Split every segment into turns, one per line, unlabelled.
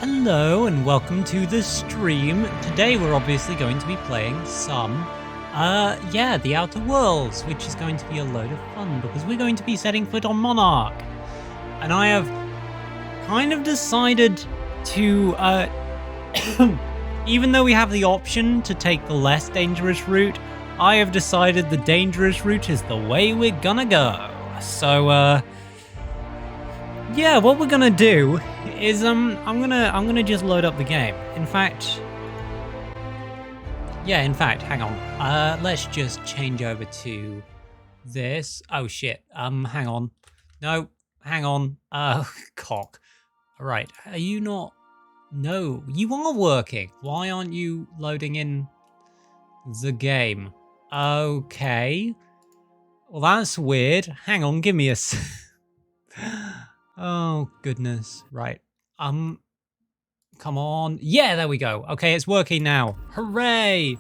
Hello and welcome to the stream. Today we're obviously going to be playing some, The Outer Worlds, which is going to be a load of fun because we're going to be setting foot on Monarch. And I have kind of decided to, even though we have the option to take the less dangerous route, I have decided the dangerous route is the way we're gonna go. So, yeah, what we're gonna do is I'm gonna just load up the game. In fact, hang on. Let's just change over to this. Oh shit. Hang on. No, hang on. Cock. All right. Are you not? No, you are working. Why aren't you loading in the game? Okay. Well, that's weird. Hang on. Give me a. Oh goodness. Right. Come on. Yeah, there we go. Okay, it's working now. Hooray!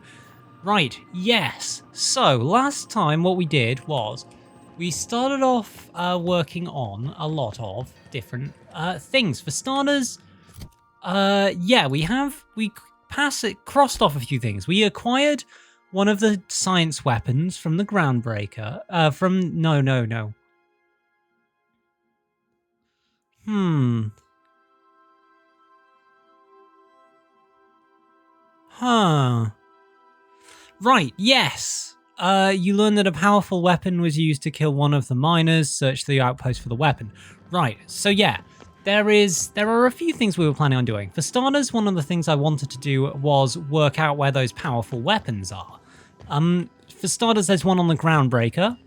Right, yes. So, last time what we did was we started off working on a lot of different things. For starters, we crossed off a few things. We acquired one of the science weapons from the Groundbreaker. No. Huh. Right, yes. You learned that a powerful weapon was used to kill one of the miners. Search the outpost for the weapon. Right, so yeah. There are a few things we were planning on doing. For starters, one of the things I wanted to do was work out where those powerful weapons are. For starters, there's one on the Groundbreaker,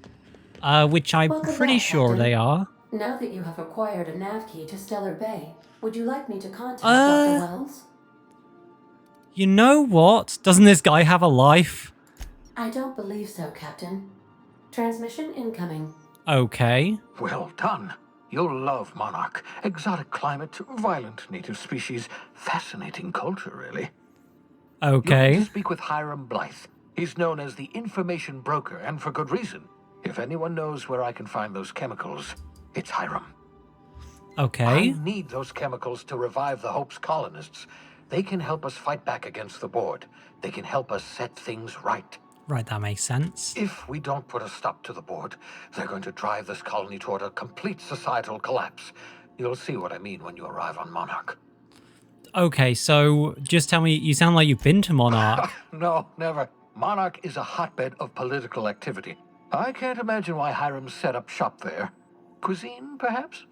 which I'm pretty sure
Captain.
they are.
Now that you have acquired a nav key to Stellar Bay, would you like me to contact Dr. Wells?
You know what? Doesn't this guy have a life?
I don't believe so, Captain. Transmission incoming.
Okay.
Well done. You'll love Monarch. Exotic climate, violent native species, fascinating culture, really.
Okay.
You need to speak with Hiram Blythe. He's known as the information broker, and for good reason. If anyone knows where I can find those chemicals, it's Hiram.
Okay.
I need those chemicals to revive the Hope's colonists. They can help us fight back against the board. They can help us set things right.
Right, that makes sense.
If we don't put a stop to the board, they're going to drive this colony toward a complete societal collapse. You'll see what I mean when you arrive on Monarch.
Okay, so just tell me, you sound like you've been to Monarch.
No, never. Monarch is a hotbed of political activity. I can't imagine why Hiram set up shop there. Cuisine, perhaps?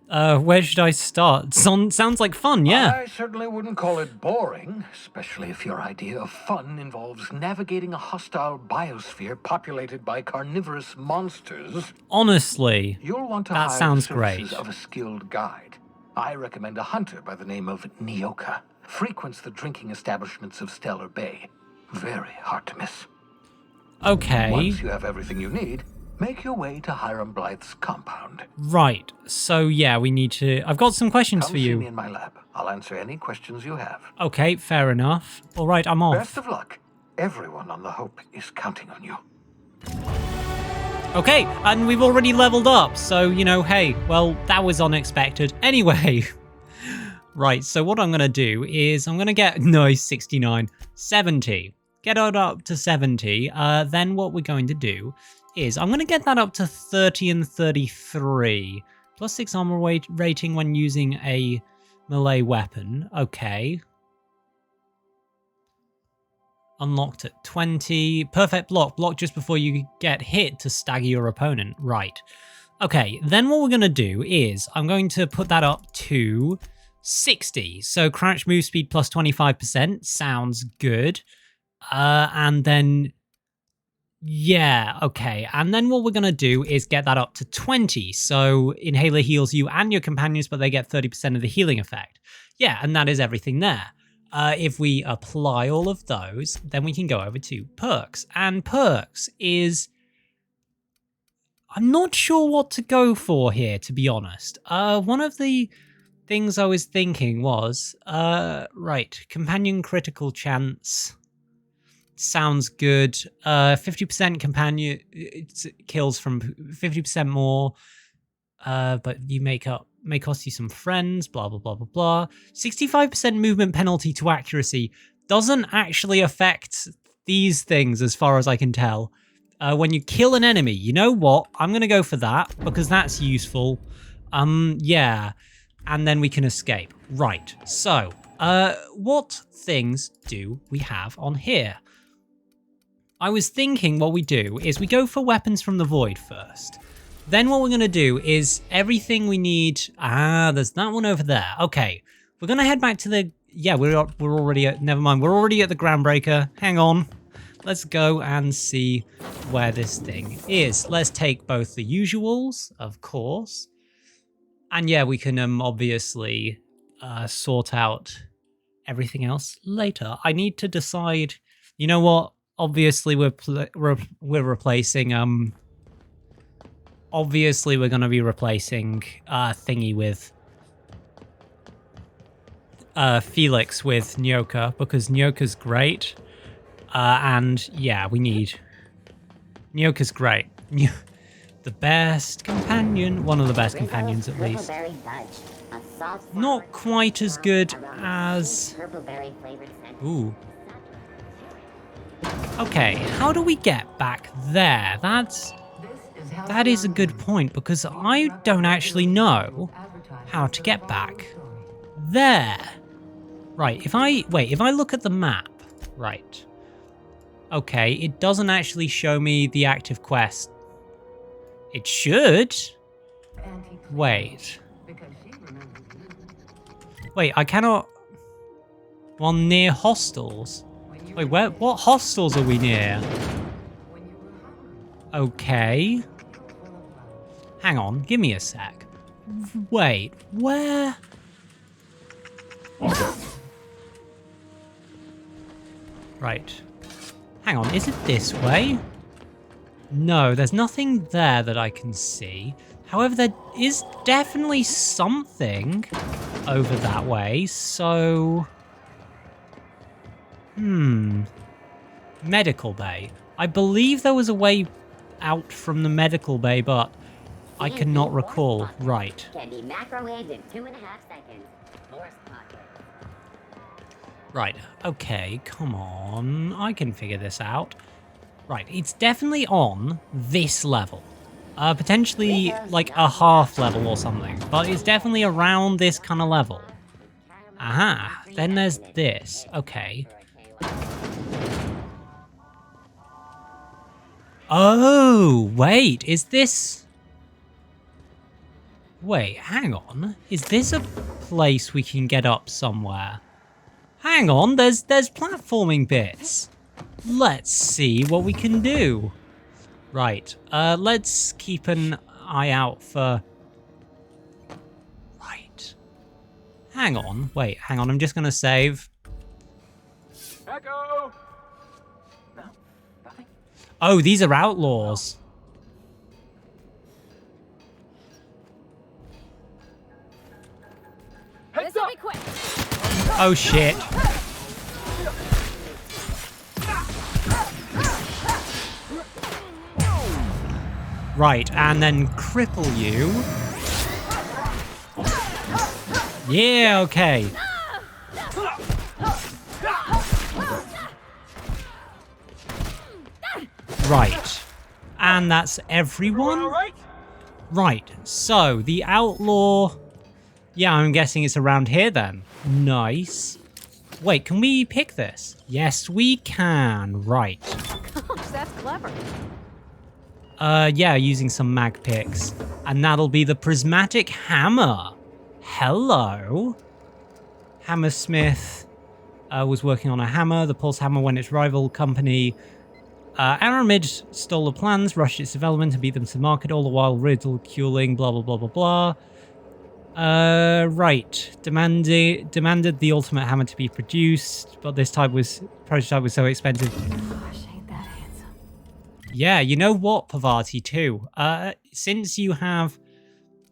Where should I start? Sounds like fun, yeah.
I certainly wouldn't call it boring, especially if your idea of fun involves navigating a hostile biosphere populated by carnivorous monsters.
Honestly,
You'll want to
that
hire
sounds
the
great.
services of a skilled guide. I recommend a hunter by the name of Nyoka. Frequents the drinking establishments of Stellar Bay. Very hard to miss.
Okay.
Once you have everything you need, make your way to Hiram Blythe's compound.
Right, so yeah, we need to... I've got some questions for
Come see
you.
me in my lab. I'll answer any questions you have.
Okay, fair enough. All right, I'm off.
Best of luck. Everyone on the Hope is counting on you.
Okay, and we've already leveled up, so, hey, well, that was unexpected. Anyway, right, so what I'm going to do is I'm going to get... Nice, 69. 70. Get it up to 70. Then what we're going to do is I'm going to get that up to 30 and 33. Plus 6 armor rating when using a melee weapon. Okay. Unlocked at 20. Perfect block. Block just before you get hit to stagger your opponent. Right. Okay, then what we're going to do is I'm going to put that up to 60. So crouch move speed plus 25%. Sounds good. And then... Yeah, okay. And then what we're going to do is get that up to 20. So Inhaler heals you and your companions, but they get 30% of the healing effect. Yeah, and that is everything there. If we apply all of those, then we can go over to perks. And perks is... I'm not sure what to go for here, to be honest. One of the things I was thinking was... right, companion critical chance... Sounds good. 50% companion kills from 50% more, but you make up may cost you some friends, blah, blah, blah, blah, blah. 65% movement penalty to accuracy doesn't actually affect these things as far as I can tell. When you kill an enemy, you know what? I'm going to go for that because that's useful. Yeah. And then we can escape. Right. So, what things do we have on here? I was thinking what we do is we go for weapons from the void first. Then what we're going to do is everything we need... there's that one over there. Okay. We're going to head back to the... Yeah, we're already at... Never mind. We're already at the Groundbreaker. Hang on. Let's go and see where this thing is. Let's take both the usuals, of course. And yeah, we can obviously sort out everything else later. I need to decide... You know what? Obviously, we're replacing... Obviously, we're going to be replacing Thingy with... Felix with Nyoka, because Nyoka's great. And yeah, we need... Nyoka's great. The best companion. One of the best companions, at least. Not quite as good as... Ooh. Okay, how do we get back there? That is a good point, because I don't actually know how to get back there. Right, if I look at the map, right. Okay, it doesn't actually show me the active quest. It should. Wait, I cannot... Well, near hostels. Wait, what hostels are we near? Okay. Hang on, give me a sec. Wait, where? Right. Hang on, is it this way? No, there's nothing there that I can see. However, there is definitely something over that way, so... Medical bay. I believe there was a way out from the medical bay, but I cannot recall. Right.
Can be microwaved in 2.5 seconds.
Right, okay, come on. I can figure this out. Right, it's definitely on this level. Potentially like a half level or something, but it's definitely around this kind of level. Aha, then there's this. Okay. Oh, wait, is this... Wait, hang on. Is this a place we can get up somewhere? Hang on, there's platforming bits. Let's see what we can do. Right, let's keep an eye out for... Right. Hang on, wait, hang on, I'm just gonna save.
Echo!
Oh, these are outlaws.
Heads up!
Oh shit. Right, and then cripple you. Yeah, okay. Right. And that's everyone? Right, so the outlaw... Yeah, I'm guessing it's around here then. Nice. Wait, can we pick this? Yes, we can. Right.
Gosh, that's clever.
Yeah, using some mag picks. And that'll be the prismatic hammer. Hello. Hammersmith was working on a hammer. The pulse hammer when its rival company Aramid stole the plans, rushed its development, and beat them to market, all the while ridiculing blah blah blah blah blah. Right. Demanded the ultimate hammer to be produced, but this prototype was so expensive.
Gosh, ain't that handsome.
Yeah, you know what, Pavati, too? Since you have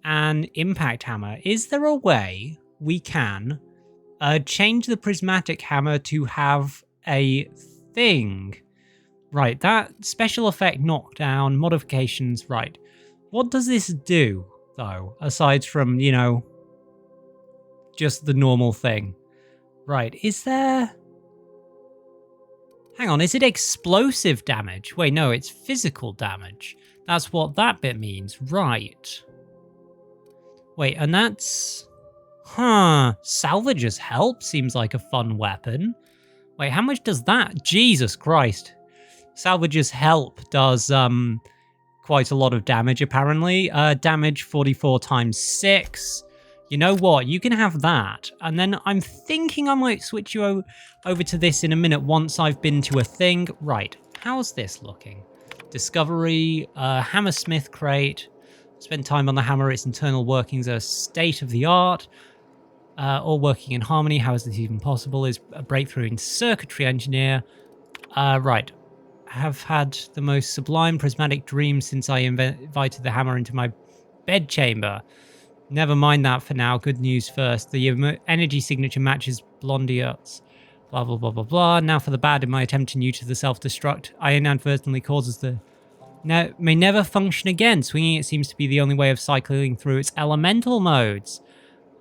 an impact hammer, is there a way we can change the prismatic hammer to have a thing? Right, that special effect knockdown, modifications, right. What does this do, though, aside from, you know, just the normal thing. Right, is there... Hang on, is it explosive damage? Wait, no, it's physical damage. That's what that bit means. Right. Wait, and that's... Huh. Salvager's Help seems like a fun weapon. Wait, how much does that? Jesus Christ. Salvager's Help does quite a lot of damage, apparently. Damage 44 times 6. You know what? You can have that. And then I'm thinking I might switch you over to this in a minute once I've been to a thing. Right. How's this looking? Discovery, Hammersmith crate. Spend time on the hammer. Its internal workings are state of the art. All working in harmony. How is this even possible? Is a breakthrough in circuitry engineer. Right. Have had the most sublime prismatic dream since I invited the hammer into my bedchamber. Never mind that for now. Good news first. The energy signature matches Blondier's. Blah, blah, blah, blah, blah. Now for the bad. In my attempt to neuter the self-destruct, I inadvertently causes the... Now, may never function again. Swinging it seems to be the only way of cycling through its elemental modes.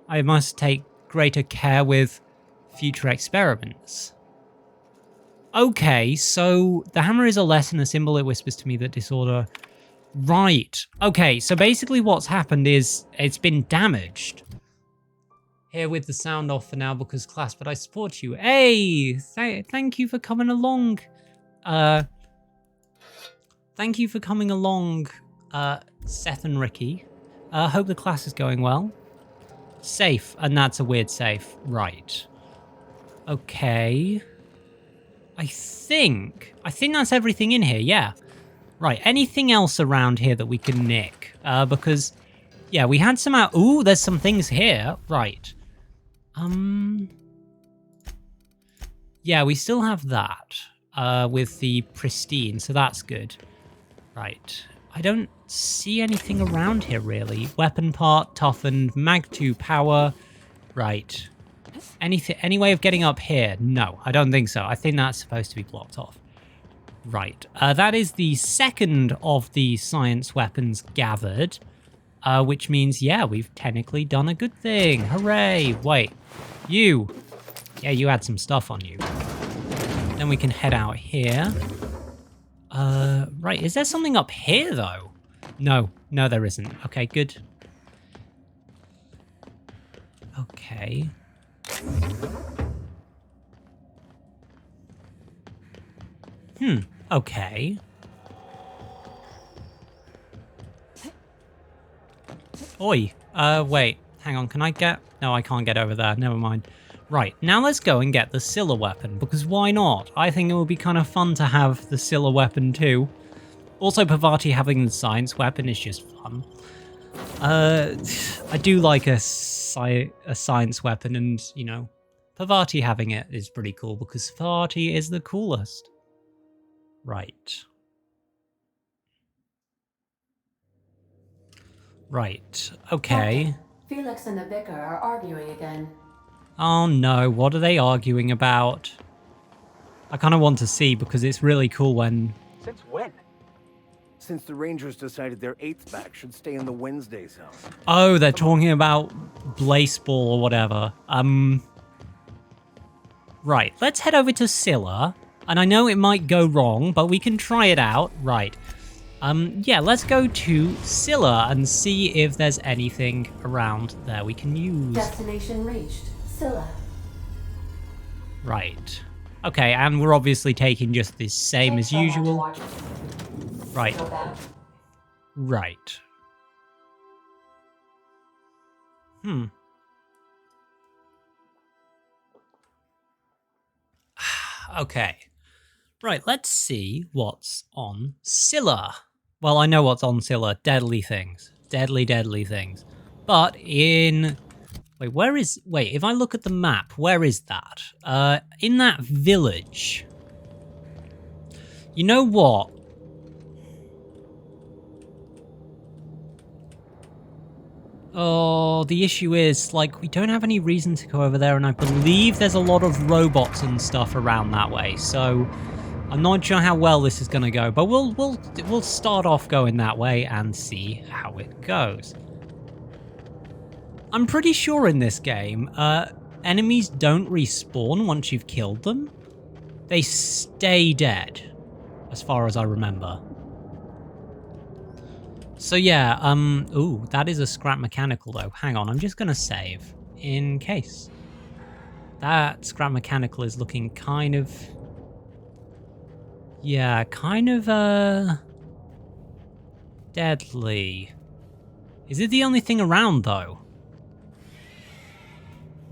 I must take greater care with future experiments. Okay, so the hammer is a lesson, a symbol. It whispers to me that disorder... Right. Okay, so basically what's happened is it's been damaged. Here with the sound off for now because class, but I support you. Hey, thank you for coming along. Thank you for coming along, Seth and Ricky. Hope the class is going well. Safe, and that's a weird safe. Right. Okay. I think that's everything in here, yeah. Right, anything else around here that we can nick? Because, yeah, we had some out... Ooh, there's some things here. Right. Yeah, we still have that with the pristine, so that's good. Right. I don't see anything around here, really. Weapon part, toughened, mag 2 power. Right. Any way of getting up here? No, I don't think so. I think that's supposed to be blocked off. Right. That is the second of the science weapons gathered, which means, yeah, we've technically done a good thing. Hooray. Wait. You. Yeah, you had some stuff on you. Then we can head out here. Right. Is there something up here, though? No. No, there isn't. Okay, good. Okay. Okay. Oi. Wait. Hang on, can I get... No, I can't get over there. Never mind. Right, now let's go and get the Scylla weapon, because why not? I think it would be kind of fun to have the Scylla weapon too. Also, Parvati having the science weapon is just fun. I do like a science weapon, and, you know, Parvati having it is pretty cool, because Parvati is the coolest. Right. Right, okay.
Felix and the vicar are arguing again.
Oh no, what are they arguing about? I kind of want to see because it's really cool when...
Since when? Since the Rangers decided their 8th back should stay in the Wednesday zone.
Oh, they're talking about Blaceball or whatever. Right, let's head over to Scylla. And I know it might go wrong, but we can try it out. Right. Yeah, let's go to Scylla and see if there's anything around there we can use.
Destination reached. Scylla.
Right. Okay, and we're obviously taking just the same as usual. Right. Right. Okay. Right, let's see what's on Scylla. Well, I know what's on Scylla. Deadly things. Deadly, deadly things. But in... Wait, where is... Wait, if I look at the map, where is that? In that village. You know what? Oh, the issue is, like, we don't have any reason to go over there, and I believe there's a lot of robots and stuff around that way, so I'm not sure how well this is going to go, but we'll start off going that way and see how it goes. I'm pretty sure in this game, enemies don't respawn once you've killed them. They stay dead, as far as I remember. So yeah, ooh, that is a scrap mechanical though. Hang on, I'm just gonna save, in case. That scrap mechanical is looking kind of... yeah, kind of, deadly. Is it the only thing around, though?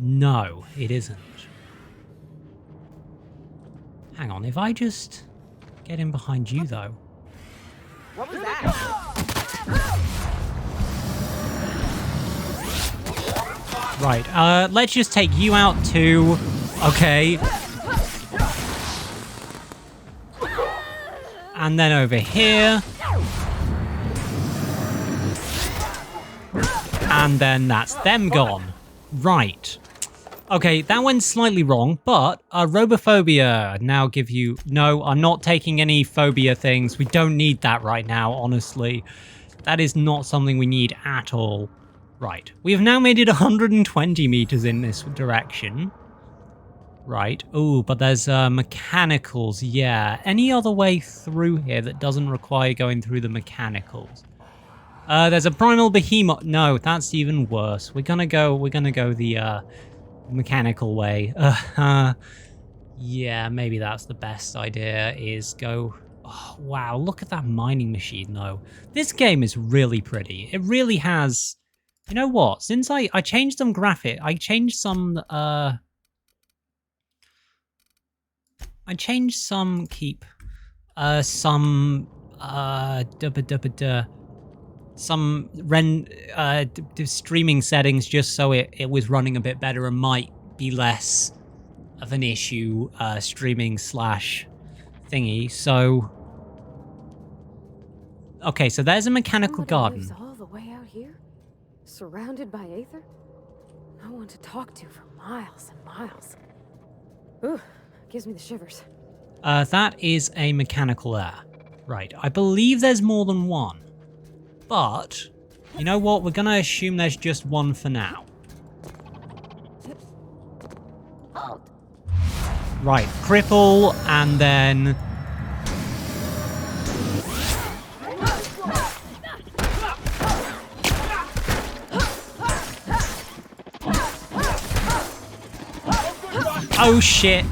No, it isn't. Hang on, if I just get in behind you, though.
What was that?
Right, let's just take you out too. Okay. And then over here. And then that's them gone. Right. Okay, that went slightly wrong, but robophobia now give you... No, I'm not taking any phobia things. We don't need that right now, honestly. That is not something we need at all. Right. We have now made it 120 meters in this direction. Right. Oh, but there's mechanicals. Yeah. Any other way through here that doesn't require going through the mechanicals? There's a primal behemoth. No, that's even worse. We're gonna go the mechanical way. Yeah, maybe that's the best idea, is go... Oh, wow, look at that mining machine, though. This game is really pretty. It really has... You know what? Since I changed some graphic... I changed some... I changed some... Keep... some... some streaming settings just so it was running a bit better and might be less of an issue streaming slash thingy. So okay, so there's a mechanical garden.
Lives all the way out here, surrounded by aether. No one to talk to for miles and miles. Ooh, gives me the shivers.
That is a mechanical there. Right, I believe there's more than one. But, you know what? We're gonna assume there's just one for now. Right, cripple, and then... Oh shit!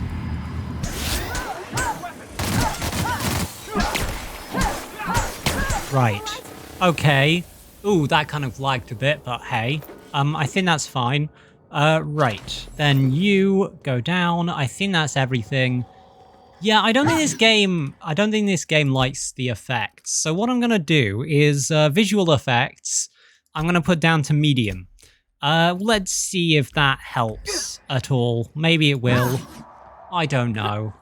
Right. Okay. Ooh, that kind of lagged a bit, but hey. I think that's fine. Right. Then you go down. I think that's everything. Yeah, I don't think this game likes the effects. So what I'm gonna do is visual effects. I'm gonna put down to medium. Let's see if that helps at all. Maybe it will. I don't know.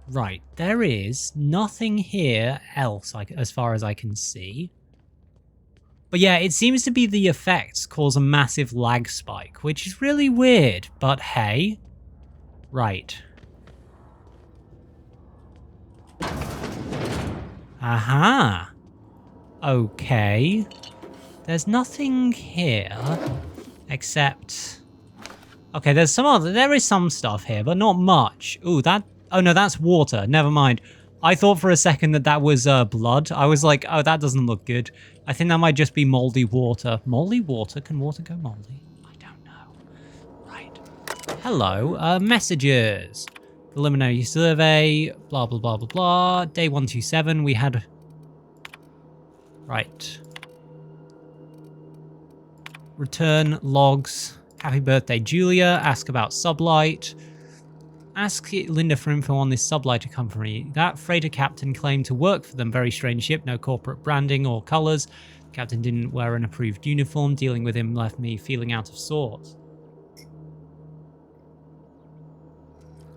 Right, there is nothing here else, as far as I can see. But yeah, it seems to be the effects cause a massive lag spike, which is really weird, but hey. Right. Aha. Okay. There's nothing here except... Okay, there is some stuff here, but not much. Ooh, oh no, that's water. Never mind. I thought for a second that was blood. I was like, oh, that doesn't look good. I think that might just be moldy water. Moldy water? Can water go moldy? I don't know. Right. Hello. Messages. Preliminary survey. Blah, blah, blah, blah, blah. Day 127. We had... Right. Return logs. Happy birthday, Julia. Ask about Sublight. Ask Linda for info on this sublighter company. That freighter captain claimed to work for them. Very strange ship, no corporate branding or colors. Captain didn't wear an approved uniform. Dealing with him left me feeling out of sorts.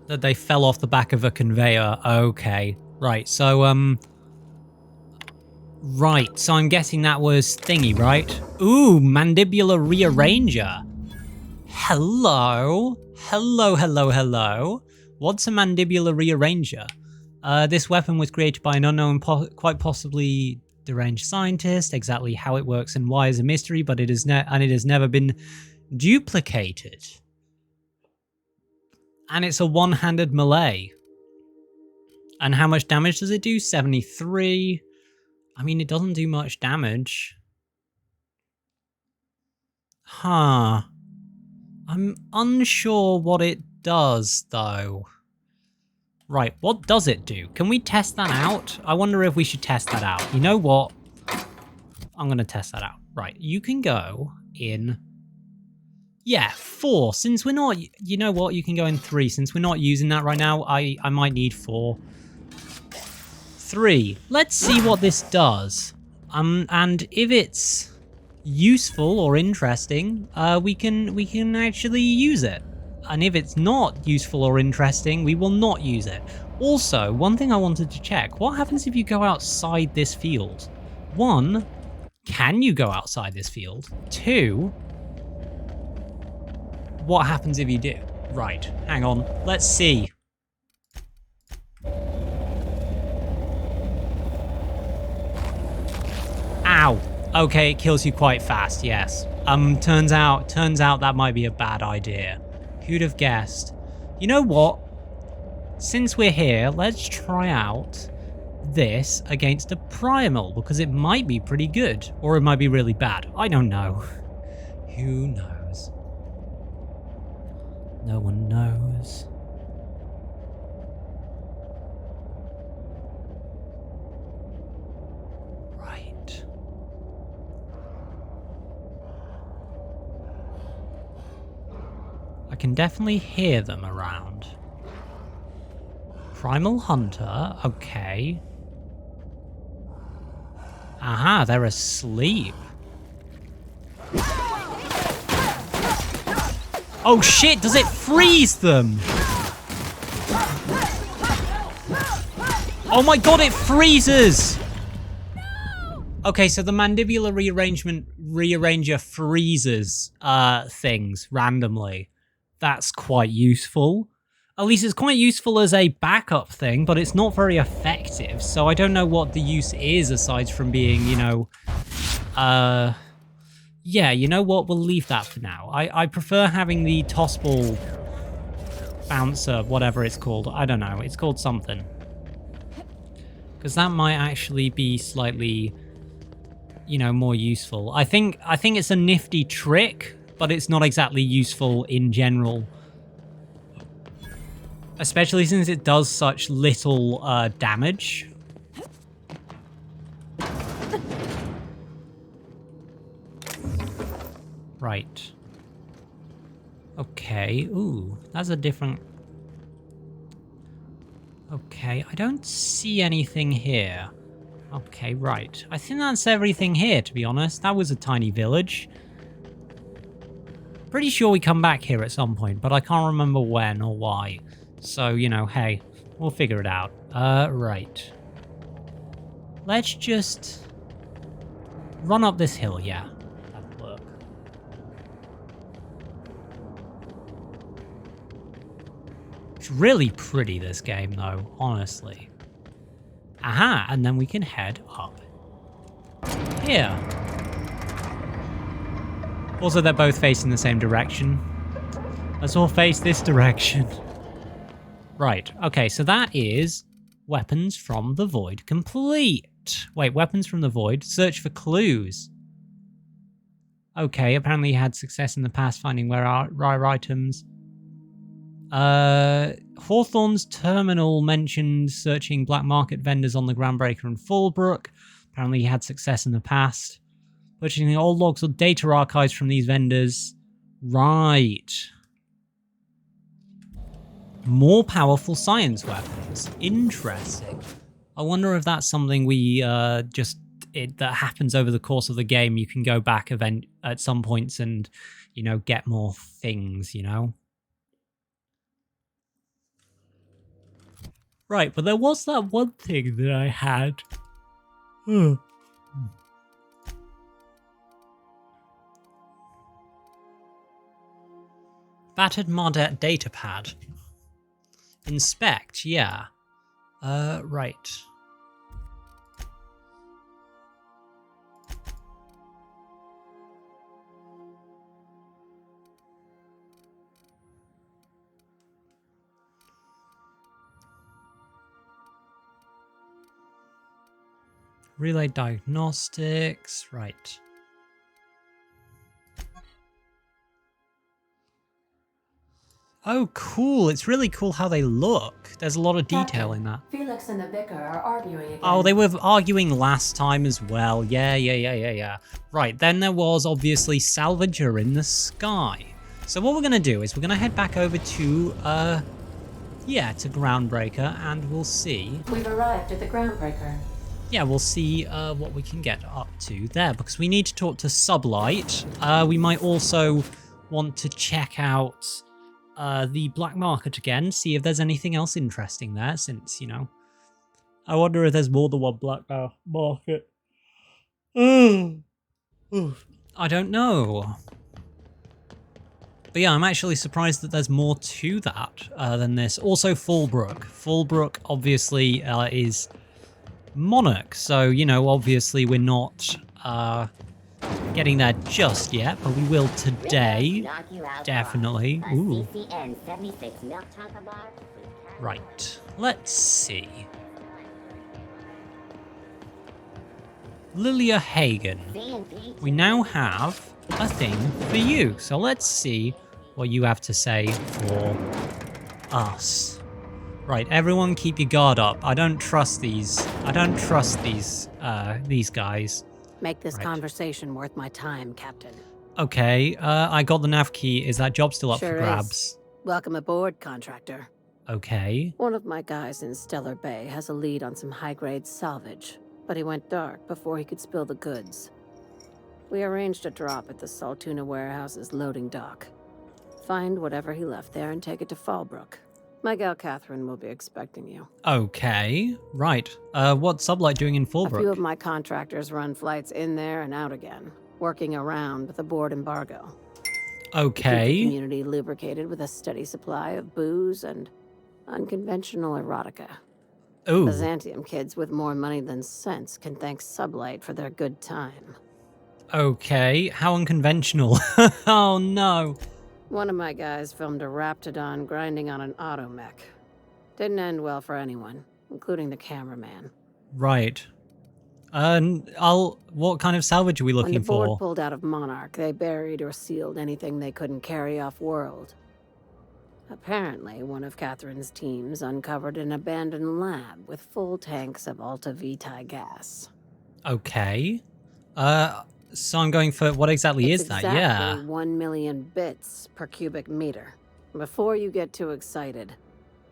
That they fell off the back of a conveyor. Okay. Right, so, Right, so I'm guessing that was thingy, right? Ooh, mandibular rearranger. Hello. Hello, hello, hello. What's a mandibular rearranger? This weapon was created by an unknown, quite possibly deranged scientist. Exactly how it works and why is a mystery, but it has never been duplicated. And it's a one-handed melee. And how much damage does it do? 73. I mean, it doesn't do much damage. Huh. I'm unsure what it does, though. Right, what does it do? Can we test that out? I wonder if we should test that out. You know what? I'm going to test that out. Right, you can go in... Yeah, 4. Since we're not... You know what? You can go in 3. Since we're not using that right now, I might need 4. 3. Let's see what this does. And if it's useful or interesting, we can actually use it. And if it's not useful or interesting, we will not use it. Also, one thing I wanted to check, what happens if you go outside this field? 1, can you go outside this field? 2, what happens if you do? Right, hang on, let's see. Ow. Okay, it kills you quite fast, yes. Turns out that might be a bad idea. Who'd have guessed? You know what? Since we're here, let's try out this against a primal, because it might be pretty good, or it might be really bad. I don't know. Who knows? No one knows. Right. I can definitely hear them around. Primal Hunter, okay. Aha, they're asleep. Oh shit, does it freeze them? Oh my god, it freezes! Okay, so the mandibular rearranger freezes things randomly. That's quite useful. At least it's quite useful as a backup thing, but it's not very effective, so I don't know what the use is aside from being, you know... Yeah, you know what? We'll leave that for now. I prefer having the toss ball bouncer, whatever it's called. I don't know. It's called something. Because that might actually be slightly, you know, more useful. I think it's a nifty trick, but it's not exactly useful in general. Especially since it does such little damage. Right. Okay. Ooh, that's a different... Okay, I don't see anything here. Okay, right. I think that's everything here, to be honest. That was a tiny village. Pretty sure we come back here at some point, but I can't remember when or why. So, you know, hey, we'll figure it out. Right. Let's just run up this hill, yeah. That'll work. It's really pretty, this game, though, honestly. Aha, and then we can head up here. Also, they're both facing the same direction. Let's all face this direction. Right, okay, so that is Weapons from the Void complete. Wait, Weapons from the Void? Search for clues. Okay, apparently you had success in the past finding rare items. Hawthorne's terminal mentioned searching black market vendors on the Groundbreaker and Fallbrook. Apparently you had success in the past. Purchasing old logs or data archives from these vendors. Right. More powerful science weapons. Interesting. I wonder if that's something we that happens over the course of the game. You can go back at some points and, you know, get more things, you know? Right, but there was that one thing that I had. Battered Mardet datapad. Inspect, yeah. Right. Relay diagnostics, right. Oh, cool. It's really cool how they look. There's a lot of detail in that.
Felix and the vicar are arguing again.
Oh, they were arguing last time as well. Yeah. Right, then there was obviously Salvager in the sky. So what we're going to do is we're going to head back over to, to Groundbreaker, and we'll see.
We've arrived at the Groundbreaker.
Yeah, we'll see what we can get up to there, because we need to talk to Sublight. We might also want to check out the black market again, see if there's anything else interesting there, since, you know, I wonder if there's more than one black market. I don't know. But yeah, I'm actually surprised that there's more to that than this. Also, Fallbrook. Fallbrook, obviously, is Monarch, so, you know, obviously we're not getting there just yet, but we will today. Definitely. Ooh. Right. Let's see. Lilia Hagen. We now have a thing for you, so let's see what you have to say for us. Right, everyone keep your guard up. I don't trust these. These guys.
Make this conversation worth my time, Captain.
Okay, I got the nav key. Is that job still up
Sure
for grabs?
is. Welcome aboard, contractor.
Okay.
One of my guys in Stellar Bay has a lead on some high-grade salvage, but he went dark before he could spill the goods. We arranged a drop at the Saltuna warehouse's loading dock. Find whatever he left there and take it to Fallbrook. My gal Catherine will be expecting you.
Okay, right. What's Sublight doing in
A few of
Fallbrook?
my contractors run flights in there and out again, working around with the board embargo. Keep the
Okay.
community lubricated with a steady supply of booze and unconventional erotica. The
Ooh,
Xantium kids with more money than sense can thank Sublight for their good time.
okay. How unconventional. Oh no.
One of my guys filmed a Raptidon grinding on an automech. Didn't end well for anyone, including the cameraman.
Right. What kind of salvage are we
When
looking
the board
for?
pulled out of Monarch, they buried or sealed anything they couldn't carry off-world. Apparently, one of Catherine's teams uncovered an abandoned lab with full tanks of Alta Vitae gas.
Okay. So I'm going for, what exactly
It's
is that?
exactly
Yeah.
1 million bits per cubic meter. Before you get too excited,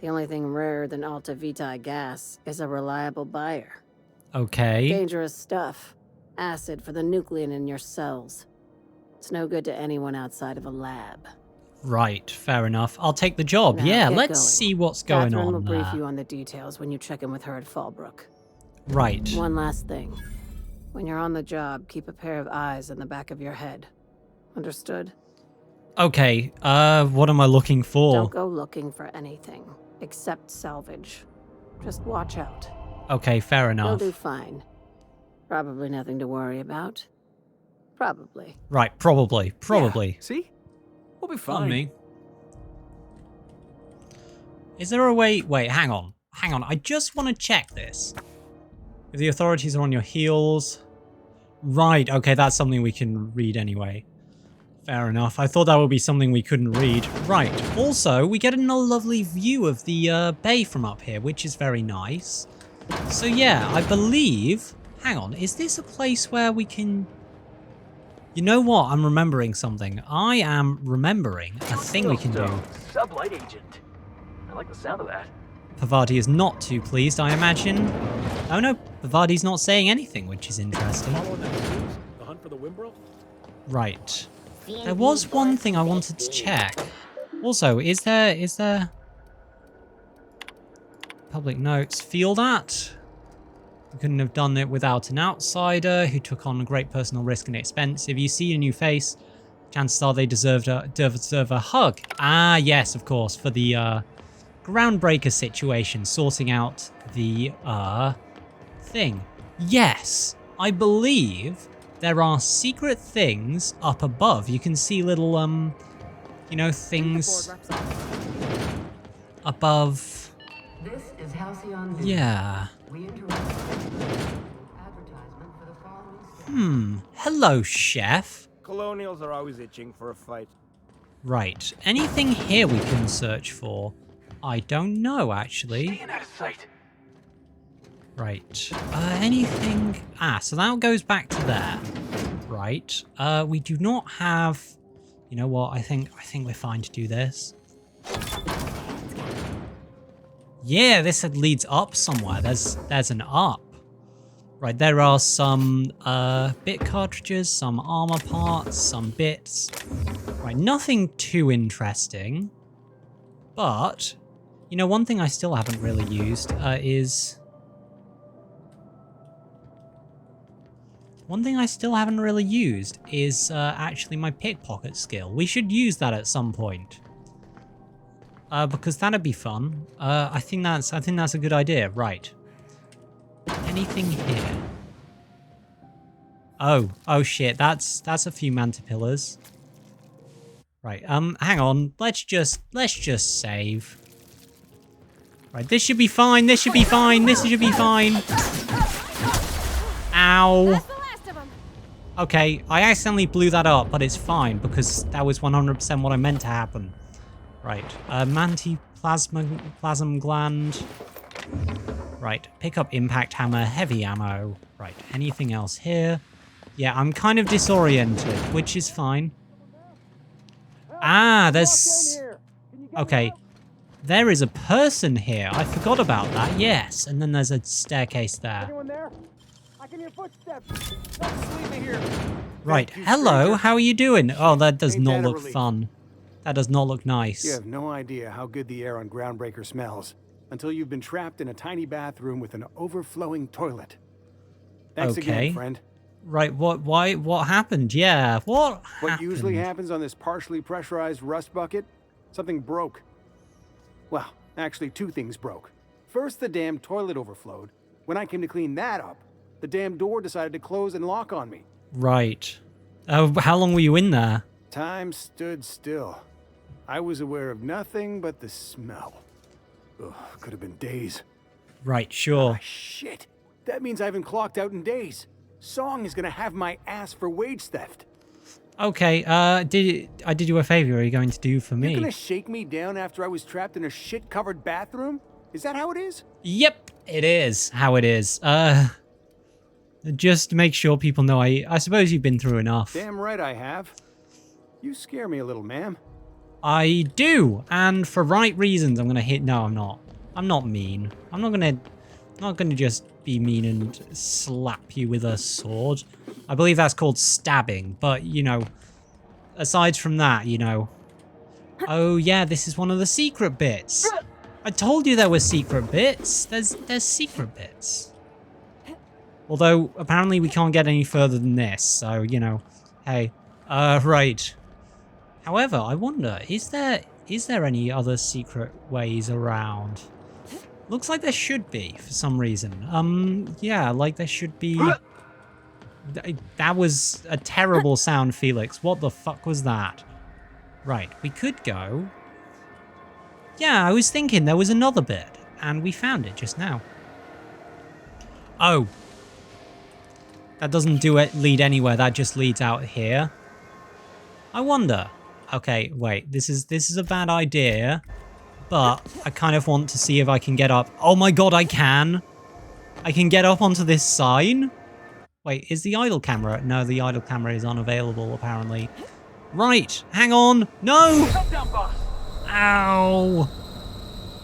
the only thing rarer than Alta Vitae gas is a reliable buyer.
Okay.
Dangerous stuff. Acid for the nuclein in your cells. It's no good to anyone outside of a lab.
Right, fair enough. I'll take the job.
Now
Yeah,
get
let's
going.
see what's going
Catherine will
on
brief
there.
you on the details when you check in with her at Fallbrook.
Right.
One last thing. When you're on the job, keep a pair of eyes in the back of your head. Understood?
Okay, what am I looking for?
Don't go looking for anything, except salvage. Just watch out.
Okay, fair
You'll
enough.
do fine. Probably nothing to worry about. Probably.
Right, probably.
Yeah, see? We'll be
On
fine.
me. Is there a way? Wait, hang on. Hang on. I just want to check this. If the authorities are on your heels. Right, okay, that's something we can read anyway. Fair enough. I thought that would be something we couldn't read. Right. Also, we get a lovely view of the bay from up here, which is very nice. So yeah, I believe... Hang on, is this a place where we can... You know what? I'm remembering something. I am remembering a thing we can do.
Sublight agent. I like the sound of that.
Pavati is not too pleased, I imagine. Oh no, Pavati's not saying anything, which is interesting.
The hunt for the Wimbrel?
Right. There was one thing I wanted to check. Also, is there... Public notes. Feel that? We couldn't have done it without an outsider who took on a great personal risk and expense. If you see a new face, chances are they deserve a hug. Ah, yes, of course, for the Groundbreaker situation, sorting out the thing. Yes, I believe there are secret things up above. You can see little you know, things above.
This is Halcyon News.
Yeah.
We interrupt advertise
Hello, chef.
Colonials are always itching for a fight.
Right. Anything here we can search for? I don't know, actually.
Staying out of sight.
Right. Anything... Ah, so that goes back to there. Right. We do not have... You know what? I think we're fine to do this. Yeah, this leads up somewhere. There's an up. Right, there are some bit cartridges, some armor parts, some bits. Right, nothing too interesting. But, you know, one thing I still haven't really used is... One thing I still haven't really used is actually my pickpocket skill. We should use that at some point. Because that'd be fun. I think that's a good idea. Right. Anything here? Oh shit, that's a few mantipillars. Right, hang on. Let's just save. Right, this should be fine, this should be fine, this should be fine. Ow. Okay, I accidentally blew that up, but it's fine because that was 100% what I meant to happen. Right, plasm gland. Right, pick up impact hammer, heavy ammo. Right, anything else here? Yeah, I'm kind of disoriented, which is fine. Ah, there's... Okay, there is a person here. I forgot about that, yes. And then there's a staircase there.
Anyone there? I can hear footsteps. Don't leave me here.
Right, hello, how are you doing? Oh, that does
Ain't
not
that a
look
relief?
fun. That does not look nice.
You have no idea how good the air on Groundbreaker smells until you've been trapped in a tiny bathroom with an overflowing toilet. Thanks
Okay.
again, friend.
Right, what happened? Yeah, what
What usually
happened?
happens on this partially pressurized rust bucket? Something broke. Well, actually, two things broke. First, the damn toilet overflowed. When I came to clean that up, the damn door decided to close and lock on me.
Right. How long were you in there?
Time stood still. I was aware of nothing but the smell. Ugh, could have been days.
Right, sure.
Ah, shit. That means I haven't clocked out in days. Song is gonna have my ass for wage theft.
Okay, I did you a favor. Are you going to do for
You're gonna
me?
shake me down after I was trapped in a shit-covered bathroom? Is that how it is?
Yep, it is how it is. Just to make sure people know, I suppose you've been through enough.
Damn right I have. You scare me a little, ma'am.
I do, and for right reasons. I'm gonna hit. No, I'm not. I'm not mean. I'm not gonna just be mean and slap you with a sword. I believe that's called stabbing. But you know, aside from that, you know. Oh yeah, this is one of the secret bits. I told you there were secret bits. There's secret bits. Although apparently we can't get any further than this. So you know, hey, right. However, I wonder, is there any other secret ways around? Looks like there should be, for some reason. Yeah, like there should be... That was a terrible sound, Felix. What the fuck was that? Right, we could go... Yeah, I was thinking there was another bit, and we found it just now. Oh. That doesn't lead anywhere, that just leads out here. I wonder... Okay, wait, this is a bad idea, but I kind of want to see if I can get up. Oh my god, I can! I can get up onto this sign? Wait, is the idle camera? No, the idle camera is unavailable, apparently. Right, hang on! No! Ow!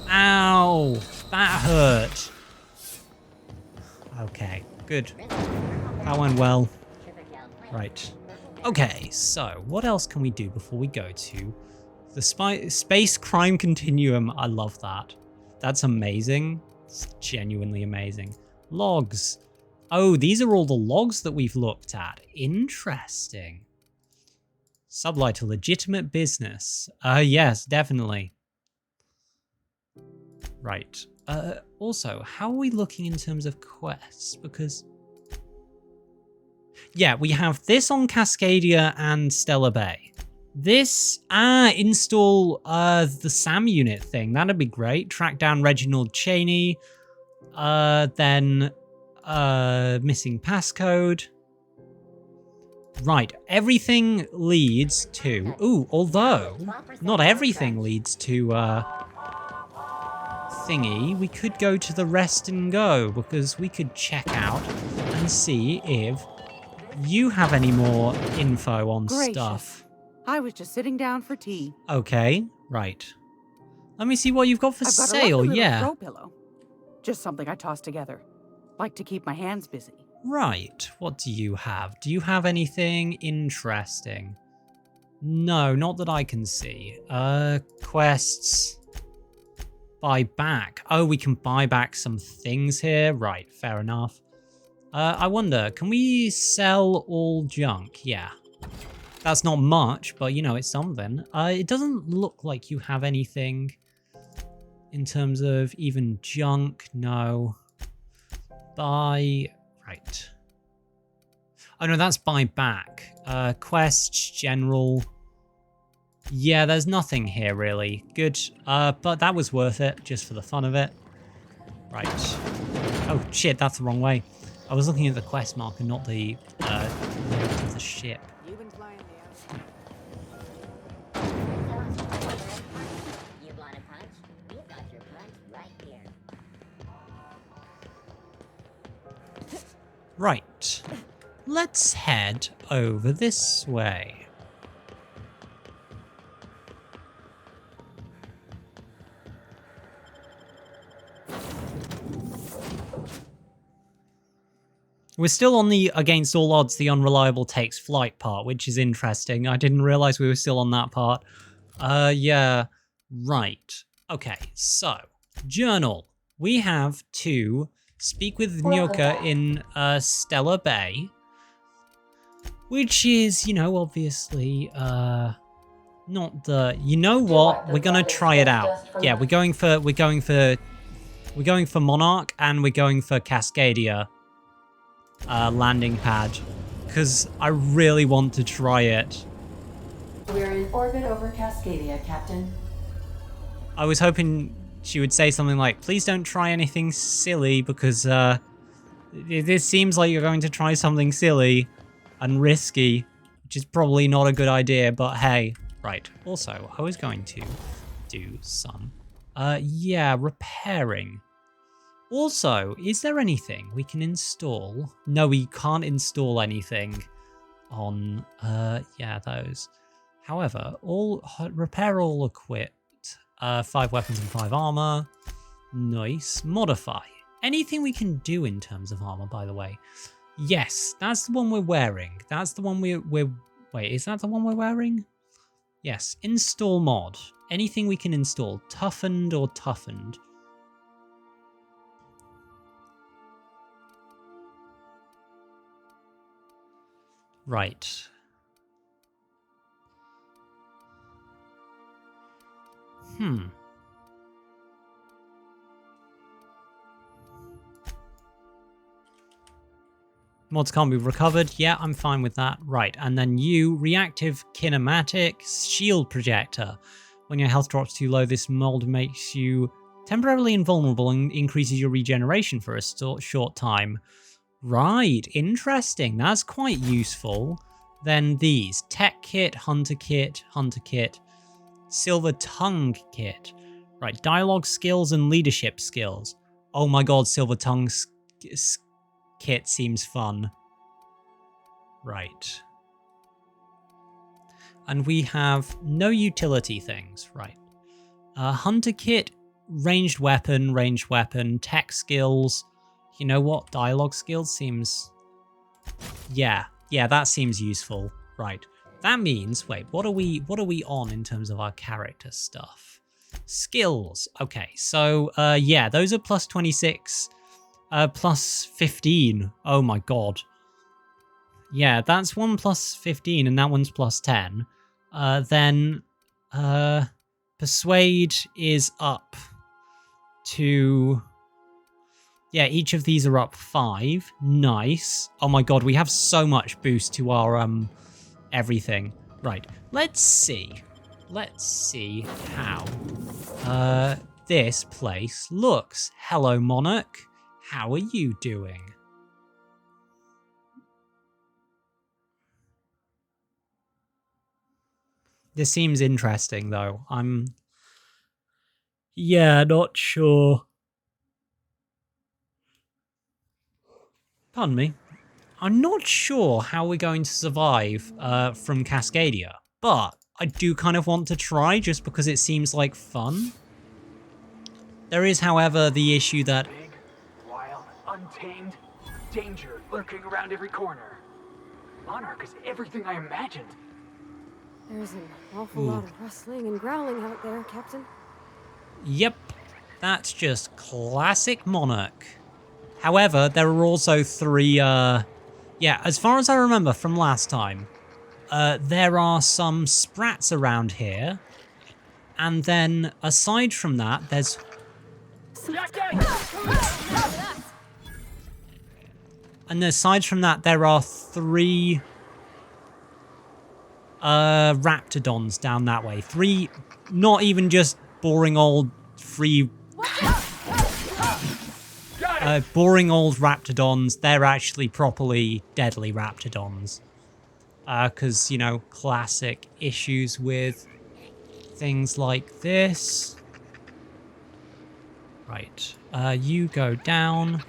Ow! That hurt. Okay, good. That went well. Right. Okay, so what else can we do before we go to the space crime continuum? I love that. That's amazing. It's genuinely amazing. Logs. Oh, these are all the logs that we've looked at. Interesting. Sublight, a legitimate business. Yes, definitely. Right. Also, how are we looking in terms of quests? Because... Yeah, we have this on Cascadia and Stellar Bay. This, install the SAM unit thing. That'd be great. Track down Reginald Cheney. Then missing passcode. Right, everything leads to... Ooh, although not everything leads to thingy, we could go to the rest and go, because we could check out and see if you have any more info on stuff.
I was just sitting down for tea.
Okay, right. Let me see what you've got for
I've got a
sale,
lovely little
yeah.
throw pillow. Just something I tossed together. Like to keep my hands busy.
Right, what do you have? Do you have anything interesting? No, not that I can see. Quests. Buy back. Oh, we can buy back some things here. Right, fair enough. I wonder, can we sell all junk? Yeah. That's not much, but you know, it's something. It doesn't look like you have anything in terms of even junk. No. Buy... Right. Oh no, that's buy back. Quests, general. Yeah, there's nothing here really. Good. But that was worth it, just for the fun of it. Right. Oh shit, that's the wrong way. I was looking at the quest marker, not the layout of the ship.
You've been playing the
You want a punch? You've got your punch right here.
Right. Let's head over this way. We're still on the against all odds, the unreliable takes flight part, which is interesting. I didn't realize we were still on that part. Yeah, right. Okay, so, journal. We have to speak with Nyoka in Stellar Bay, which is, you know, obviously, not the... You know what? We're gonna try it out. Yeah, we're going for Monarch, and we're going for Cascadia. Landing pad, because I really want to try it.
We're in orbit over Cascadia, Captain.
I was hoping she would say something like, please don't try anything silly, because this seems like you're going to try something silly and risky, which is probably not a good idea, but hey. Right, also, I was going to do some, yeah, repairing. Also, is there anything we can install? No, we can't install anything on, yeah, those. However, repair all equipped. 5 weapons and 5 armor. Nice. Modify. Anything we can do in terms of armor, by the way. Yes, that's the one we're wearing. That's the one we're wait, is that the one we're wearing? Yes. Install mod. Anything we can install. Toughened or toughened. Right. Mods can't be recovered. Yeah, I'm fine with that. Right, and then you, reactive kinematic shield projector. When your health drops too low, this mold makes you temporarily invulnerable and increases your regeneration for a short time. Right, interesting. That's quite useful. Then these. Tech kit, hunter kit, silver tongue kit. Right, dialogue skills and leadership skills. Oh my god, silver tongue kit seems fun. Right. And we have no utility things, right. Hunter kit, ranged weapon, tech skills. You know what? Dialogue skills seems... Yeah, that seems useful. Right. That means, wait, what are we on in terms of our character stuff? Skills. Okay, so, yeah, those are plus 26, plus 15. Oh my god. Yeah, that's one plus 15 and that one's plus 10. Then, Persuade is up to... Yeah, each of these are up 5. Nice. Oh my god, we have so much boost to our, everything. Right, let's see. Let's see how, this place looks. Hello, Monarch. How are you doing? This seems interesting, though. Yeah, not sure. Pardon me. I'm not sure how we're going to survive from Cascadia, but I do kind of want to try just because it seems like fun. There is, however, the issue that...
Big, wild, untamed, danger lurking around every corner. Monarch is everything I imagined.
There's an awful lot of rustling and growling out there, Captain.
Yep, that's just classic Monarch. However, there are also 3, yeah, as far as I remember from last time, there are some sprats around here. And then, aside from that, there's... And aside from that, there are 3 raptidons down that way. 3, not even just boring old boring old raptidons. They're actually properly deadly raptidons. Because, you know, classic issues with things like this. Right. You go down.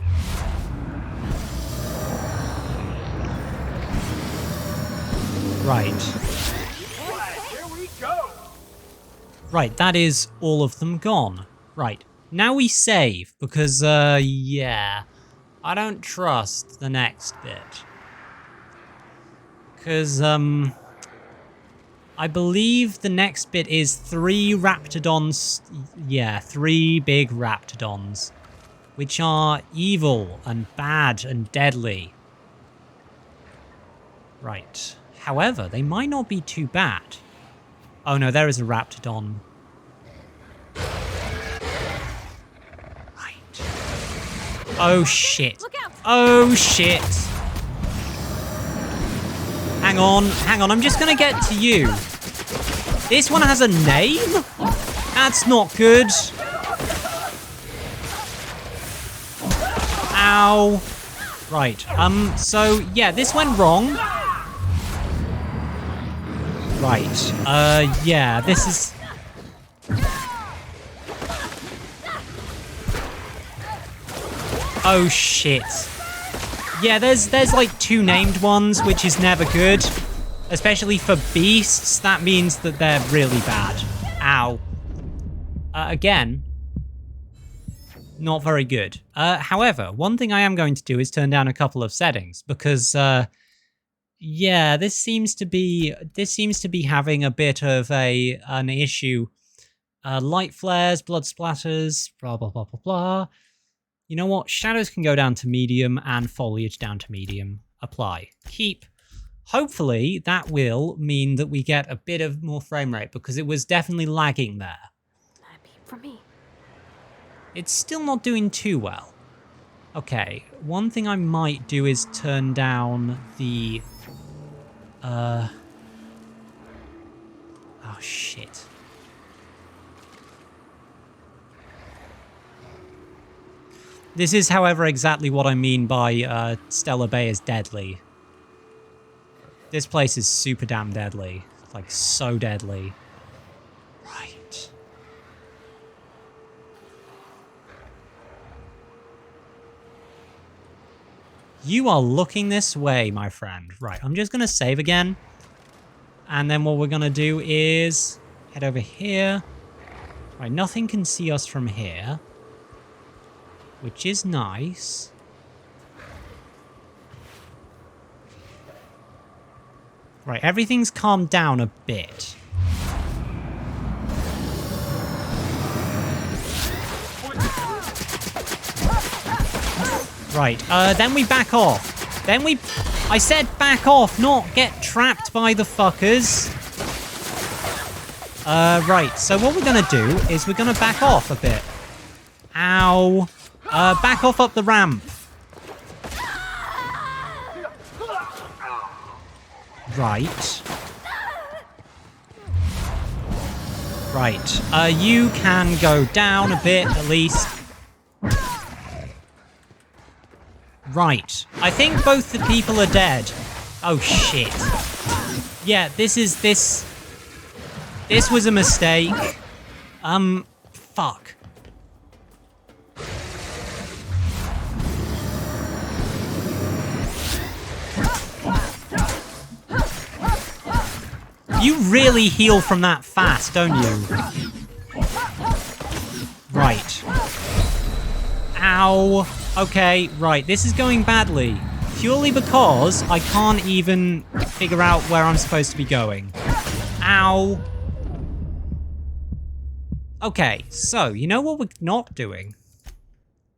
Right.
Here we go.
Right, that is all of them gone. Right. Now we save, because, yeah. I don't trust the next bit. Because, I believe the next bit is 3 raptidons. Yeah, 3 big raptidons. Which are evil and bad and deadly. Right. However, they might not be too bad. Oh no, there is a raptidon. Right. Oh shit. Oh shit. Hang on, I'm just gonna get to you. This one has a name? That's not good. Ow. Right, so, yeah, this went wrong. Right, yeah, this is... Oh, shit. Yeah, there's like 2 named ones, which is never good. Especially for beasts, that means that they're really bad. Ow. Again, not very good. However, one thing I am going to do is turn down a couple of settings, because, yeah, this seems to be having a bit of an issue. Light flares, blood splatters, blah, blah, blah, blah, blah. You know what? Shadows can go down to medium and foliage down to medium. Apply. Keep. Hopefully, that will mean that we get a bit of more frame rate, because it was definitely lagging there.
That'd be for me.
It's still not doing too well. Okay, one thing I might do is turn down the... Oh, shit. This is, however, exactly what I mean by Stellar Bay is deadly. This place is super damn deadly. Like, so deadly. Right. You are looking this way, my friend. Right, I'm just going to save again. And then what we're going to do is head over here. Right, nothing can see us from here. Which is nice. Right, everything's calmed down a bit. Right, then we back off. I said back off, not get trapped by the fuckers. Right, so what we're gonna do is we're gonna back off a bit. Ow. Back off up the ramp. Right. Right. You can go down a bit, at least. Right. I think both the people are dead. Oh, shit. Yeah, this... This was a mistake. Fuck. You really heal from that fast, don't you? Right. Ow. Okay, right. This is going badly. Purely because I can't even figure out where I'm supposed to be going. Ow. Okay, so, you know what we're not doing?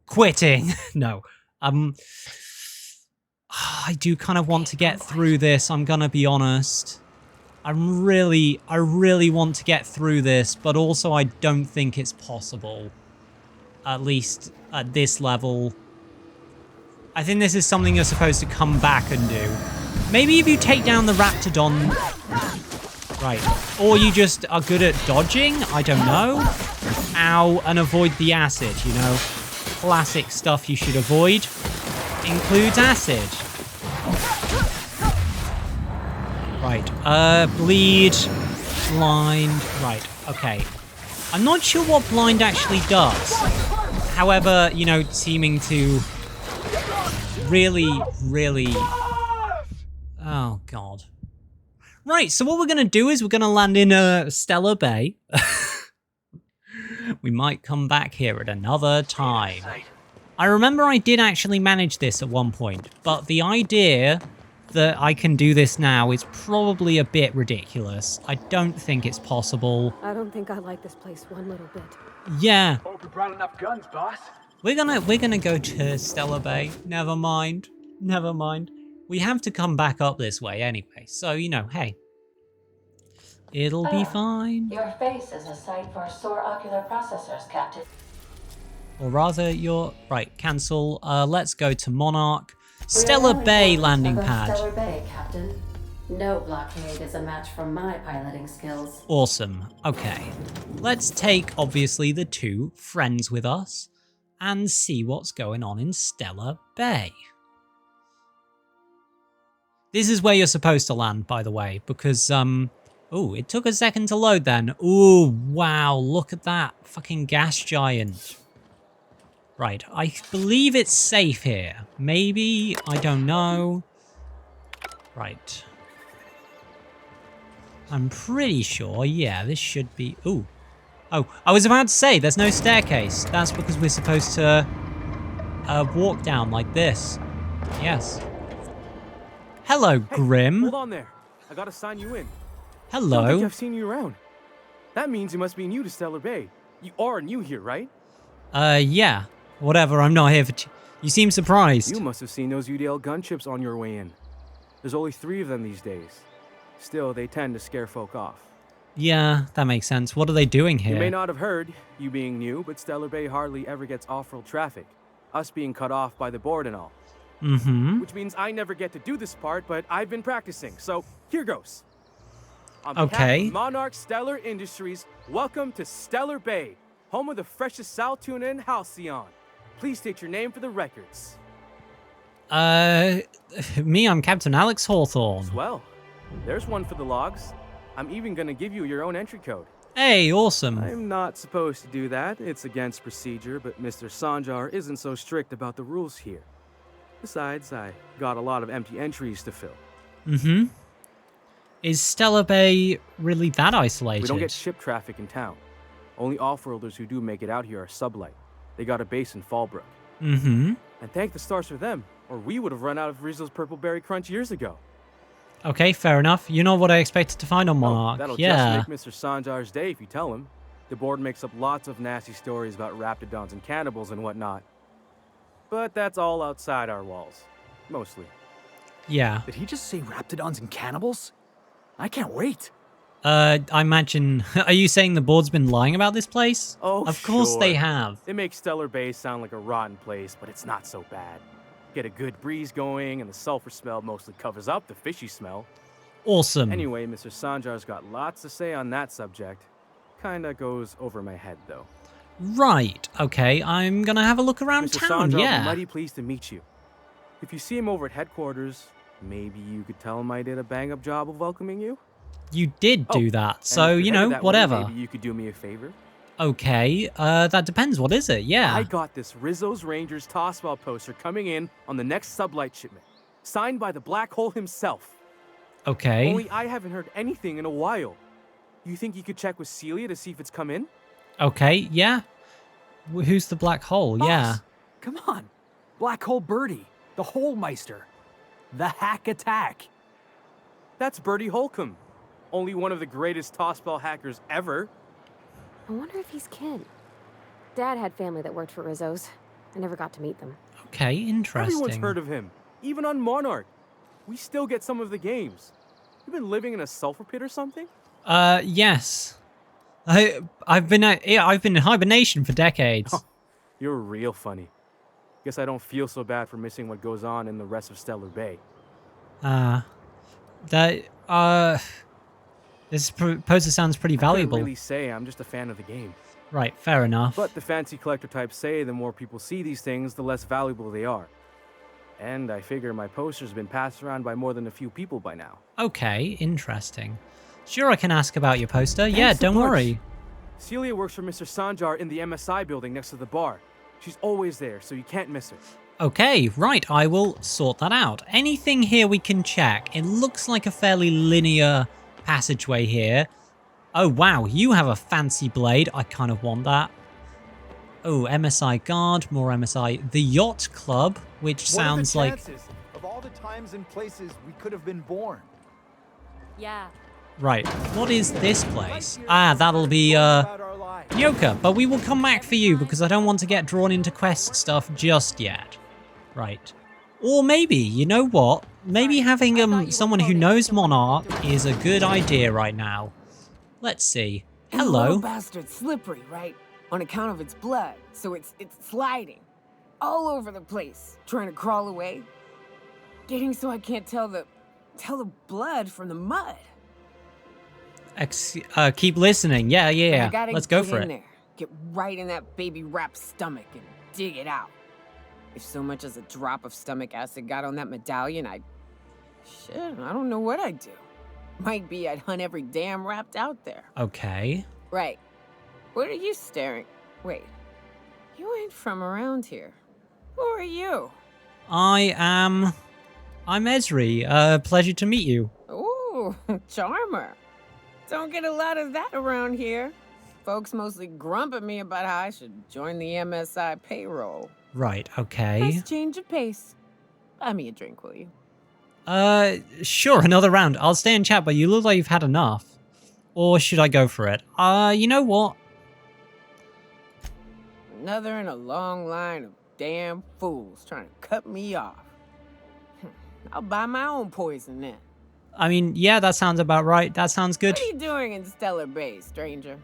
Quitting. No. I do kind of want to get through this, I'm gonna be honest. I really want to get through this, but also I don't think it's possible. At least at this level. I think this is something you're supposed to come back and do. Maybe if you take down the Raptidon... Right. Or you just are good at dodging? I don't know. Ow, and avoid the acid, you know. Classic stuff you should avoid. Includes acid. Right, bleed, blind, right, okay. I'm not sure what blind actually does. However, you know, seeming to really... Oh, God. Right, so what we're going to do is we're going to land in Stellar Bay. We might come back here at another time. I remember I did actually manage this at one point, but the idea that I can do this now is probably a bit ridiculous. I don't think it's possible.
I don't think I like this place one little bit.
Yeah.
Hope you brought enough guns, boss.
We're gonna go to Stellar Bay. Never mind. Never mind. We have to come back up this way anyway. So, you know, hey. It'll be fine.
Your face is a site for sore ocular processors, Captain.
Or rather, you're... Right, cancel. Let's go to Monarch. Stellar Bay landing pad.
Stellar Bay, Captain. No blockade is a match for my piloting skills.
Awesome. Okay. Let's take, obviously, the two friends with us and see what's going on in Stellar Bay. This is where you're supposed to land, by the way, because, oh, it took a second to load then. Ooh, wow, look at that fucking gas giant. Right, I believe it's safe here. Maybe, I don't know. Right. I'm pretty sure, yeah, this should be... Ooh. Oh, I was about to say, there's no staircase. That's because we're supposed to walk down like this. Yes. Hello, Grim.
Hold on there. I gotta sign you in. I don't
Hello.
think I've seen you around. That means you must be new to Stellar Bay. You are new here, right?
Yeah. Whatever, I'm not here for... You seem surprised.
You must have seen those UDL gunships on your way in. There's only 3 of them these days. Still, they tend to scare folk off.
Yeah, that makes sense. What are they doing here?
You may not have heard, you being new, but Stellar Bay hardly ever gets off-road traffic. Us being cut off by the board and all.
Mm-hmm.
Which means I never get to do this part, but I've been practicing, so here goes. On behalf of Monarch Stellar Industries, welcome to Stellar Bay, home of the freshest sal tuna in Halcyon. Please state your name for the records.
Me, I'm Captain Alex Hawthorne.
Well, there's one for the logs. I'm even gonna give you your own entry code.
Hey, awesome.
I'm not supposed to do that. It's against procedure, but Mr. Sanjar isn't so strict about the rules here. Besides, I got a lot of empty entries to fill.
Mm-hmm. Is Stellar Bay really that isolated?
We don't get ship traffic in town. Only off-worlders who do make it out here are sublight. They got a base in Fallbrook.
Mm-hmm.
And thank the stars for them, or we would have run out of Rizzo's Purple Berry Crunch years ago.
Okay, fair enough. You know what I expected to find on Monarch.
That'll
yeah.
just make Mr. Sanjar's day if you tell him. The board makes up lots of nasty stories about raptidons and cannibals and whatnot. But that's all outside our walls. Mostly.
Yeah.
Did he just say raptidons and cannibals? I can't wait.
I imagine... Are you saying the board's been lying about this place?
Oh,
of course
sure.
they have.
They make Stellar Bay sound like a rotten place, but it's not so bad. Get a good breeze going, and the sulfur smell mostly covers up the fishy smell.
Awesome.
Anyway, Mr. Sanjar's got lots to say on that subject. Kinda goes over my head, though.
Right. Okay, I'm gonna have a look around
Mr.
town,
Sanjar,
yeah.
I'm mighty pleased to meet you. If you see him over at headquarters, maybe you could tell him I did a bang-up job of welcoming you?
You did do that,
and
so,
if
you
you're
know,
headed that way,
whatever.
Maybe you could do me a favor.
Okay, that depends. What is it? Yeah.
I got this Rizzo's Rangers tossball poster coming in on the next sublight shipment, signed by the Black Hole himself.
Okay.
Only I haven't heard anything in a while. You think you could check with Celia to see if it's come in?
Okay, yeah. Who's the black hole?
Boss,
Yeah.
Come on. Black Hole Birdie. The Hole Meister. The Hack Attack.
That's Bertie Holcomb, only one of the greatest tossball hackers ever.
I wonder if he's kin. Dad had family that worked for Rizzo's. I never got to meet them.
Okay, interesting.
Everyone's heard of him, even on Monarch. We still get some of the games. You've been living in a sulfur pit or something?
Yes. I've been in hibernation for decades.
You're real funny. Guess I don't feel so bad for missing what goes on in the rest of Stellar Bay.
This poster sounds pretty valuable.
I couldn't really say, I'm just a fan of the game.
Right, fair enough.
But the fancy collector types say the more people see these things, the less valuable they are. And I figure my poster's been passed around by more than a few people by now.
Okay, interesting. Sure, I can ask about your poster.
Thanks
Yeah,
so
don't
much.
worry.
Celia works for Mr. Sanjar in the MSI building next to the bar. She's always there, so you can't miss her.
Okay, right, I will sort that out. Anything here we can check? It looks like a fairly linear passageway here. Oh, wow, you have a fancy blade. I kind of want that. Oh, MSI guard, more MSI. The Yacht Club, which sounds like...
of all the times and places we could have been born?
Yeah.
Right, what is this place? Ah, that'll be, Yoka, but we will come back for you because I don't want to get drawn into quest stuff just yet. Right. Or maybe, you know what? Maybe having someone who knows Monarch is a good idea right now. Let's see.
And the
Hello.
little bastard's slippery, right? On account of its blood, so it's sliding all over the place, trying to crawl away. Getting so I can't tell the blood from the mud.
Keep listening. Yeah.
I gotta
Let's go
get
for
in
it.
there, get right in that baby rap's stomach and dig it out. If so much as a drop of stomach acid got on that medallion, I don't know what I'd do. Might be I'd hunt every damn wrapped out there.
Okay.
Right. What are you staring? Wait. You ain't from around here. Who are you?
I'm Esri. Pleasure to meet you.
Ooh, charmer. Don't get a lot of that around here. Folks mostly grump at me about how I should join the MSI payroll.
Right, okay.
Nice change of pace. Buy me a drink, will you?
Sure, another round. I'll stay and chat, but you look like you've had enough. Or should I go for it? You know what?
Another in a long line of damn fools trying to cut me off. I'll buy my own poison then.
I mean, yeah, that sounds about right. That sounds good.
What are you doing in Stellar Bay, stranger?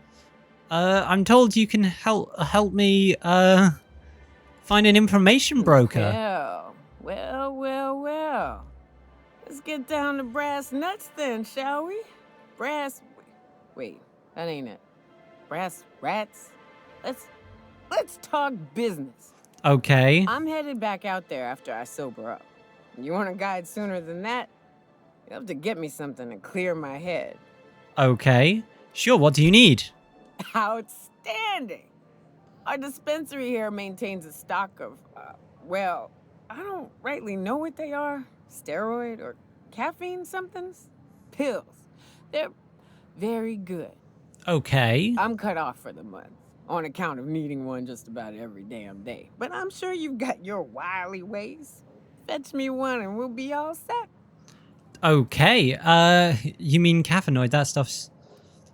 I'm told you can help me, find an information broker.
Well. Let's get down to brass nuts then, shall we? Wait, that ain't it. Brass rats? Let's talk business.
Okay.
I'm headed back out there after I sober up. You want a guide sooner than that? You'll have to get me something to clear my head.
Okay. Sure, what do you need?
Outstanding! Our dispensary here maintains a stock of, I don't rightly know what they are. Steroid or caffeine somethings? Pills. They're very good.
Okay.
I'm cut off for the month on account of needing one just about every damn day. But I'm sure you've got your wily ways. Fetch me one and we'll be all set.
Okay. You mean caffeinoid? That stuff's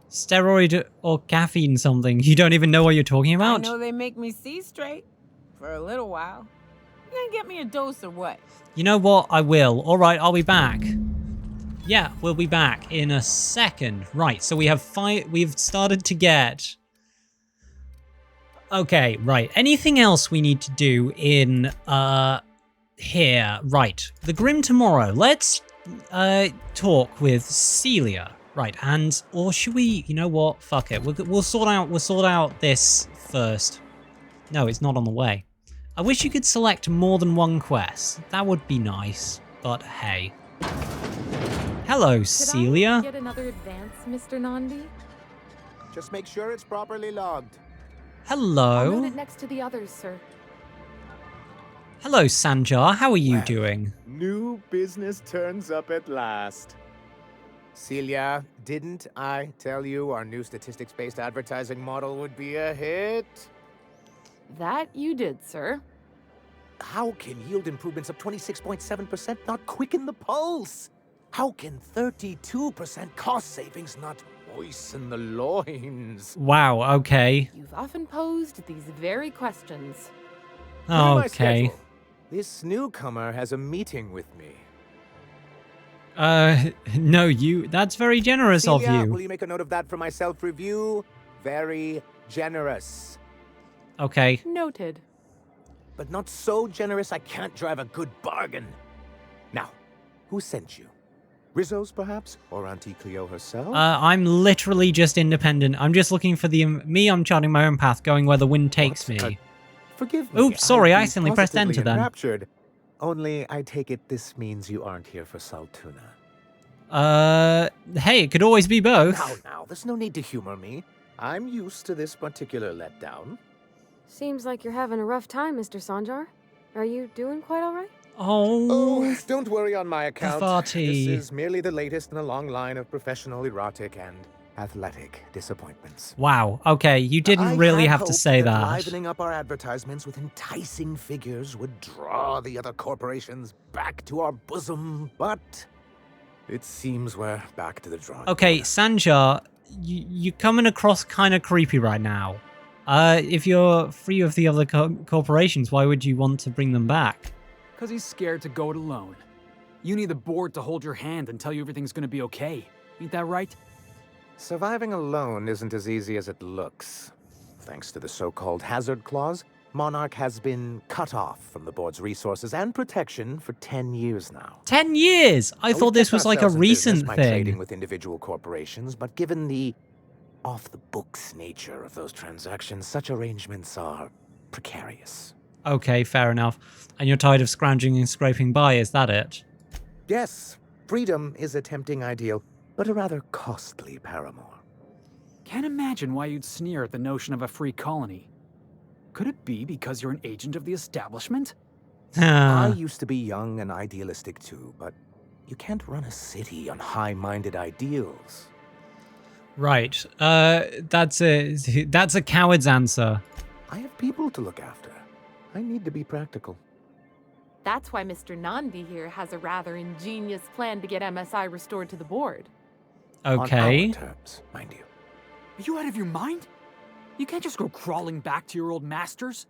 steroid or caffeine something. You don't even know what you're talking about?
I know they make me see straight for a little while. You gonna get me a dose or what?
You know what? I will. All right, I'll be back. Yeah, we'll be back in a second. Right, so we've started to get... Okay, right. Anything else we need to do in, here? Right, the Grim Tomorrow. Let's, talk with Celia. Right, or should we, you know what? Fuck it. We'll sort out this first. No, it's not on the way. I wish you could select more than one quest. That would be nice, but hey. Hello, Celia.
Get another advance Mr. Nandi?
Just make sure it's properly logged.
I'll
Hello.
note it next to the others, sir.
Hello, Sanjar. How are you doing?
New business turns up at last. Celia, didn't I tell you our new statistics-based advertising model would be a hit?
That you did, sir.
How can yield improvements of 26.7% not quicken the pulse? How can 32% cost savings not moisten the loins?
Wow, okay.
You've often posed these very questions.
Look at my
Okay.
schedule. This newcomer has a meeting with me.
No, that's very generous
Celia,
of
will
you.
you make a note of that for my self-review? Very generous.
Okay.
Noted.
But not so generous I can't drive a good bargain. Now, who sent you? Rizzo's, perhaps? Or Auntie Cleo herself?
I'm literally just independent. I'm just looking for I'm charting my own path, going where the wind takes me.
Forgive me.
Oops, sorry, I
I'd be
accidentally pressed
positively
enter then.
enraptured. Only I take it this means you aren't here for Saltuna.
Hey, it could always be both.
Now, there's no need to humor me. I'm used to this particular letdown.
Seems like you're having a rough time, Mr. Sanjar. Are you doing quite all right?
Oh,
don't worry on my account.
Farty.
This is merely the latest in a long line of professional erotic and athletic disappointments.
Wow, okay, you didn't really have to say that.
Livening up our advertisements with enticing figures would draw the other corporations back to our bosom, but it seems we're back to the drawing
Okay,
board.
Sanjar, you're coming across kind of creepy right now. If you're free of the other corporations, why would you want to bring them back?
Because he's scared to go it alone. You need the board to hold your hand and tell you everything's gonna be okay. Ain't that right?
Surviving alone isn't as easy as it looks. Thanks to the so-called hazard clause, Monarch has been cut off from the board's resources and protection for 10 years now.
10 years! I thought this was like a recent
by trading
thing.
with individual corporations, but given the off-the-books nature of those transactions, such arrangements are precarious.
Okay, fair enough. And you're tired of scrounging and scraping by, is that it?
Yes, freedom is a tempting ideal, but a rather costly paramour.
Can't imagine why you'd sneer at the notion of a free colony. Could it be because you're an agent of the establishment?
I used to be young and idealistic too, but you can't run a city on high-minded ideals.
Right. That's a coward's answer.
I have people to look after. I need to be practical.
That's why Mr. Nandi here has a rather ingenious plan to get MSI restored to the board.
Okay.
On our terms, mind you.
Are you out of your mind? You can't just go crawling back to your old masters.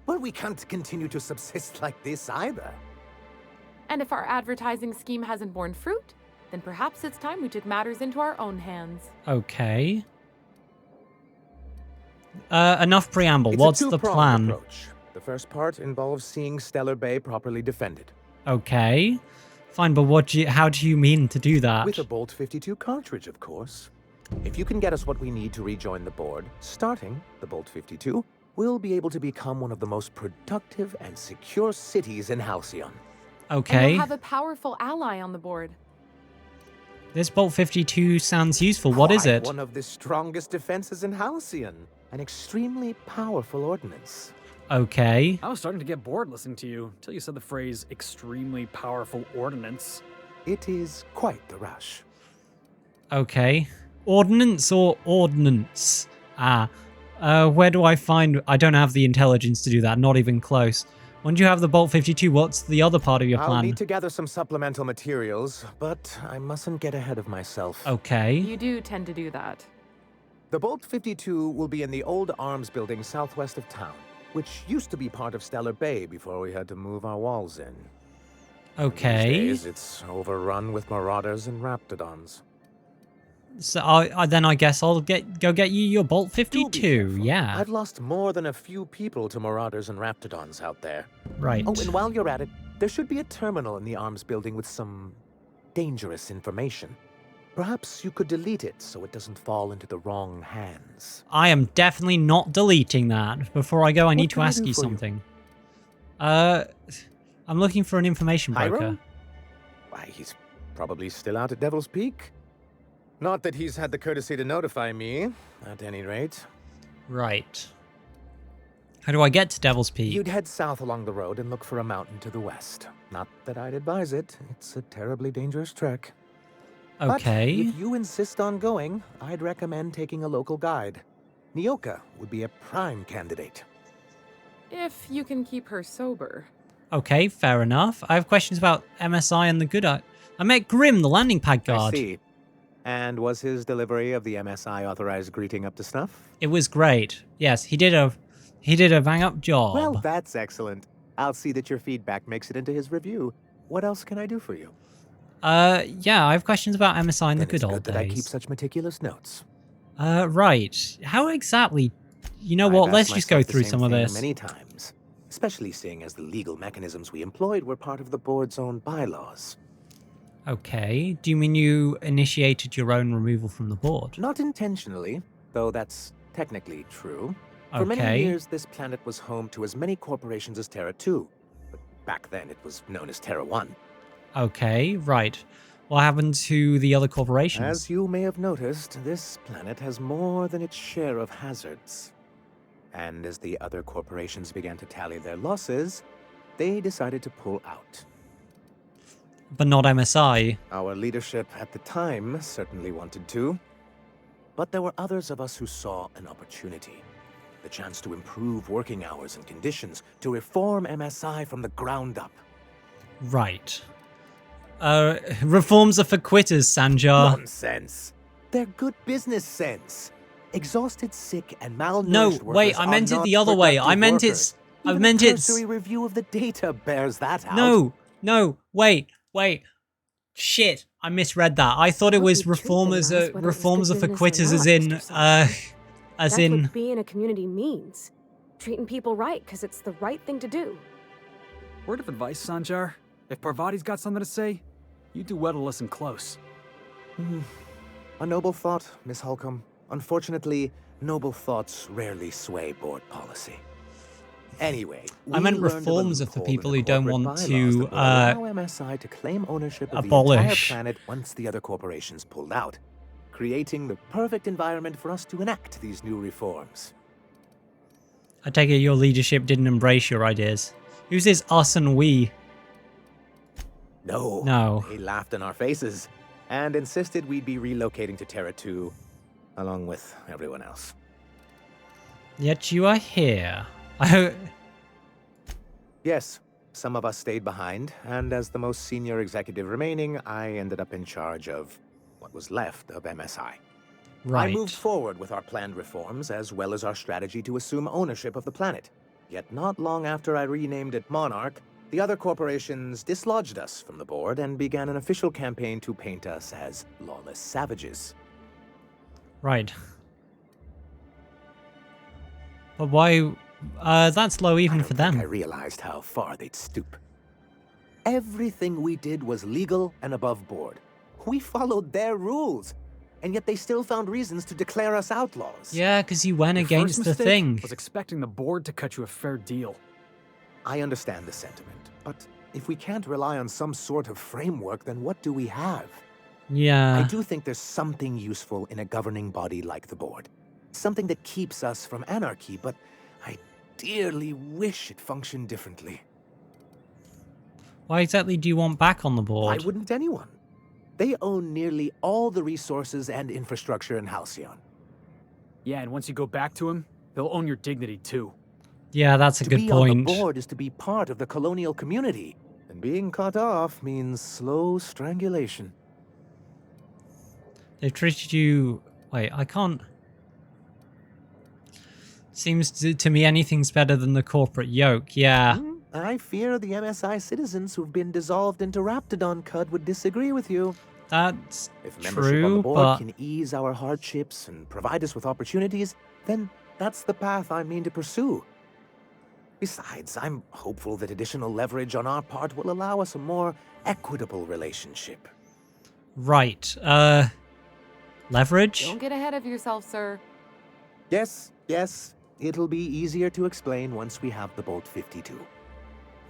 But we can't continue to subsist like this either.
And if our advertising scheme hasn't borne fruit, then perhaps it's time we took matters into our own hands.
Okay. Enough preamble.
It's
What's
a
the
two-pronged
plan?
approach. The first part involves seeing Stellar Bay properly defended.
Okay. Fine, but how do you mean to do that?
With a Bolt 52 cartridge, of course. If you can get us what we need to rejoin the board, starting the Bolt 52, we'll be able to become one of the most productive and secure cities in Halcyon.
And
Okay.
we'll have a powerful ally on the board.
This Bolt 52 sounds useful. What is
Quite
it?
One of the strongest defenses in Halcyon. An extremely powerful ordnance.
Okay.
I was starting to get bored listening to you until you said the phrase extremely powerful ordnance.
It is quite the rush.
Okay. Ordnance or ordnance? Where do I find... I don't have the intelligence to do that. Not even close. When you have the Bolt 52, what's the other part of your
I'll
plan?
need to gather some supplemental materials, but I mustn't get ahead of myself.
Okay.
You do tend to do that.
The Bolt 52 will be in the old arms building southwest of town, which used to be part of Stellar Bay before we had to move our walls in.
Okay.
These days, it's overrun with marauders and raptidons.
So then I guess I'll go get you your Bolt 52. Yeah.
I've lost more than a few people to marauders and raptidons out there.
Right.
Oh, and while you're at it, there should be a terminal in the arms building with some dangerous information. Perhaps you could delete it so it doesn't fall into the wrong hands.
I am definitely not deleting that. Before I go, I need to
can I
ask
do
you
for you?
something. I'm looking for an information broker.
Hiram? Why, he's probably still out at Devil's Peak. Not that he's had the courtesy to notify me, at any rate.
Right. How do I get to Devil's Peak?
You'd head south along the road and look for a mountain to the west. Not that I'd advise it. It's a terribly dangerous trek.
Okay.
But if you insist on going, I'd recommend taking a local guide. Nyoka would be a prime candidate.
If you can keep her sober.
Okay, fair enough. I have questions about MSI and the good eye. I met Grim, the landing pad guard.
I see. And was his delivery of the MSI authorized greeting up to snuff?
It was great. Yes, he did a bang up job.
Well, that's excellent. I'll see that your feedback makes it into his review. What else can I do for you?
Yeah, I have questions about MSI in the good old
that
days.
I keep such meticulous notes.
Right. How exactly? You know what? Let's just go through some of this.
Many times, especially seeing as the legal mechanisms we employed were part of the board's own bylaws.
Okay. Do you mean you initiated your own removal from the board?
Not intentionally, though that's technically true. For
Okay.
many years, this planet was home to as many corporations as Terra 2. But back then, it was known as Terra 1.
Okay, right. What happened to the other corporations?
As you may have noticed, this planet has more than its share of hazards. And as the other corporations began to tally their losses, they decided to pull out.
But not MSI.
Our leadership at the time certainly wanted to. But there were others of us who saw an opportunity. The chance to improve working hours and conditions, to reform MSI from the ground up.
Right. Reforms are for quitters, Sanjar.
Nonsense. They're good business sense. Exhausted, sick, and malnourished
No,
workers
wait, I meant
are
it the
not
other way. I
productive
meant
workers.
it's... I
Even
meant
a
it's...
cursory review of the data bears that out.
No, wait. Shit, I misread that. I thought it was reformers are for quitters as in,
That's what being a community means. Treating people right because it's the right thing to do.
Word of advice, Sanjar. If Parvati's got something to say, you do well to listen close.
A noble thought, Miss Holcomb. Unfortunately, noble thoughts rarely sway board policy. Anyway,
I meant reforms are for people who don't want to
allow MSI to claim ownership of
abolish.
the entire planet once the other corporations pulled out, creating the perfect environment for us to enact these new reforms.
I take it your leadership didn't embrace your ideas. Who's this us and we?
No. They laughed in our faces and insisted we'd be relocating to Terra 2, along with everyone else.
Yet you are here.
Yes, some of us stayed behind, and as the most senior executive remaining, I ended up in charge of what was left of MSI.
Right.
I moved forward with our planned reforms, as well as our strategy to assume ownership of the planet. Yet not long after I renamed it Monarch, the other corporations dislodged us from the board and began an official campaign to paint us as lawless savages.
Right. But why... that's low even for them.
I realized how far they'd stoop. Everything we did was legal and above board. We followed their rules, and yet they still found reasons to declare us outlaws.
Yeah, because you went
Your
against
first
the
mistake
thing.
was expecting the board to cut you a fair deal.
I understand the sentiment, but if we can't rely on some sort of framework, then what do we have?
Yeah.
I do think there's something useful in a governing body like the board. Something that keeps us from anarchy, but I dearly wish it functioned differently.
Why exactly do you want back on the board?
Why wouldn't anyone? They own nearly all the resources and infrastructure in Halcyon.
Yeah, and once you go back to him, they'll own your dignity too.
Yeah, that's a good
To be
point.
on the board is to be part of the colonial community, and being cut off means slow strangulation.
They've treated you... Wait, I can't... Seems to me anything's better than the corporate yoke, yeah.
I fear the MSI citizens who've been dissolved into Raptidon Cud would disagree with you.
That's
If membership on the
true,
board
but...
can ease our hardships and provide us with opportunities, then that's the path I mean to pursue. Besides, I'm hopeful that additional leverage on our part will allow us a more equitable relationship.
Right, leverage?
Don't get ahead of yourself, sir.
Yes, it'll be easier to explain once we have the Bolt 52.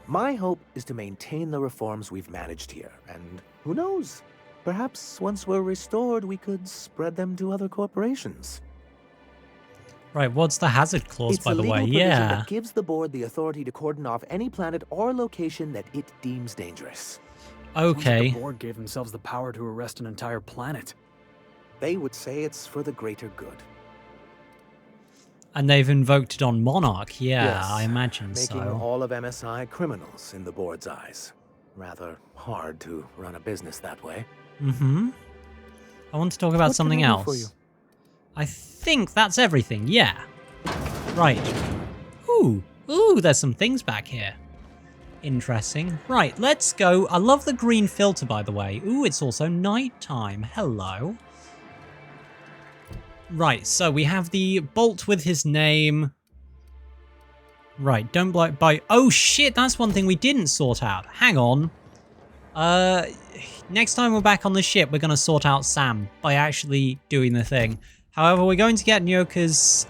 My hope is to maintain the reforms we've managed here, and who knows? Perhaps once we're restored, we could spread them to other corporations.
Right, what's the hazard clause,
It's
by
a
the
legal
way?
provision
Yeah.
that gives the board the authority to cordon off any planet or location that it deems dangerous.
Sounds like
Okay.
the board gave themselves the power to arrest an entire planet.
They would say it's for the greater good.
And they've invoked it on Monarch. Yeah,
Yes,
I imagine
making
so.
all of MSI criminals in the board's eyes. Rather hard to run a business that way.
Mm-hmm. I want to talk about
What
something
can I do for
else.
you?
I think that's everything. Yeah. Right. Ooh. Ooh, there's some things back here. Interesting. Right, let's go. I love the green filter, by the way. Ooh, it's also nighttime. Hello. Right, so we have the bolt with his name. Right, don't by. Oh shit, that's one thing we didn't sort out. Hang on. Next time we're back on the ship, we're going to sort out Sam by actually doing the thing. However, we're going to get Nyoka's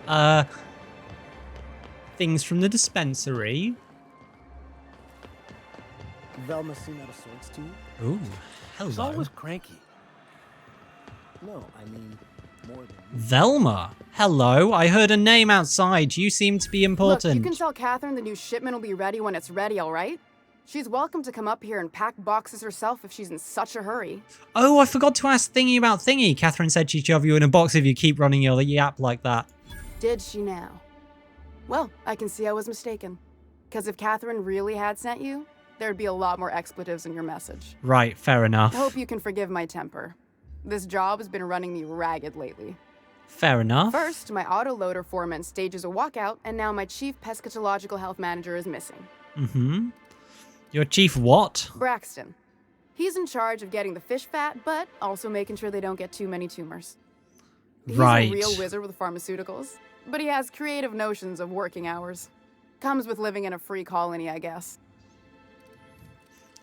things from the dispensary.
Velma seem out of sorts to you?
Ooh, hello.
She's always cranky. No, I mean more than you.
Velma, hello. I heard a name outside. You seem to be important.
Look, you can tell Catherine the new shipment will be ready when it's ready, all right? She's welcome to come up here and pack boxes herself if she's in such a hurry.
Oh, I forgot to ask Thingy about Thingy. Catherine said she'd shove you in a box if you keep running your yap like that.
Did she now? Well, I can see I was mistaken. Because if Catherine really had sent you, there'd be a lot more expletives in your message.
Right, fair enough.
I hope you can forgive my temper. This job has been running me ragged lately.
Fair enough.
First, my autoloader foreman stages a walkout, and now my chief pescatological health manager is missing.
Mm-hmm. Your chief what?
Braxton. He's in charge of getting the fish fat, but also making sure they don't get too many tumors. He's
Right.
a real wizard with pharmaceuticals, but he has creative notions of working hours. Comes with living in a free colony, I guess.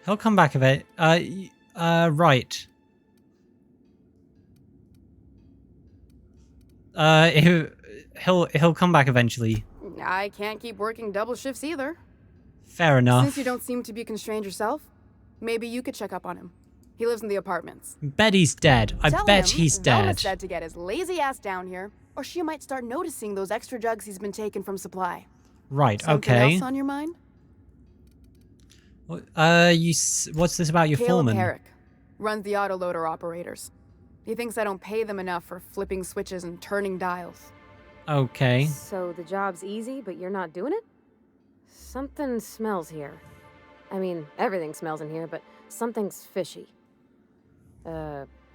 He'll come back of it. Right. He'll come back eventually.
I can't keep working double shifts either.
Fair enough.
Since you don't seem to be constrained yourself, maybe you could check up on him. He lives in the apartments.
Bet he's dead. I
Tell
bet
him
he's
Velma
dead.
said to get his lazy ass down here, or she might start noticing those extra jugs he's been taking from supply.
Right,
Something
okay.
else on your mind?
What's this about your
Caleb
foreman?
Herrick runs the autoloader operators. He thinks I don't pay them enough for flipping switches and turning dials.
Okay.
So the job's easy, but you're not doing it? Something smells here. I mean, everything smells in here, but something's fishy.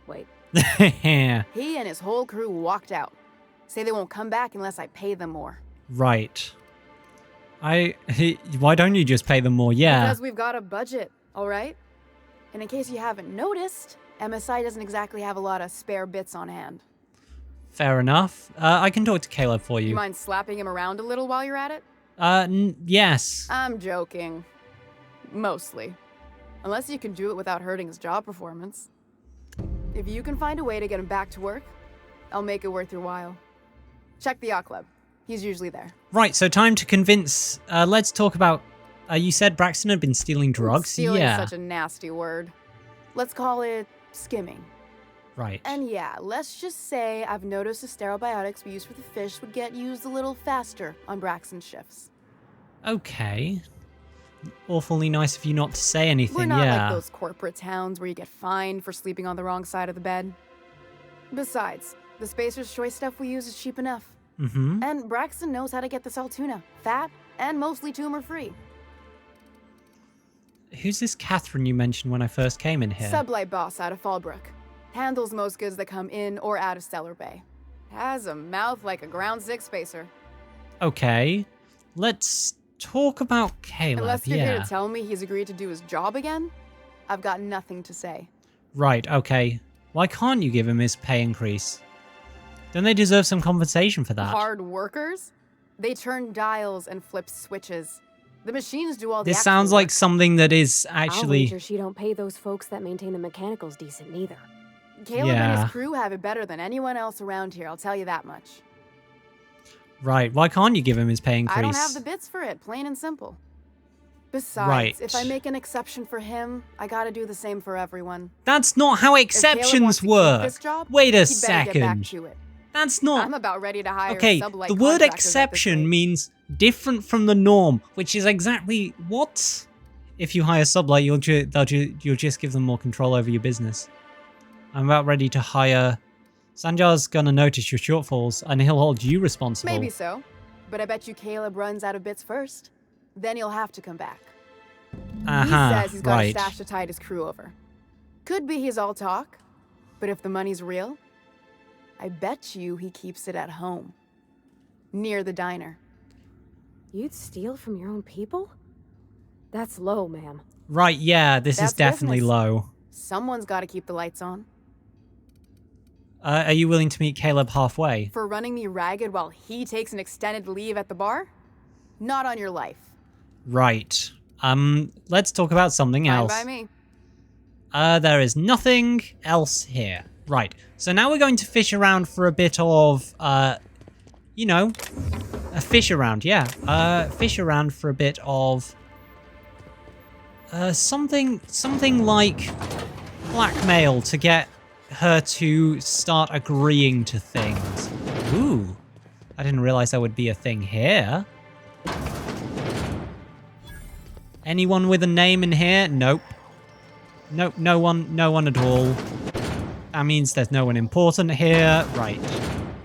Wait.
He and his whole crew walked out. Say they won't come back unless I pay them more.
Right. Why don't you just pay them more? Yeah.
Because we've got a budget, all right? And in case you haven't noticed, MSI doesn't exactly have a lot of spare bits on hand.
Fair enough. I can talk to Caleb for
You
you.
mind slapping him around a little while you're at it?
Yes.
I'm joking. Mostly. Unless you can do it without hurting his job performance. If you can find a way to get him back to work, I'll make it worth your while. Check the yacht club. He's usually there.
Right, so time to convince. Let's talk about. You said Braxton had been stealing drugs?
Stealing
Yeah.
is such a nasty word. Let's call it skimming.
Right.
And yeah, let's just say I've noticed the sterile biotics we use for the fish would get used a little faster on Braxton's shifts.
Okay. Awfully nice of you not to say anything,
We're not
yeah.
like those corporate towns where you get fined for sleeping on the wrong side of the bed. Besides, the Spacer's Choice stuff we use is cheap enough.
Mm-hmm.
And Braxton knows how to get the Saltuna, fat and mostly tumor-free.
Who's this Catherine you mentioned when I first came in here?
Sublight boss out of Fallbrook. Handles most goods that come in or out of Stellar Bay. Has a mouth like a ground six spacer.
Okay. Let's talk about Caleb,
Unless you're here
yeah.
to tell me he's agreed to do his job again, I've got nothing to say.
Right, okay. Why can't you give him his pay increase? Don't they deserve some compensation for that?
Hard workers? They turn dials and flip switches. The machines do all the
This
actual
sounds
work.
like something that is
I'll
actually...
wager she don't pay those folks that maintain the mechanicals decent neither.
Caleb and
Yeah.
his crew have it better than anyone else around here, I'll tell you that much.
Right, why can't you give him his pay increase?
I don't have the bits for it, plain and simple. Besides,
Right.
if I make an exception for him, I gotta do the same for everyone.
That's not how
If Caleb wants
exceptions
to keep
work.
this job,
Wait a
he'd better get back
second.
to it.
That's not...
I'm about ready to hire
Okay,
sublight
the word
contractors at this
exception
rate.
means different from the norm, which is exactly what? If you hire sublight, you'll just give them more control over your business. I'm about ready to hire... Sanjar's gonna notice your shortfalls, and he'll hold you responsible.
Maybe so, but I bet you Caleb runs out of bits first. Then he'll have to come back. He says he's got a stash to tide his crew over. Could be he's all talk, but if the money's real, I bet you he keeps it at home. Near the diner.
You'd steal from your own people? That's low, ma'am.
Right, yeah, this is
That's
definitely
business.
low.
Someone's got to keep the lights on.
Are you willing to meet Caleb halfway?
For running me ragged while he takes an extended leave at the bar? Not on your life.
Right. Let's talk about something
Fine
else.
by me.
There is nothing else here. Right. So now we're going to fish around for a bit of, you know, a fish around, yeah. Fish around for a bit of, something like blackmail to get her to start agreeing to things. Ooh. I didn't realize that would be a thing here. Anyone with a name in here? Nope. Nope, no one at all. That means there's no one important here. Right.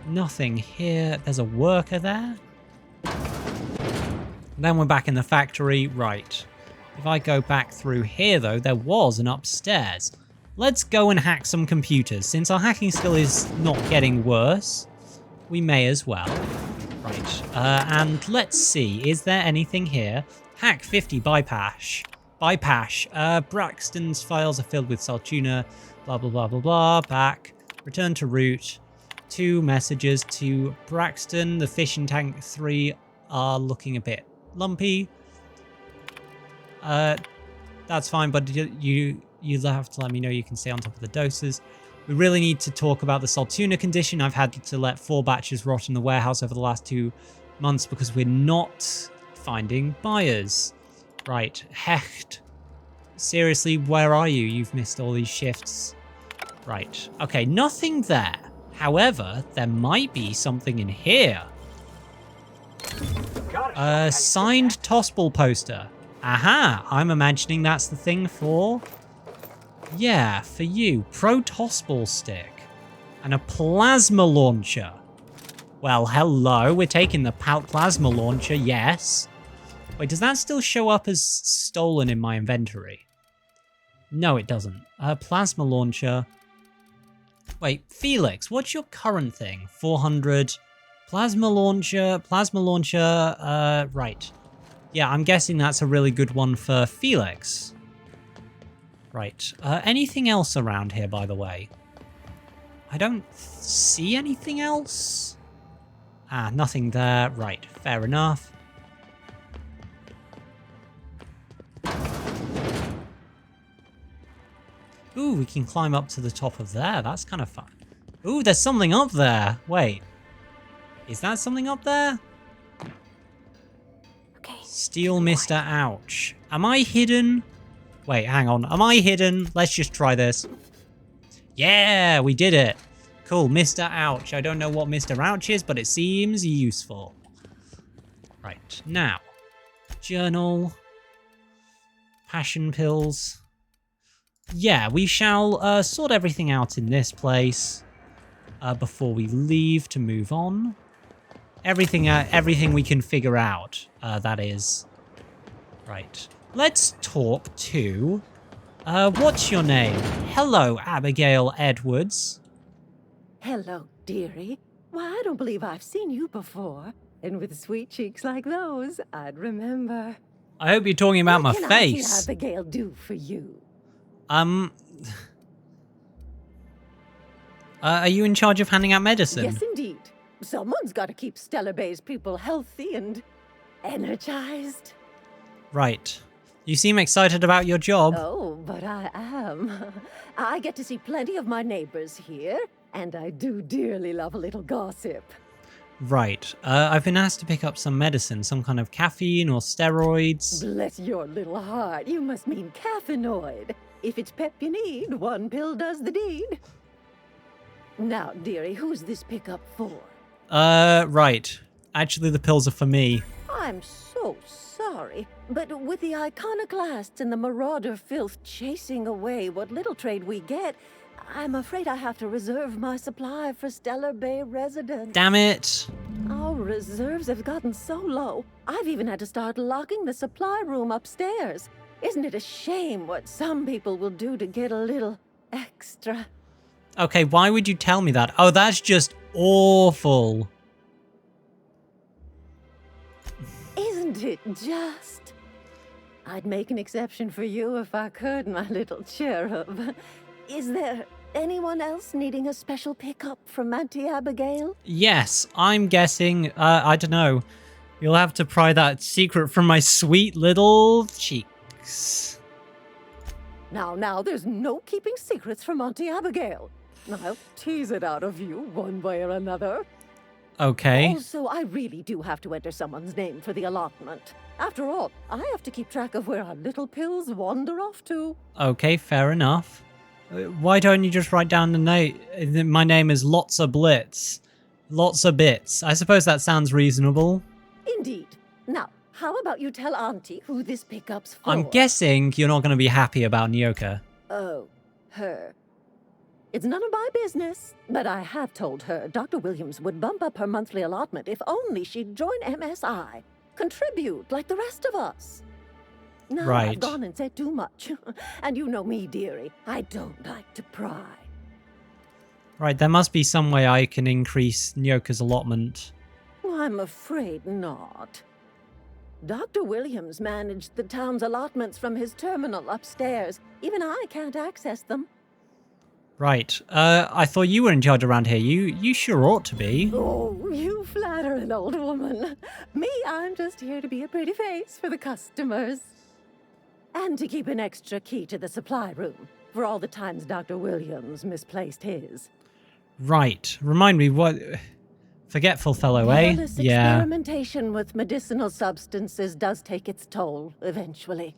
Nothing here. There's a worker there. Then we're back in the factory. Right. If I go back through here, though, there was an upstairs. Let's go and hack some computers. Since our hacking skill is not getting worse, we may as well. Right. And let's see. Is there anything here? Hack 50 bypass. Braxton's files are filled with Saltuna. Blah, blah, blah, blah, blah. Back. Return to root. 2 messages to Braxton. The fishing tank 3 are looking a bit lumpy. That's fine, but you'll have to let me know you can stay on top of the doses. We really need to talk about the Saltuna condition. I've had to let 4 batches rot in the warehouse over the last 2 months because we're not finding buyers. Right, Hecht. Seriously, where are you? You've missed all these shifts. Right, okay, nothing there. However, there might be something in here. Signed Tossball poster. Aha, I'm imagining that's the thing for... Yeah, for you. Pro Tossball stick. And a plasma launcher. Well, hello, we're taking the plasma launcher, yes. Wait, does that still show up as stolen in my inventory? No, it doesn't. Plasma launcher. Wait, Felix, what's your current thing? 400. Plasma launcher, right. Yeah, I'm guessing that's a really good one for Felix. Right. Anything else around here, by the way? I don't see anything else. Ah, nothing there. Right, fair enough. Ooh, we can climb up to the top of there. That's kind of fun. Ooh, there's something up there. Wait. Is that something up there?
Okay.
Steal Mr. Ouch. Am I hidden? Wait, hang on. Am I hidden? Let's just try this. Yeah, we did it. Cool, Mr. Ouch. I don't know what Mr. Ouch is, but it seems useful. Right, now. Journal. Passion pills. Yeah, we shall sort everything out in this place before we leave to move on. Everything we can figure out, that is. Right. Let's talk to... what's your name? Hello, Abigail Edwards.
Hello, dearie. Why, I don't believe I've seen you before. And with sweet cheeks like those, I'd remember.
I hope you're talking about my
What can
face.
Auntie Abigail do for you?
Are you in charge of handing out medicine?
Yes, indeed. Someone's got to keep Stellar Bay's people healthy and energized.
Right. You seem excited about your job.
Oh, but I am. I get to see plenty of my neighbors here, and I do dearly love a little gossip.
Right. I've been asked to pick up some medicine, some kind of caffeine or steroids.
Bless your little heart. You must mean caffeinoid. If it's pep you need, one pill does the deed. Now, dearie, who's this pickup for?
Right. Actually, the pills are for me.
I'm so sorry, but with the iconoclasts and the marauder filth chasing away what little trade we get, I'm afraid I have to reserve my supply for Stellar Bay residents.
Damn it.
Our reserves have gotten so low, I've even had to start locking the supply room upstairs. Isn't it a shame what some people will do to get a little extra?
Okay, why would you tell me that? Oh, that's just awful.
Isn't it just? I'd make an exception for you if I could, my little cherub. Is there anyone else needing a special pickup from Auntie Abigail?
Yes, I'm guessing, I don't know. You'll have to pry that secret from my sweet little cheeks.
Now, there's no keeping secrets from Auntie Abigail. I'll tease it out of you one way or another.
Okay.
Also, I really do have to enter someone's name for the allotment. After all, I have to keep track of where our little pills wander off to.
Okay, fair enough. Why don't you just write down the name? My name is Lots of Blitz. Lots of Bits. I suppose that sounds reasonable.
Indeed. Now, how about you tell Auntie who this pickup's for?
I'm guessing you're not going to be happy about Nyoka.
Oh, her. It's none of my business, but I have told her Dr. Williams would bump up her monthly allotment if only she'd join MSI. Contribute like the rest of us. Now
Right.
I've gone and said too much. And you know me, dearie. I don't like to pry.
Right, there must be some way I can increase Nyoka's allotment.
I'm afraid not. Dr. Williams managed the town's allotments from his terminal upstairs. Even I can't access them.
Right, I thought you were in charge around here. You sure ought to be.
Oh, you flatter an old woman. Me, I'm just here to be a pretty face for the customers. And to keep an extra key to the supply room for all the times Dr. Williams misplaced his.
Right, remind me what... Forgetful fellow, eh?
Careless
Yeah.
experimentation with medicinal substances does take its toll, eventually.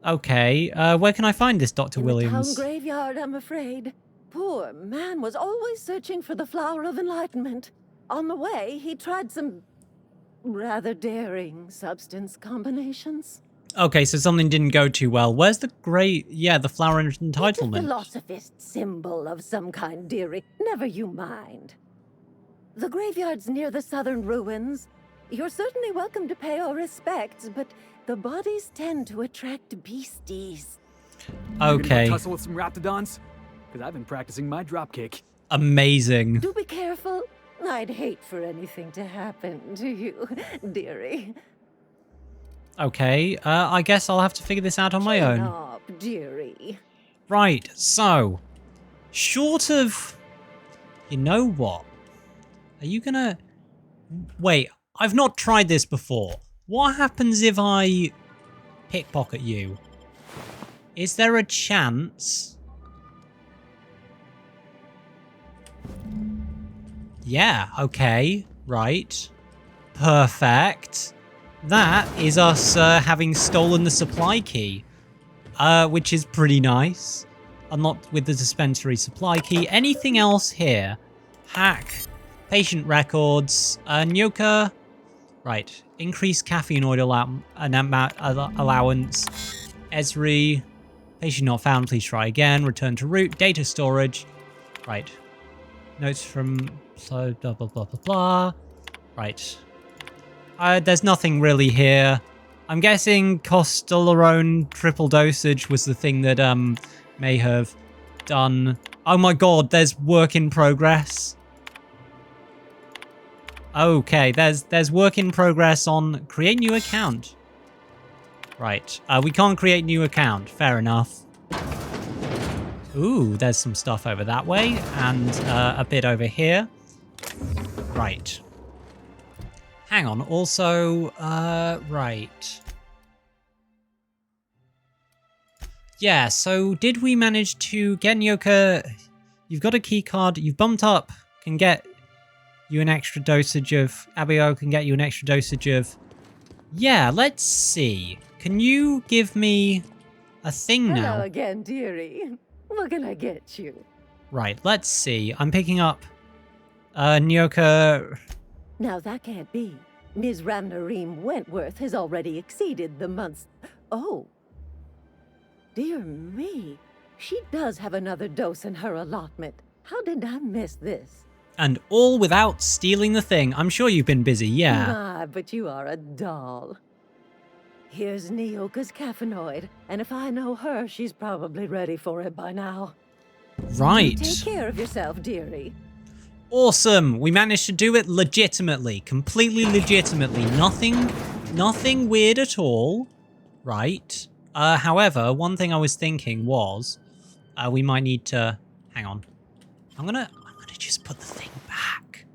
Okay, where can I find this Dr.
In
Williams?
the town graveyard, I'm afraid. Poor man was always searching for the flower of enlightenment. On the way, he tried some rather daring substance combinations.
Okay, so something didn't go too well. Where's the great... Yeah, the flower of
It's a
entitlement.
philosophist symbol of some kind, dearie. Never you mind. The graveyard's near the southern ruins. You're certainly welcome to pay our respects, but the bodies tend to attract beasties.
Okay.
Tussle with some raptidons? Because I've been practicing my dropkick.
Amazing.
Do be careful. I'd hate for anything to happen to you, dearie.
Okay, I guess I'll have to figure this out on my
Chin
own.
up, dearie.
Right, so... Short of... You know what? Are you gonna... Wait, I've not tried this before. What happens if I pickpocket you? Is there a chance... Yeah, okay, right. Perfect. That is us having stolen the supply key, which is pretty nice. Unlocked with the dispensary supply key. Anything else here? Hack. Patient records. Nyoka. Right. Increased caffeine oil allowance. Esri. Patient not found. Please try again. Return to root. Data storage. Right. Notes from... blah, blah, blah, blah, blah. Right. There's nothing really here. I'm guessing Costellarone triple dosage was the thing that may have done... Oh my god, there's work in progress. Okay, there's work in progress on create new account. Right, we can't create new account. Fair enough. Ooh, there's some stuff over that way and a bit over here. Right. Hang on, also, right. Yeah, so did we manage to get Nyoka? You've got a key card, you've bumped up, you an extra dosage of... Abigail can get you an extra dosage of... Yeah, let's see. Can you give me a thing now?
Hello again, dearie. What can I get you?
Right, let's see. I'm picking up... Nyoka...
Now that can't be. Ms. Ramnareem Wentworth has already exceeded the month's... Oh. Dear me. She does have another dose in her allotment. How did I miss this?
And all without stealing the thing. I'm sure you've been busy, yeah.
My, but you are a doll. Here's Nyoka's caffeinoid, and if I know her, she's probably ready for it by now.
Right.
You take care of yourself, dearie.
Awesome. We managed to do it legitimately. Completely legitimately. Nothing weird at all. Right. However, one thing I was thinking was we might need to... Hang on. I'm gonna just put the thing back.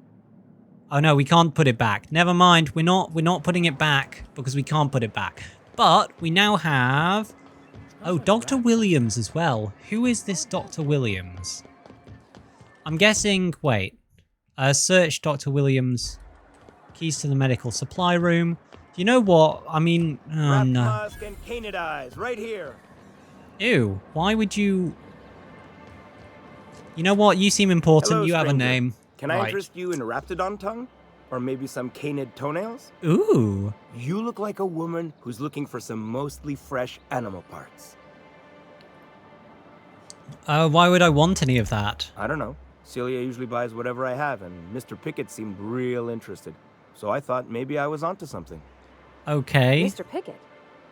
Oh no, we can't put it back. Never mind. We're not putting it back because we can't put it back. But we now have... Oh, Dr. Williams as well. Who is this Dr. Williams? I'm guessing... Wait. Search Dr. Williams. Keys to the medical supply room. You know what? I mean... Oh, no.
Musk and Canadize, right here.
Ew. Why would you... You know what? You seem important.
Hello,
you have a
stranger.
name.
Can I interest you in Raptidon tongue? Or maybe some canid toenails?
Ooh.
You look like a woman who's looking for some mostly fresh animal parts.
Why would I want any of that?
I don't know. Celia usually buys whatever I have, and Mr. Pickett seemed real interested. So I thought maybe I was onto something.
Okay.
Mr. Pickett?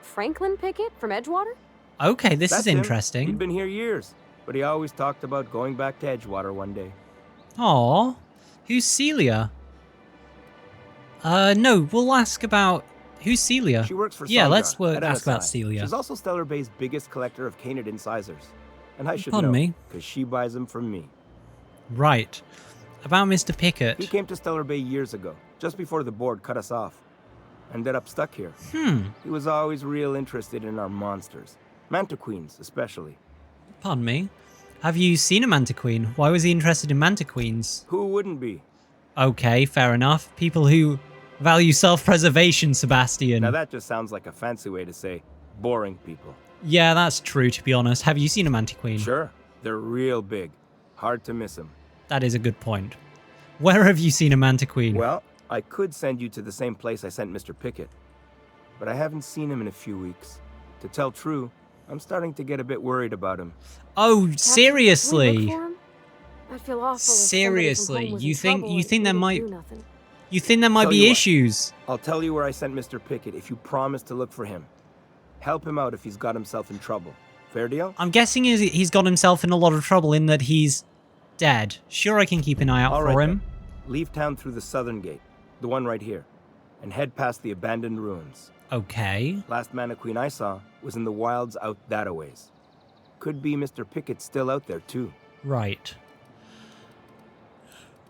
Franklin Pickett from Edgewater?
Okay, this
That's
is
him.
interesting.
He'd been here years, but he always talked about going back to Edgewater one day.
Aw. Who's Celia? No, we'll ask about... Who's Celia?
She works for
Yeah,
Sonja
let's
at
ask about
NSI.
Celia.
She's also Stellar Bay's biggest collector of canid incisors. And I should
Pardon
know,
me?
because she buys them from me.
Right. About Mr. Pickett.
He came to Stellar Bay years ago, just before the board cut us off. Ended up stuck here. He was always real interested in our monsters. Mantiqueens, especially.
Pardon me? Have you seen a Mantiqueen? Why was he interested in Mantiqueens?
Who wouldn't be?
Okay, fair enough. People who value self-preservation, Sebastian.
Now that just sounds like a fancy way to say boring people.
Yeah, that's true, to be honest. Have you seen a Mantiqueen?
Sure. They're real big. Hard to miss them.
That is a good point. Where have you seen a Mantiqueen?
Well, I could send you to the same place I sent Mr. Pickett. But I haven't seen him in a few weeks. To tell true, I'm starting to get a bit worried about him.
Oh, seriously?
I'd feel awful.
Seriously, you think there might
Tell
be
you what,
issues?
I'll tell you where I sent Mr. Pickett if you promise to look for him. Help him out if he's got himself in trouble. Fair deal?
I'm guessing he's got himself in a lot of trouble in that he's dead. Sure, I can keep an eye out for him.
Then. Leave town through the southern gate, the one right here, and head past the abandoned ruins.
Okay.
Last Mantiqueen I saw was in the wilds out that-a-ways. Could be Mr. Pickett still out there, too.
Right.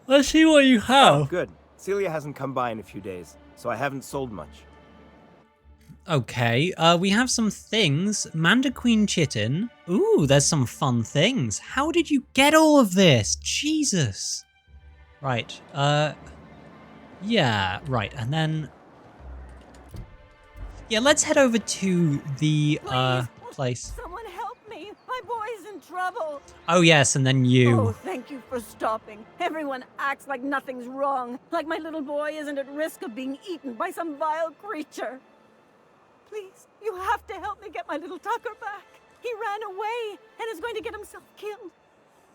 Let's see what you have.
Oh, good. Celia hasn't come by in a few days, so I haven't sold much.
Okay, we have some things. Mantiqueen Chitin. Ooh, there's some fun things. How did you get all of this? Jesus. Right, yeah, right, and then... Yeah, let's head over to the, place.
Someone help me! My boy's in trouble!
Oh, yes, and then you.
Oh, thank you for stopping. Everyone acts like nothing's wrong, like my little boy isn't at risk of being eaten by some vile creature. Please, you have to help me get my little Tucker back. He ran away and is going to get himself killed.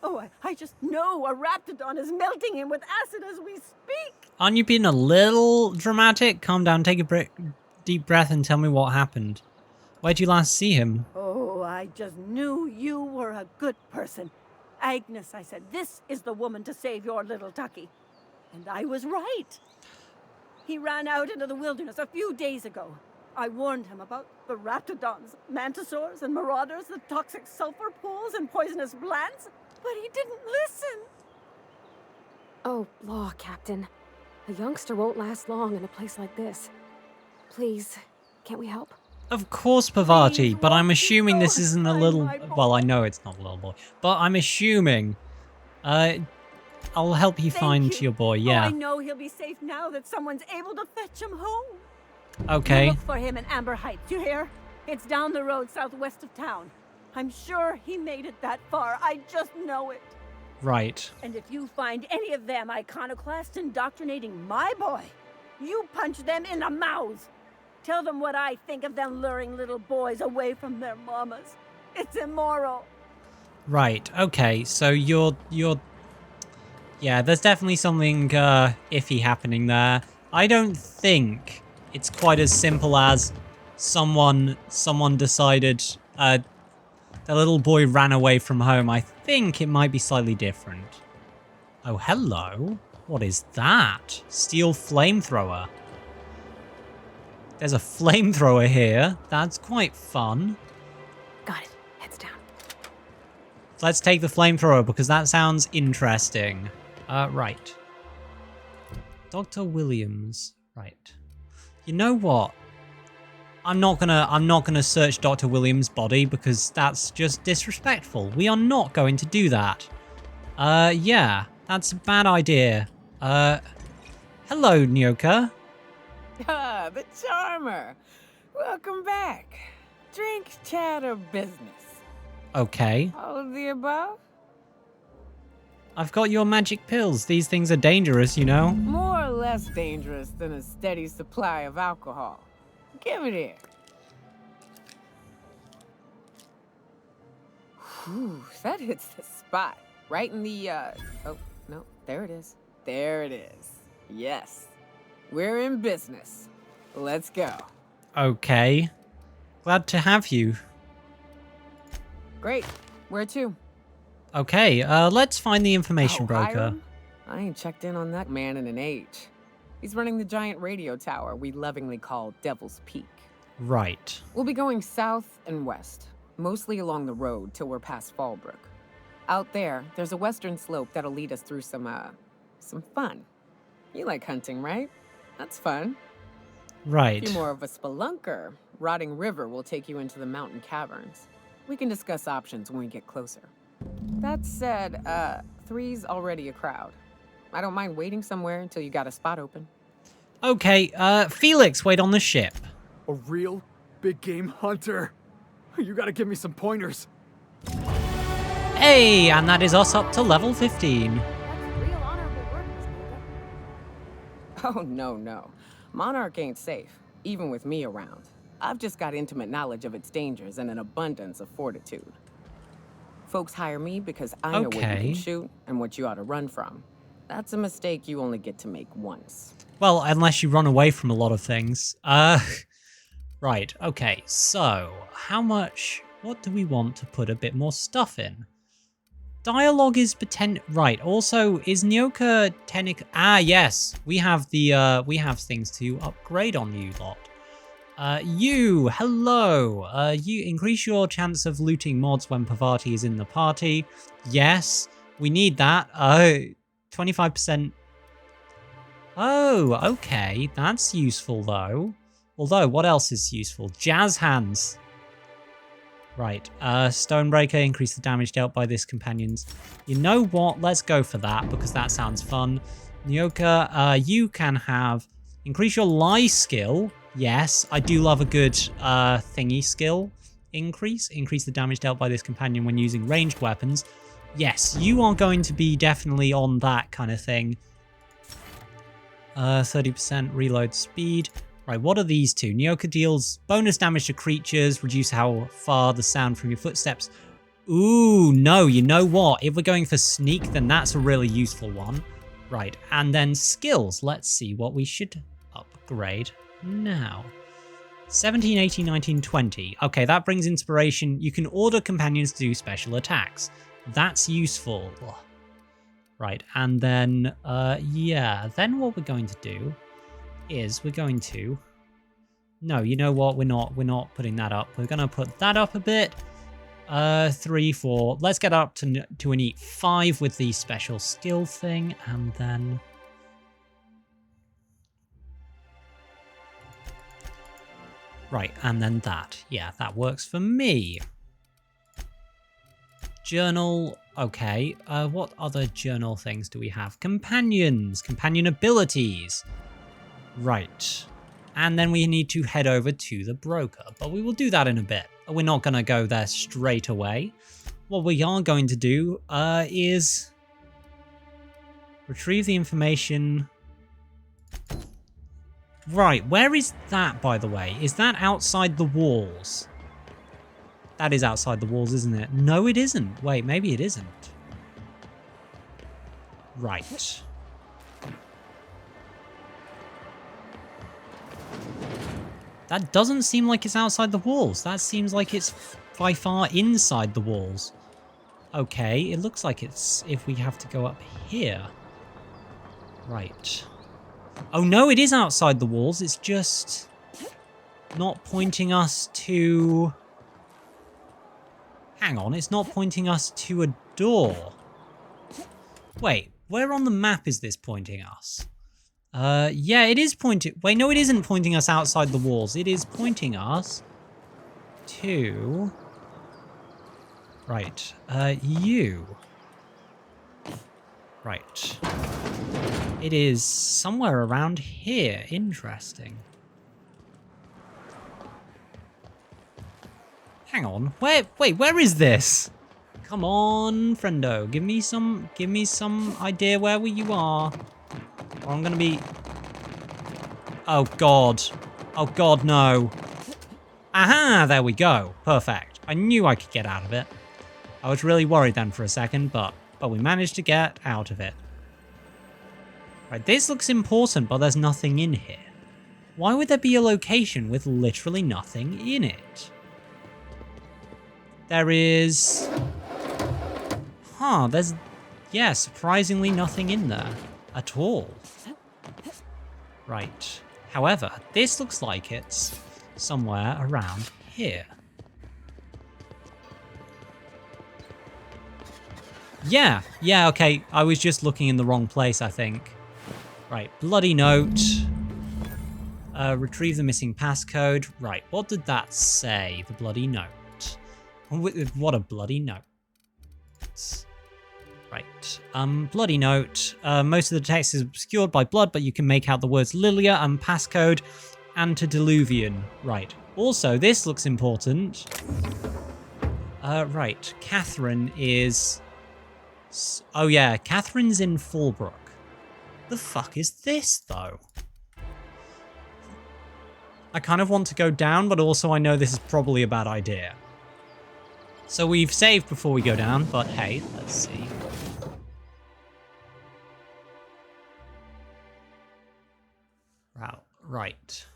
Oh, I just know a Raptidon is melting him with acid as we speak.
Aren't you being a little dramatic? Calm down, take a deep breath and tell me what happened. Where'd you last see him?
Oh, I just knew you were a good person. Agnes, I said, this is the woman to save your little Tucky. And I was right. He ran out into the wilderness a few days ago. I warned him about the Raptidons, Mantisaurs, and Marauders, the toxic sulfur pools, and poisonous plants, but he didn't listen.
Oh, law, Captain. A youngster won't last long in a place like this. Please, can't we help?
Of course, Pavati, but I'm assuming this isn't a little... Well, I know it's not a little boy, but I'm assuming... I'll help you find your boy, yeah.
Oh, I know he'll be safe now that someone's able to fetch him home.
Okay.
You look for him in Amber Heights, you hear? It's down the road southwest of town. I'm sure he made it that far. I just know it.
Right.
And if you find any of them iconoclasts indoctrinating my boy, you punch them in the mouths. Tell them what I think of them luring little boys away from their mamas. It's immoral.
Right, okay, so you're... Yeah, there's definitely something iffy happening there. I don't think it's quite as simple as someone decided the little boy ran away from home. I think it might be slightly different. Oh, hello. What is that? Steel flamethrower. There's a flamethrower here. That's quite fun.
Got it. Heads down.
Let's take the flamethrower because that sounds interesting. Right. Dr. Williams. Right. You know what? I'm not gonna search Dr. Williams' body because that's just disrespectful. We are not going to do that. Yeah, that's a bad idea. Hello, Nyoka.
Ah, the charmer. Welcome back. Drink, chat, or business?
Okay.
All of the above?
I've got your magic pills. These things are dangerous, you know.
More or less dangerous than a steady supply of alcohol. Give it here. Whew, that hits the spot. Right in the, oh, no, there it is. There it is. Yes. We're in business. Let's go.
Okay. Glad to have you.
Great. Where to?
Okay, let's find the information broker.
Hiram? I ain't checked in on that man in an age. He's running the giant radio tower we lovingly call Devil's Peak.
Right.
We'll be going south and west, mostly along the road till we're past Fallbrook. Out there, there's a western slope that'll lead us through some fun. You like hunting, right? That's fun.
Right.
If you're more of a spelunker, Rotting River will take you into the mountain caverns. We can discuss options when we get closer. That said, 3's already a crowd. I don't mind waiting somewhere until you got a spot open.
Okay, Felix, wait on the ship.
A real big game hunter. You gotta give me some pointers.
Hey, and that is us up to level 15.
Oh, no. Monarch ain't safe, even with me around. I've just got intimate knowledge of its dangers and an abundance of fortitude. Folks hire me because I know what you can shoot and what you ought to run from. That's a mistake you only get to make once.
Well, unless you run away from a lot of things. Right, okay, so what do we want to put a bit more stuff in? Dialogue is right, also, is Nyoka yes, we have things to upgrade on you lot. Hello. You increase your chance of looting mods when Parvati is in the party. Yes, we need that. 25%. Oh, okay. That's useful, though. Although, what else is useful? Jazz hands. Right. Stonebreaker, increase the damage dealt by this companions. You know what? Let's go for that, because that sounds fun. Nyoka, you can have... Increase your lie skill. Yes, I do love a good thingy skill. Increase the damage dealt by this companion when using ranged weapons. Yes, you are going to be definitely on that kind of thing. 30% reload speed. Right, what are these two? Nyoka deals bonus damage to creatures, reduce how far the sound from your footsteps. Ooh, no, you know what? If we're going for sneak, then that's a really useful one. Right, and then skills. Let's see what we should upgrade now. 17, 18, 19, 20. Okay, that brings inspiration. You can order companions to do special attacks. That's useful. Right, and then, yeah, then what we're going to do is we're going to... No, you know what? We're not putting that up. We're going to put that up a bit. 3, 4. Let's get up to an 5 with the special skill thing, and then... Right, and then that. Yeah, that works for me. Journal. Okay, what other journal things do we have? Companions, companion abilities. Right. And then we need to head over to the broker, but we will do that in a bit. We're not going to go there straight away. What we are going to do is retrieve the information. Right, where is that, by the way? Is that outside the walls? That is outside the walls, isn't it? No, it isn't. Wait, maybe it isn't. Right. That doesn't seem like it's outside the walls. That seems like it's by far inside the walls. Okay, it looks like it's if we have to go up here. Right. Oh no, it is outside the walls. It's just not pointing us to... Hang on, it's not pointing us to a door. Wait, where on the map is this pointing us? Yeah, it is pointing... Wait, no, it isn't pointing us outside the walls. It is pointing us to... Right, you. Right. It is somewhere around here. Interesting. Hang on. Wait, where is this? Come on, friendo. Give me some idea where you are. Or I'm gonna be... Oh god. Oh god, no. Aha, there we go. Perfect. I knew I could get out of it. I was really worried then for a second, but we managed to get out of it. Right, this looks important, but there's nothing in here. Why would there be a location with literally nothing in it? There is... Huh, there's... Yeah, surprisingly nothing in there. At all. Right. However, this looks like it's somewhere around here. Yeah, okay. I was just looking in the wrong place, I think. Right, bloody note. Retrieve the missing passcode. Right, what did that say? The bloody note. What a bloody note. Right, bloody note. Most of the text is obscured by blood, but you can make out the words Lilia and passcode antediluvian. Right, also, this looks important. Right, Catherine is... Oh yeah, Catherine's in Fallbrook. The fuck is this, though? I kind of want to go down, but also I know this is probably a bad idea. So we've saved before we go down, but hey, let's see. Wow, right.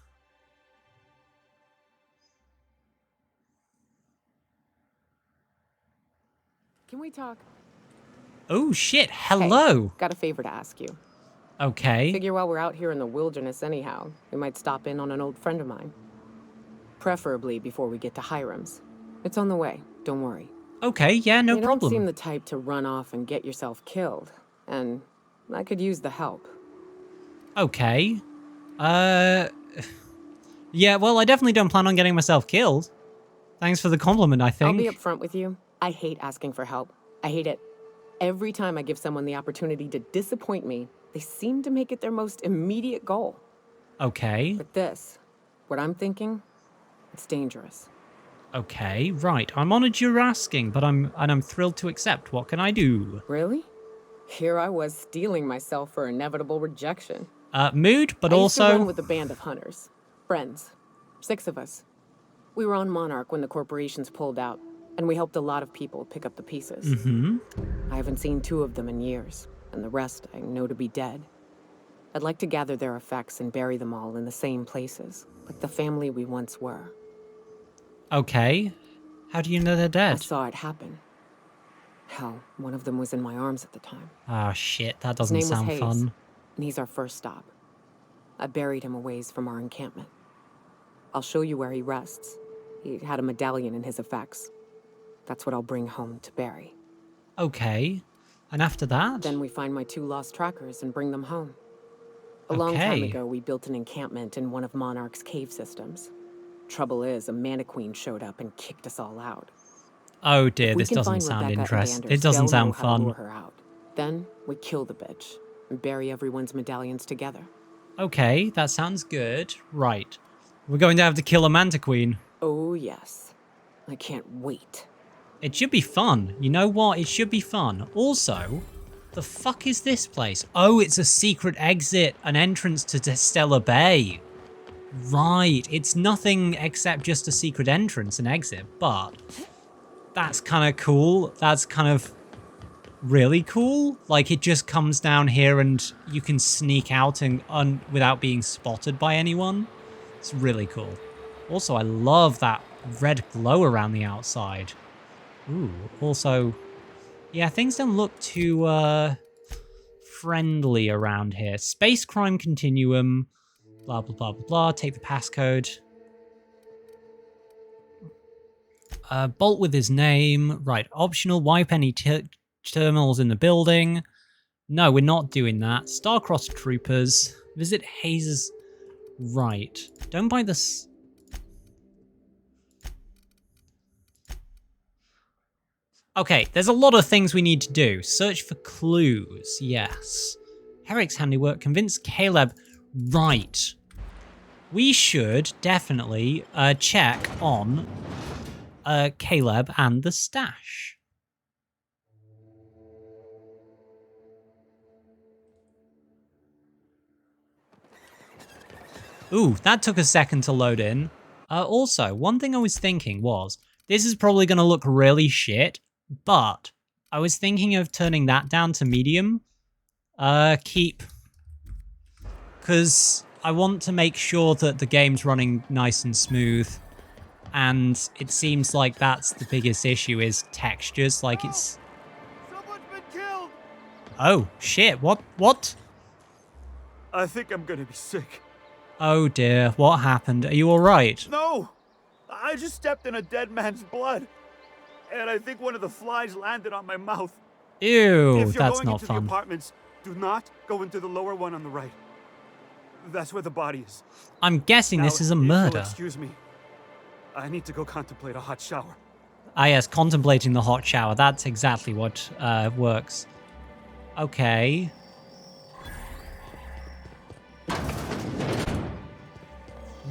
Can we talk?
Oh shit, hello!
Hey, got a favor to ask you.
Okay.
Figure while we're out here in the wilderness anyhow, we might stop in on an old friend of mine. Preferably before we get to Hiram's. It's on the way, don't worry.
Okay, yeah, no problem.
You don't seem the type to run off and get yourself killed, and I could use the help.
Okay. Yeah, well, I definitely don't plan on getting myself killed. Thanks for the compliment, I think.
I'll be upfront with you. I hate asking for help. I hate it. Every time I give someone the opportunity to disappoint me, they seem to make it their most immediate goal.
Okay.
But this, what I'm thinking, it's dangerous.
Okay, right. I'm honored you're asking, but I'm thrilled to accept. What can I do?
Really? Here I was steeling myself for inevitable rejection.
Mood, but
I
also...
used to run with a band of hunters. Friends. 6 of us. We were on Monarch when the corporations pulled out, and we helped a lot of people pick up the pieces.
Mm-hmm.
I haven't seen 2 of them in years, and the rest I know to be dead. I'd like to gather their effects and bury them all in the same places, like the family we once were.
Okay. How do you know they're dead?
I saw it happen. Hell, one of them was in my arms at the time.
Ah, shit, that doesn't sound
Hayes,
fun.
And he's our first stop. I buried him a ways from our encampment. I'll show you where he rests. He had a medallion in his effects. That's what I'll bring home to Barry.
Okay. And after that?
Then we find my 2 lost trackers and bring them home. A long time ago, we built an encampment in one of Monarch's cave systems. Trouble is, a mannequin showed up and kicked us all out.
Oh dear,
If we
this
can
doesn't
find
sound
Rebecca and
interesting.
Anders,
It doesn't
they'll know
sound
how to
fun.
lure her out. Then we kill the bitch and bury everyone's medallions together.
Okay, that sounds good. Right. We're going to have to kill a Manta Queen.
Oh yes. I can't wait.
It should be fun. You know what? It should be fun. Also, the fuck is this place? Oh, it's a secret exit, an entrance to Stellar Bay. Right. It's nothing except just a secret entrance and exit, but that's kind of cool. That's kind of really cool. Like, it just comes down here and you can sneak out and without being spotted by anyone. It's really cool. Also, I love that red glow around the outside. Ooh, also, yeah, things don't look too friendly around here. Space crime continuum, blah, blah, blah, blah, blah. Take the passcode. Bolt with his name. Right, optional. Wipe any terminals in the building. No, we're not doing that. Star-crossed troopers. Visit Hayes' right. Don't buy this. Okay, there's a lot of things we need to do. Search for clues, yes. Herrick's handiwork, convince Caleb. Right. We should definitely check on Caleb and the stash. Ooh, that took a second to load in. Also, one thing I was thinking was, this is probably going to look really shit, but I was thinking of turning that down to medium. Because I want to make sure that the game's running nice and smooth. And it seems like that's the biggest issue is textures. Like it's...
Someone's been killed!
Oh, shit. What?
I think I'm gonna be sick.
Oh dear, what happened? Are you alright?
No! I just stepped in a dead man's blood. And I think one of the flies landed on my mouth.
Ew,
if you're
that's
going
not
into
fun.
The apartments, do not go into the lower one on the right. That's where the body is.
I'm guessing
Now,
this is a
if you'll
murder.
excuse me. I need to go contemplate a hot shower.
Ah yes, contemplating the hot shower. That's exactly what works. Okay.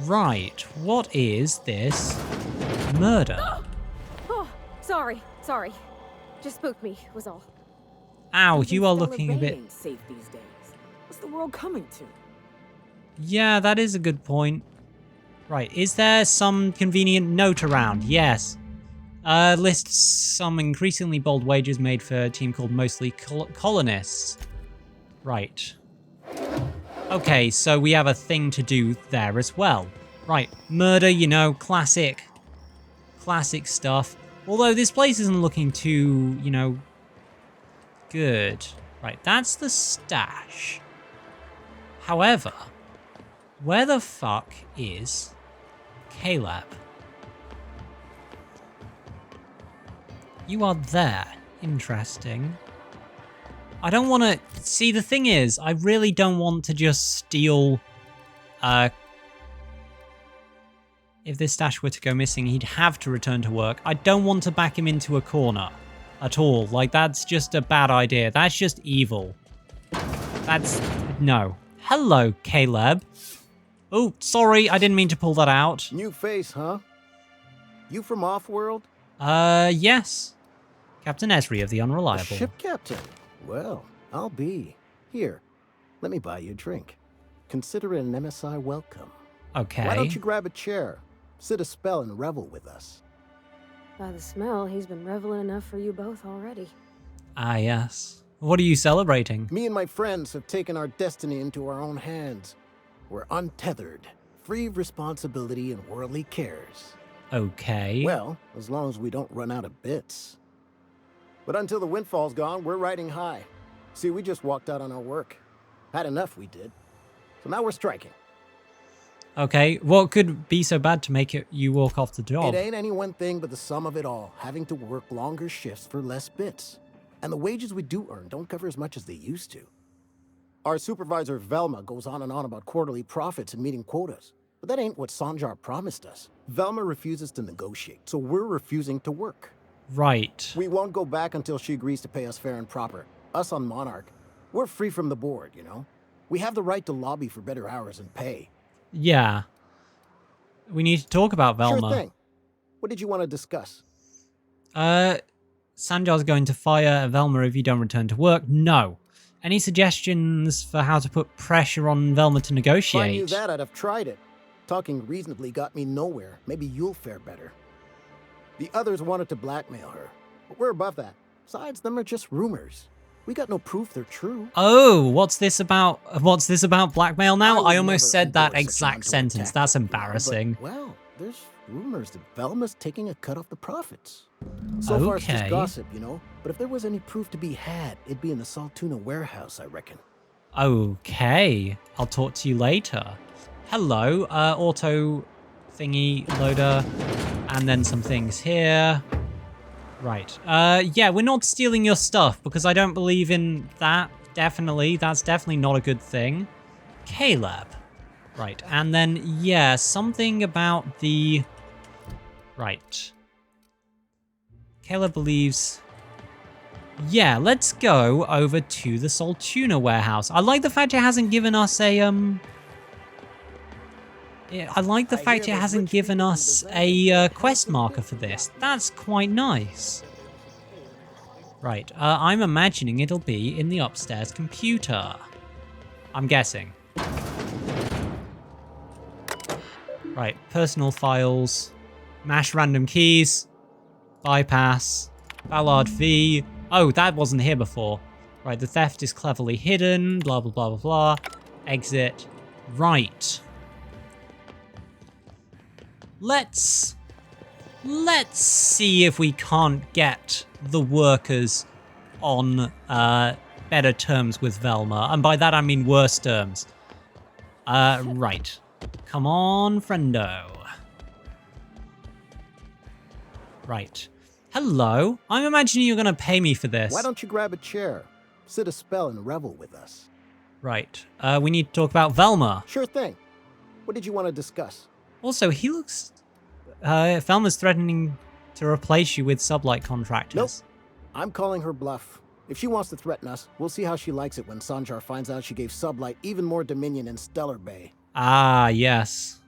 Right, what is this murder?
Oh, sorry. Just spooked me, was all.
Ow,
Even
you are
Stellar
looking a
Bay
bit...
ain't safe these days. What's the world coming to?
Yeah, that is a good point. Right, is there some convenient note around? Yes. Lists some increasingly bold wagers made for a team called Mostly Colonists. Right. Okay, so we have a thing to do there as well. Right, murder, you know, classic stuff. Although this place isn't looking too, you know, good. Right, that's the stash. However, where the fuck is Caleb? You are there. Interesting. I don't want to... See, the thing is, I really don't want to just steal... If this stash were to go missing, he'd have to return to work. I don't want to back him into a corner at all. Like, that's just a bad idea. That's just evil. That's... No. Hello, Caleb. Oh, sorry, I didn't mean to pull that out.
New face, huh? You from Offworld?
Yes. Captain Esri of the Unreliable.
A ship captain? Well, I'll be. Here, let me buy you a drink. Consider it an MSI welcome.
Okay.
Why don't you grab a chair, sit a spell and revel with us?
By the smell, he's been reveling enough for you both already.
Ah, yes. What are you celebrating?
Me and my friends have taken our destiny into our own hands. We're untethered, free of responsibility and worldly cares.
Okay.
Well, as long as we don't run out of bits. But until the windfall's gone, we're riding high. See, we just walked out on our work. Had enough, we did. So now we're striking.
Okay, what could be so bad to make you walk off the job?
It ain't any one thing but the sum of it all, having to work longer shifts for less bits. And the wages we do earn don't cover as much as they used to. Our supervisor, Velma, goes on and on about quarterly profits and meeting quotas. But that ain't what Sanjar promised us. Velma refuses to negotiate, so we're refusing to work.
Right.
We won't go back until she agrees to pay us fair and proper. Us on Monarch, we're free from the board, you know? We have the right to lobby for better hours and pay.
Yeah. We need to talk about Velma.
Sure thing. What did you want to discuss?
Sanjar's going to fire Velma if you don't return to work. No. Any suggestions for how to put pressure on Velma to
If I knew
negotiate?
that, I'd have tried it. Talking reasonably got me nowhere. Maybe you'll fare better. The others wanted to blackmail her, but we're above that. Besides, them are just rumors. We got no proof they're true.
Oh, what's this about? What's this about blackmail now?
would
I almost
never
said that
endorse such
exact
untoward
sentence.
tactic,
That's
you know,
embarrassing.
But, well, there's rumors that Velma's taking a cut off the profits. So far it's just
Okay.
gossip, you know? But if there was any proof to be had, it'd be in the Saltuna warehouse, I reckon.
Okay. I'll talk to you later. Hello, auto thingy loader. And then some things here. Right. Yeah, we're not stealing your stuff because I don't believe in that. Definitely. That's definitely not a good thing. Caleb. Right. And then, yeah, something about the... Right. Caleb believes... Yeah, let's go over to the Saltuna warehouse. I like the fact it hasn't given us a, I like the fact it hasn't given us a quest marker for this. That's quite nice. Right, I'm imagining it'll be in the upstairs computer. I'm guessing. Right, personal files, mash random keys, bypass, Ballard V. Oh, that wasn't here before. Right, the theft is cleverly hidden, blah, blah, blah, blah, blah. Exit. Right. Let's see if we can't get the workers on better terms with Velma. And by that I mean worse terms. Right. Come on, friendo. Right. Hello. I'm imagining you're going to pay me for this.
Why don't you grab a chair, sit a spell and revel with us?
Right. We need to talk about Velma.
Sure thing. What did you want to discuss?
Also, he looks... Velma's threatening to replace you with sublight contractors.
Nope. I'm calling her bluff. If she wants to threaten us, we'll see how she likes it when Sanjar finds out she gave Sublight even more dominion in Stellar Bay.
Ah, yes.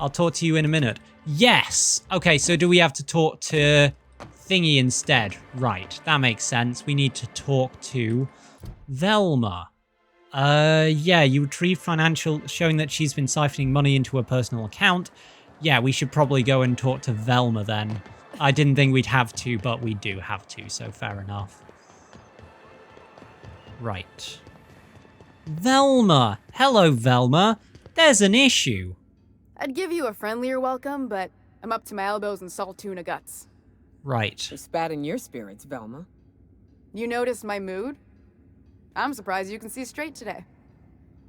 I'll talk to you in a minute. Yes! Okay, so do we have to talk to Thingy instead? Right, that makes sense. We need to talk to Velma. Yeah, you retrieve financial, showing that she's been siphoning money into her personal account. Yeah, we should probably go and talk to Velma then. I didn't think we'd have to, but we do have to, so fair enough. Right. Velma! Hello, Velma. There's an issue.
I'd give you a friendlier welcome, but I'm up to my elbows in Saltuna guts.
Right.
You spat in your spirits, Velma.
You noticed my mood? I'm surprised you can see straight today.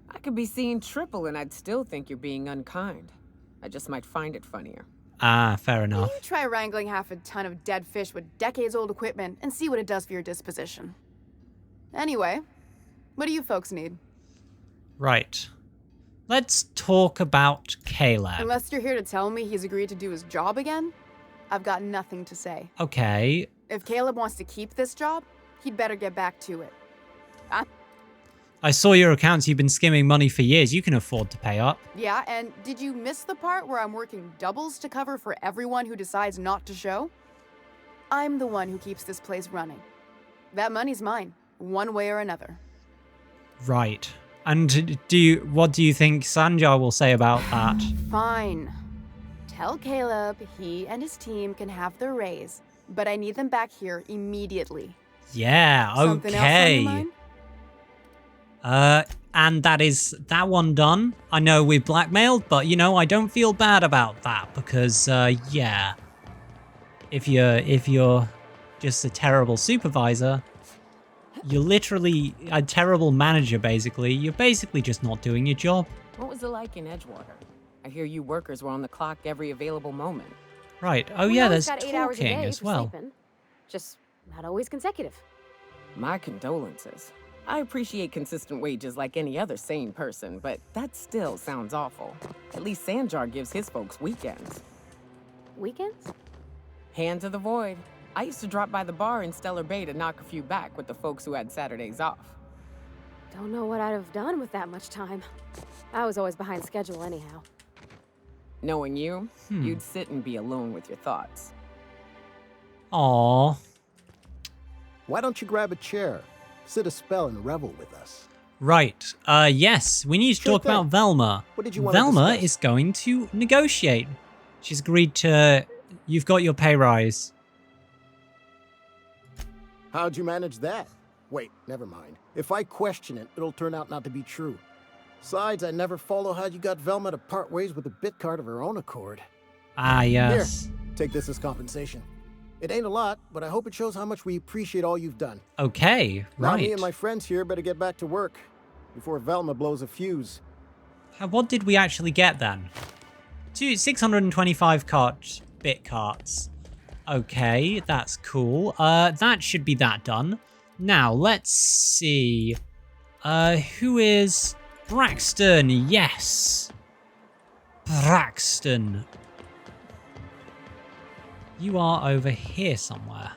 I could be seeing triple and I'd still think you're being unkind. I just might find it funnier.
Ah, fair enough.
You try wrangling half a ton of dead fish with decades-old equipment and see what it does for your disposition. Anyway, what do you folks need?
Right. Let's talk about Caleb.
Unless you're here to tell me he's agreed to do his job again, I've got nothing to say.
Okay.
If Caleb wants to keep this job, he'd better get back to it.
I saw your accounts. You've been skimming money for years. You can afford to pay up.
Yeah, and did you miss the part where I'm working doubles to cover for everyone who decides not to show? I'm the one who keeps this place running. That money's mine, one way or another.
Right. And what do you think Sanjar will say about that?
Fine. Tell Caleb he and his team can have their raise, but I need them back here immediately.
Yeah,
Something else on your
okay.
mind?
And that is that one done. I know we blackmailed, but you know, I don't feel bad about that because, yeah. If you're just a terrible supervisor, you're literally a terrible manager, basically. You're basically just not doing your job.
What was it like in Edgewater? I hear you workers were on the clock every available moment.
Right. Oh,
We
yeah,
always
there's
got 8 hours a
talking
day
as
for
well.
sleeping. Just not always consecutive.
My condolences. I appreciate consistent wages like any other sane person, but that still sounds awful. At least Sanjar gives his folks weekends.
Weekends?
Hands of the Void. I used to drop by the bar in Stellar Bay to knock a few back with the folks who had Saturdays off.
Don't know what I'd have done with that much time. I was always behind schedule anyhow.
Knowing you, you'd sit and be alone with your thoughts.
Aww.
Why don't you grab a chair, sit a spell, and revel with us?
Right. Yes, we need to talk about Velma.
What did you want to
Velma
discuss?
is going to negotiate. She's agreed to... You've got your pay rise.
How'd you manage that? Wait, never mind. If I question it, it'll turn out not to be true. Besides, I never follow how you got Velma to part ways with a bit card of her own accord.
Ah, yes.
Here, take this as compensation. It ain't a lot, but I hope it shows how much we appreciate all you've done.
Okay,
Now
right.
me and my friends here better get back to work before Velma blows a fuse.
What did we actually get then? 625 bit carts. Okay, that's cool. That should be that done. Now, let's see. Who is... Braxton, yes. Braxton. You are over here somewhere.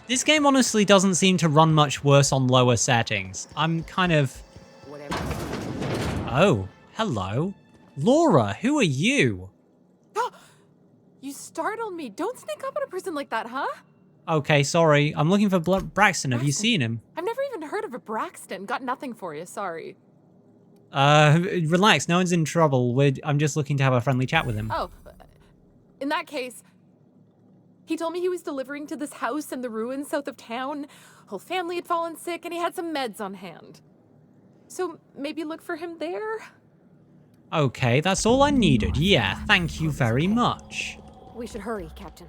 This game honestly doesn't seem to run much worse on lower settings. I'm kind of... Oh, hello. Laura, who are you?
You startled me. Don't sneak up on a person like that, huh?
Okay, sorry. I'm looking for Braxton. Have you seen him?
I've never even heard of a Braxton. Got nothing for you, sorry.
Relax. No one's in trouble. I'm just looking to have a friendly chat with him.
Oh, in that case, he told me he was delivering to this house in the ruins south of town. Whole family had fallen sick and he had some meds on hand. So maybe look for him there?
Okay, that's all I needed. Yeah, thank you very much.
We should hurry, Captain.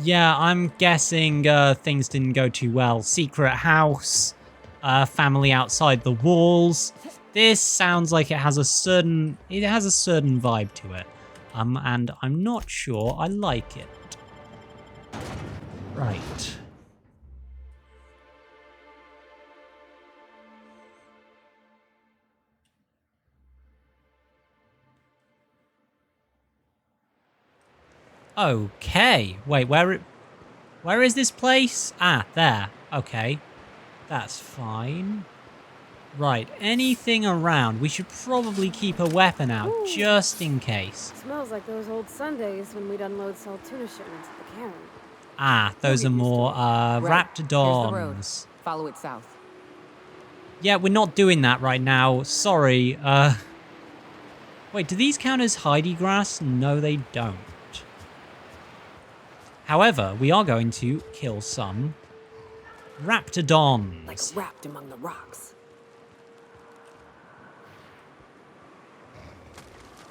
Yeah, I'm guessing things didn't go too well. Secret house, family outside the walls. This sounds like it has a certain vibe to it. And I'm not sure I like it. Right. Okay. Wait, where is this place? Ah, there. Okay. That's fine. Right, anything around? We should probably keep a weapon out, just in case.
Smells like those old Sundays when we'd unload Saltuna shipments at the cairn.
Ah, those are more,
Right. Here's the road.
raptidons.
Follow it south.
Yeah, we're not doing that right now. Sorry. Wait, do these count as Heidi grass? No, they don't. However, we are going to kill some raptidons.
Like wrapped among the rocks.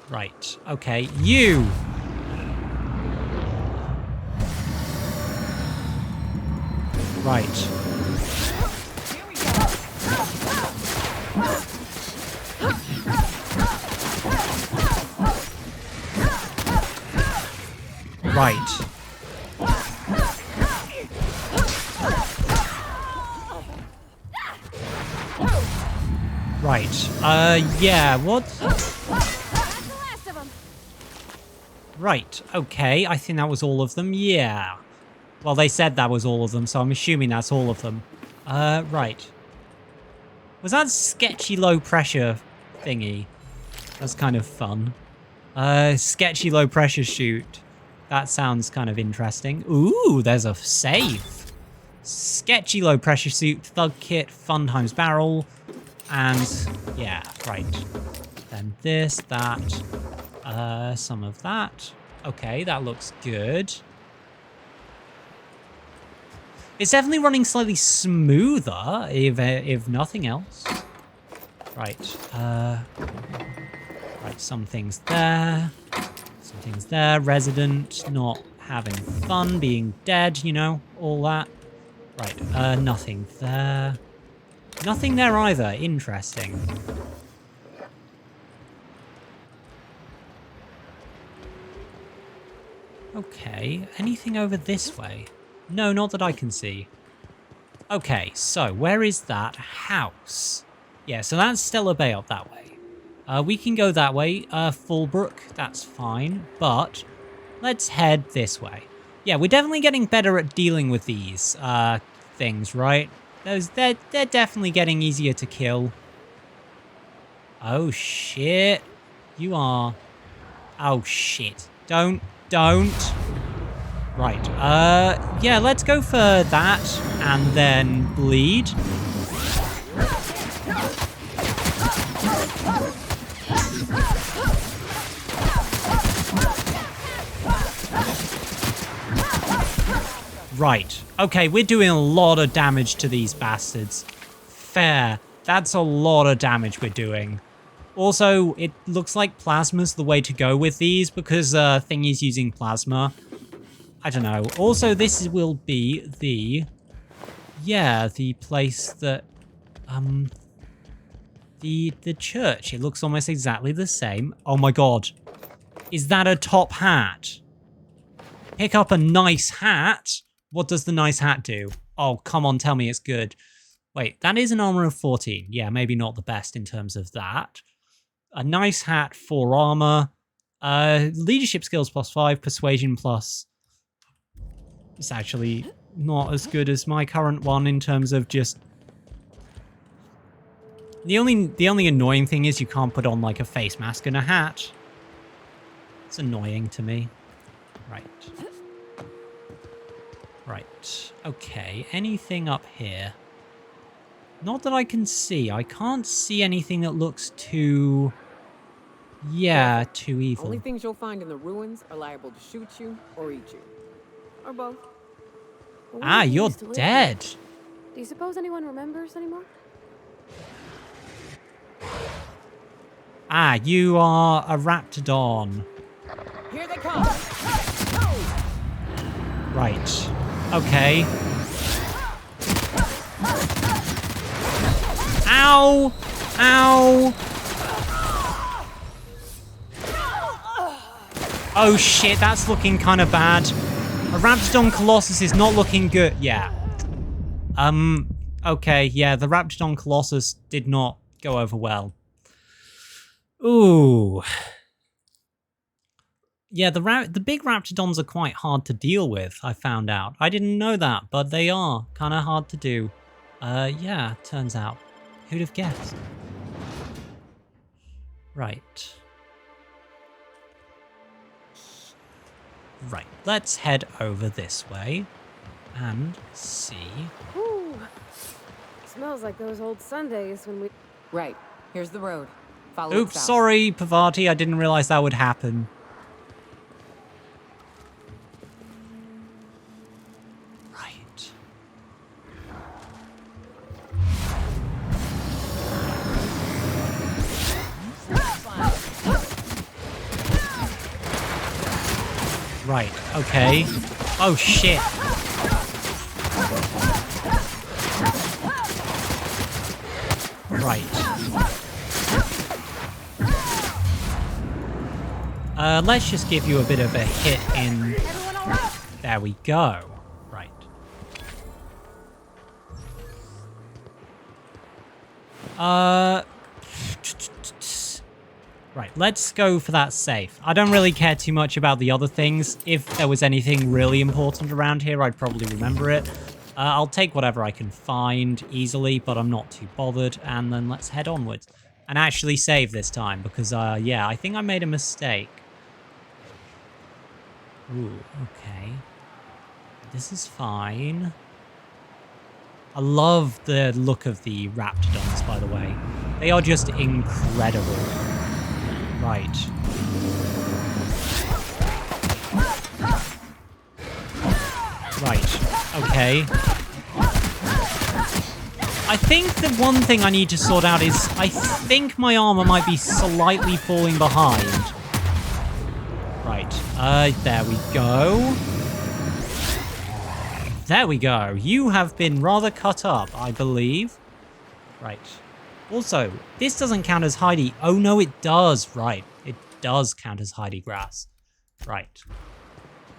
Right, okay, you! Right. Right. Right, yeah, what? Right, okay, I think that was all of them, yeah. Well, they said that was all of them, so I'm assuming that's all of them. Right. Was that sketchy low pressure thingy? That's kind of fun. Sketchy low pressure shoot. That sounds kind of interesting. Ooh, there's a save. Sketchy low pressure suit, thug kit, fun times barrel, and yeah, right. Then this, that, some of that. Okay, that looks good. It's definitely running slightly smoother, if nothing else. Right, right, some things there. Some things there. Resident, not having fun, being dead, you know, all that. Right, nothing there. Nothing there either. Interesting. Okay, anything over this way? No, not that I can see. Okay, so where is that house? Yeah, so that's Stellar Bay up that way. We can go that way. Fallbrook, that's fine. But let's head this way. Yeah, we're definitely getting better at dealing with these things, right? They're definitely getting easier to kill. Oh, shit. You are... Oh, shit. Don't. Right. Yeah, let's go for that and then bleed. Right. Okay, we're doing a lot of damage to these bastards. Fair. That's a lot of damage we're doing. Also, it looks like plasma's the way to go with these because Thingy's using plasma. I don't know. Also, this will be the... Yeah, the place that... The church. It looks almost exactly the same. Oh my god. Is that a top hat? Pick up a nice hat? What does the nice hat do? Oh, come on, tell me it's good. Wait, that is an armor of 14. Yeah, maybe not the best in terms of that. A nice hat, 4 armor. Leadership skills +5, persuasion plus. It's actually not as good as my current one in terms of just... The only annoying thing is you can't put on like a face mask and a hat. It's annoying to me. Right. Right. Okay. Anything up here? Not that I can see. I can't see anything that looks too... Yeah, too evil.
Only things you'll find in the ruins are liable to shoot you or eat you. Or both.
Ah, you're dead.
Do you suppose anyone remembers anymore?
Ah, you are a raptidon.
Here they come.
Right. Okay. Ow! Ow! Oh shit, that's looking kind of bad. A Raptidon Colossus is not looking good. Yeah. Okay, yeah, the Raptidon Colossus did not go over well. Ooh. Yeah, the big Raptidons are quite hard to deal with, I found out. I didn't know that, but they are kind of hard to do. Yeah, turns out. Who'd have guessed? Right. Right, let's head over this way and see.
Ooh. Smells like those old Sundays when we...
Right, here's the road. Follow
Oops, sorry, Pavati, I didn't realize that would happen. Right. Right, okay. Oh shit. Right. Let's just give you a bit of a hit in... There we go. Right. Right, let's go for that safe. I don't really care too much about the other things. If there was anything really important around here, I'd probably remember it. I'll take whatever I can find easily, but I'm not too bothered. And then let's head onwards. And actually save this time, because, yeah, I think I made a mistake. Ooh, okay. This is fine. I love the look of the Raptidons, by the way. They are just incredible. Right. Right. Okay. I think the one thing I need to sort out is I think my armor might be slightly falling behind. Right. There we go. There we go. You have been rather cut up, I believe. Right. Also, this doesn't count as Heidi. Oh, no, it does. Right. It does count as Heidi grass. Right.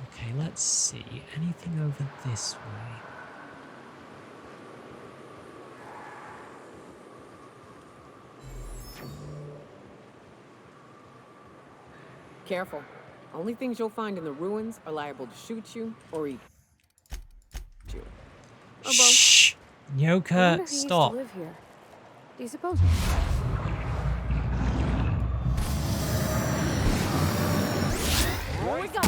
Okay, let's see. Anything over this way?
Careful. Only things you'll find in the ruins are liable to shoot you or eat you. Or both.
Shh!
I wonder
Nyoka,
who used to
stop.
live here. Do you suppose? Here we go.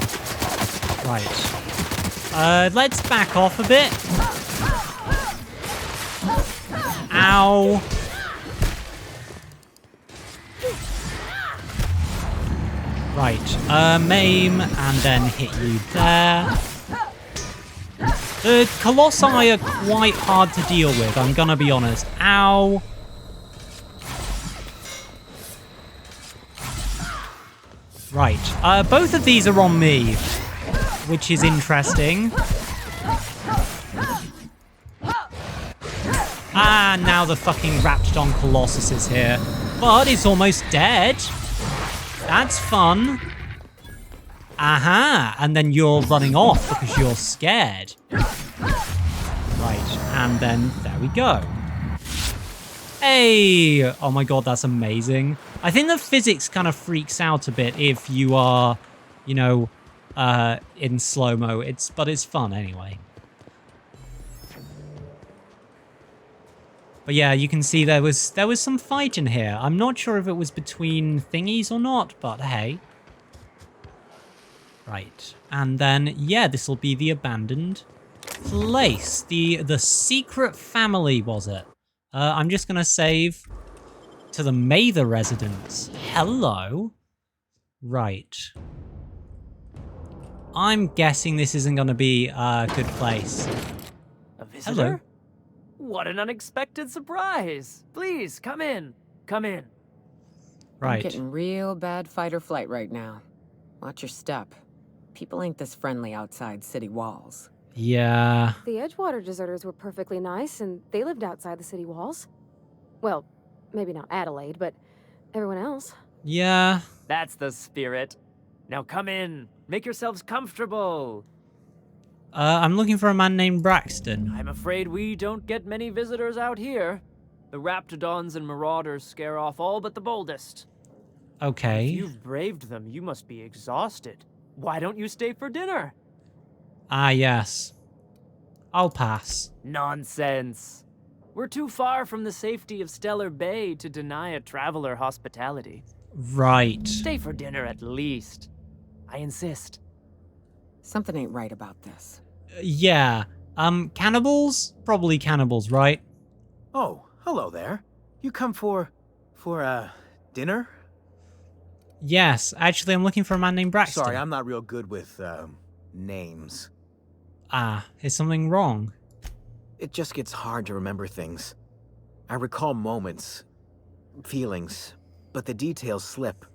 Right. Let's back off a bit. Ow. Right. Maim and then hit you there. The colossi are quite hard to deal with, I'm gonna be honest. Ow. Right. Both of these are on me, which is interesting. Ah, now the fucking Raptidon Colossus is here. But it's almost dead. That's fun. Aha, and then you're running off because you're scared. Right, and then there we go. Hey! Oh my god, that's amazing. I think the physics kind of freaks out a bit if you are, you know, in slow-mo. But it's fun anyway. But yeah, you can see there was some fight in here. I'm not sure if it was between thingies or not, but hey. Right, and then, yeah, this will be the abandoned place. The secret family, was it? I'm just going to save to the Mather residence. Hello. Right. I'm guessing this isn't going to be a good place.
A visitor?
Hello.
What an unexpected surprise. Please, come in. Come in.
I'm getting real bad fight or flight right now. Watch your step. People ain't this friendly outside city walls.
Yeah.
The Edgewater deserters were perfectly nice, and they lived outside the city walls. Well, maybe not Adelaide, but everyone else.
Yeah.
That's the spirit. Now come in. Make yourselves comfortable.
I'm looking for a man named Braxton.
I'm afraid we don't get many visitors out here. The Raptidons and Marauders scare off all but the boldest.
Okay.
If you've braved them, you must be exhausted. Why don't you stay for dinner?
Ah, yes. I'll pass.
Nonsense. We're too far from the safety of Stellar Bay to deny a traveler hospitality.
Right.
Stay for dinner at least. I insist.
Something ain't right about this.
Yeah. Cannibals? Probably cannibals, right?
Oh, hello there. You come for dinner?
Yes, actually I'm looking for a man named Braxton.
Sorry, I'm not real good with, names.
Ah, is something wrong?
It just gets hard to remember things. I recall moments, feelings, but the details slip.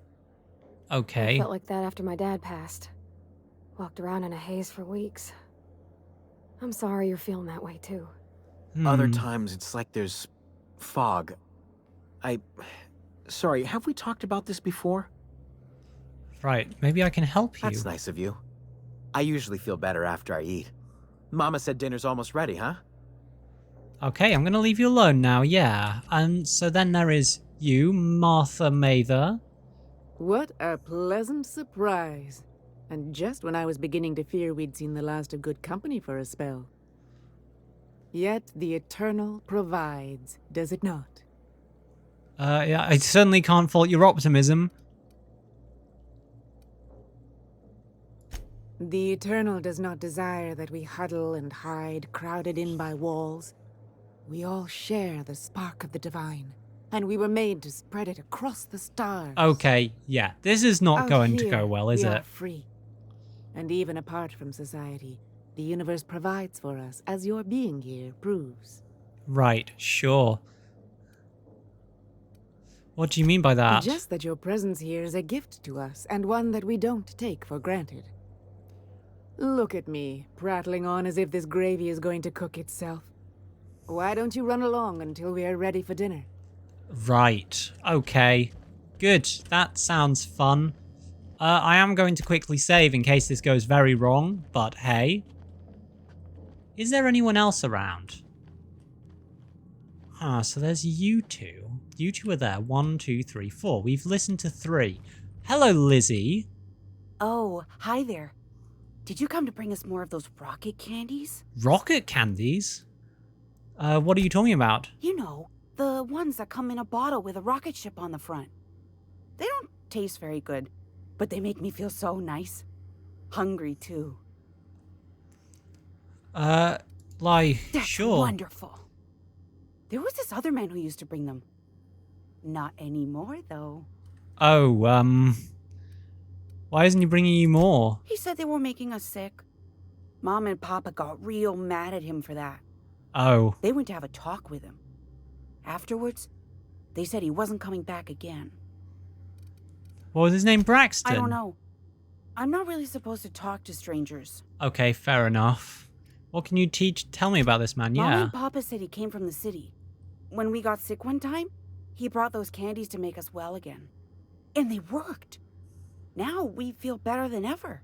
Okay.
I felt like that after my dad passed. Walked around in a haze for weeks. I'm sorry you're feeling that way too.
Other times it's like there's fog. Sorry, have we talked about this before?
Right, maybe I can help you.
That's nice of you. I usually feel better after I eat. Mama said dinner's almost ready, huh?
Okay, I'm gonna leave you alone now, yeah. And so then there is you, Martha Mather.
What a pleasant surprise. And just when I was beginning to fear we'd seen the last of good company for a spell. Yet the Eternal provides, does it not?
Yeah, I certainly can't fault your optimism.
The Eternal does not desire that we huddle and hide, crowded in by walls. We all share the spark of the divine, and we were made to spread it across the stars.
Okay, yeah, this is not
Out
going to
here,
go well, is
we
it?
are free. And even apart from society, the universe provides for us, as your being here proves.
Right, sure. What do you mean by that?
Just that your presence here is a gift to us, and one that we don't take for granted. Look at me, prattling on as if this gravy is going to cook itself. Why don't you run along until we are ready for dinner?
Right, okay. Good, that sounds fun. I am going to quickly save in case this goes very wrong, but hey. Is there anyone else around? Huh, so there's you two. You two are there. 1, 2, 3, 4. We've listened to 3. Hello, Lizzie.
Oh, hi there. Did you come to bring us more of those rocket candies?
Rocket candies? What are you talking about?
You know, the ones that come in a bottle with a rocket ship on the front. They don't taste very good, but they make me feel so nice. Hungry, too.
Like,
That's
sure.
wonderful. There was this other man who used to bring them. Not anymore, though.
Oh, why isn't he bringing you more?
He said they were making us sick. Mom and Papa got real mad at him for that.
Oh.
They went to have a talk with him. Afterwards, they said he wasn't coming back again.
What was his name? Braxton?
I don't know. I'm not really supposed to talk to strangers.
Okay, fair enough. What can you tell me about this man?
Mom
Yeah.
and Papa said he came from the city. When we got sick one time, he brought those candies to make us well again. And they worked. Now we feel better than ever.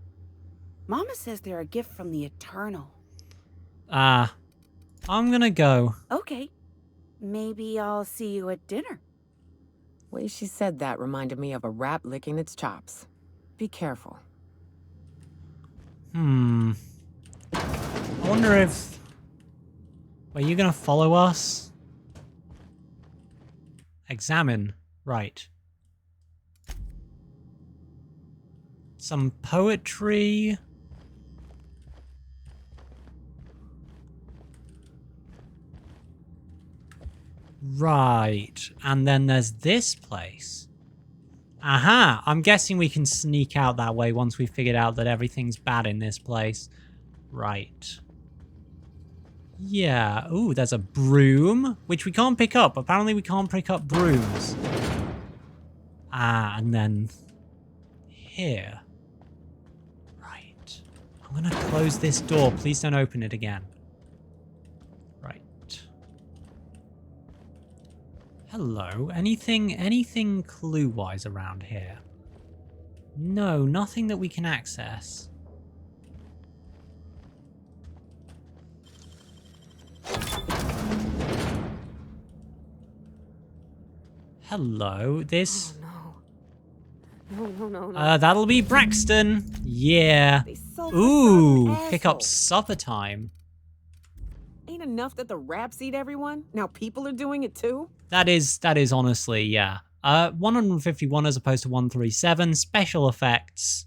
Mama says they're a gift from the Eternal.
I'm gonna go.
Okay. Maybe I'll see you at dinner.
The way she said that reminded me of a rat licking its chops. Be careful.
I wonder if... Are you gonna follow us? Examine. Right. Some poetry. Right. And then there's this place. Aha! I'm guessing we can sneak out that way once we've figured out that everything's bad in this place. Right. Yeah. Ooh, there's a broom, which we can't pick up. Apparently we can't pick up brooms. And then here. Right. I'm gonna close this door. Please don't open it again. Right. Hello. Anything clue-wise around here? No, nothing that we can access. Hello, this...
No.
That'll be Braxton. Yeah. Ooh, pick up supper time.
Ain't enough that the raps eat everyone? Now people are doing it too?
That is honestly, yeah. 151 as opposed to 137. Special effects.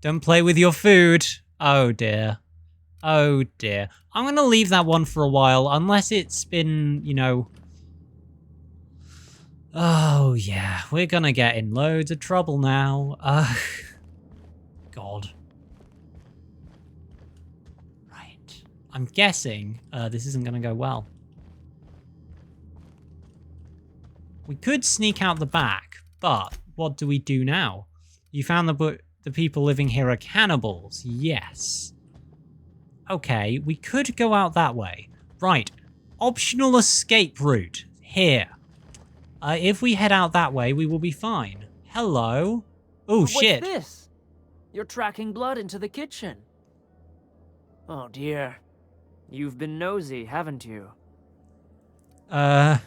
Don't play with your food. Oh dear. Oh dear. I'm gonna leave that one for a while, unless it's been, you know... Oh yeah, we're gonna get in loads of trouble now. God. Right. I'm guessing this isn't gonna go well. We could sneak out the back, but what do we do now? You found the people living here are cannibals. Yes. Okay, we could go out that way. Right. Optional escape route. Here. If we head out that way, we will be fine. Hello? Oh, shit.
What's this? You're tracking blood into the kitchen. Oh, dear. You've been nosy, haven't you?
The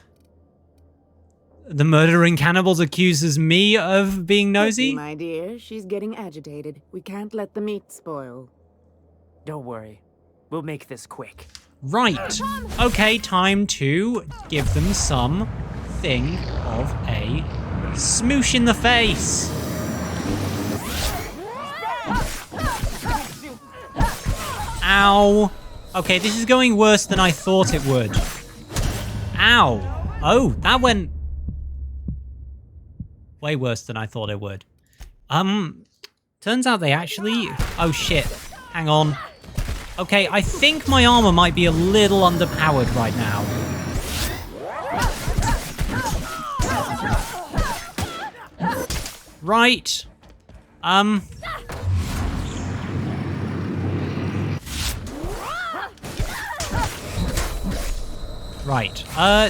murdering cannibals accuses me of being nosy?
Quickly, my dear, she's getting agitated. We can't let the meat spoil.
Don't worry. We'll make this quick.
Right. Okay, time to give them something of a smoosh in the face. Ow. Okay, this is going worse than I thought it would. Ow. Oh, that went way worse than I thought it would. Turns out they actually... Oh, shit. Hang on. Okay, I think my armor might be a little underpowered right now. Right. Right.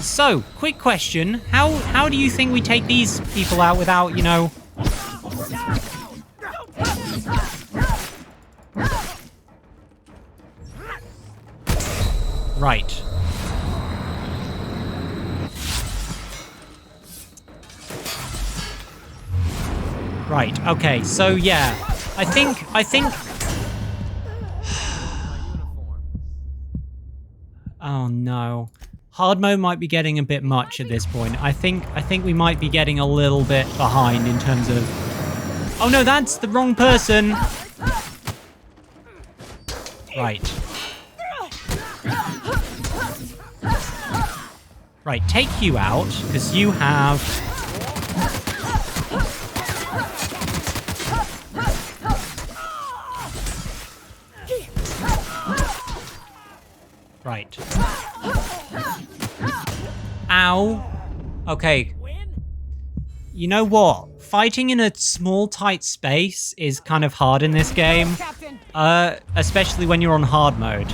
So, quick question. How do you think we take these people out without, you know... Right. Right, okay, so yeah. I think... Oh no. Hard mode might be getting a bit much at this point. I think we might be getting a little bit behind in terms of... Oh no, that's the wrong person! Right. Right, take you out, because you have... Right. Ow. Okay. You know what? Fighting in a small, tight space is kind of hard in this game. Especially when you're on hard mode.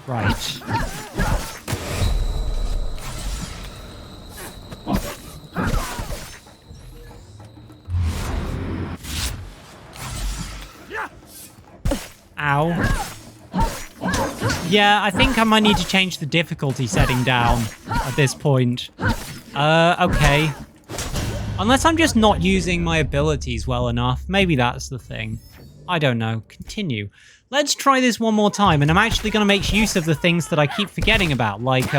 Right. Ow. Yeah, I think I might need to change the difficulty setting down at this point. Okay. Unless I'm just not using my abilities well enough. Maybe that's the thing. I don't know. Continue. Let's try this one more time, and I'm actually going to make use of the things that I keep forgetting about. Like,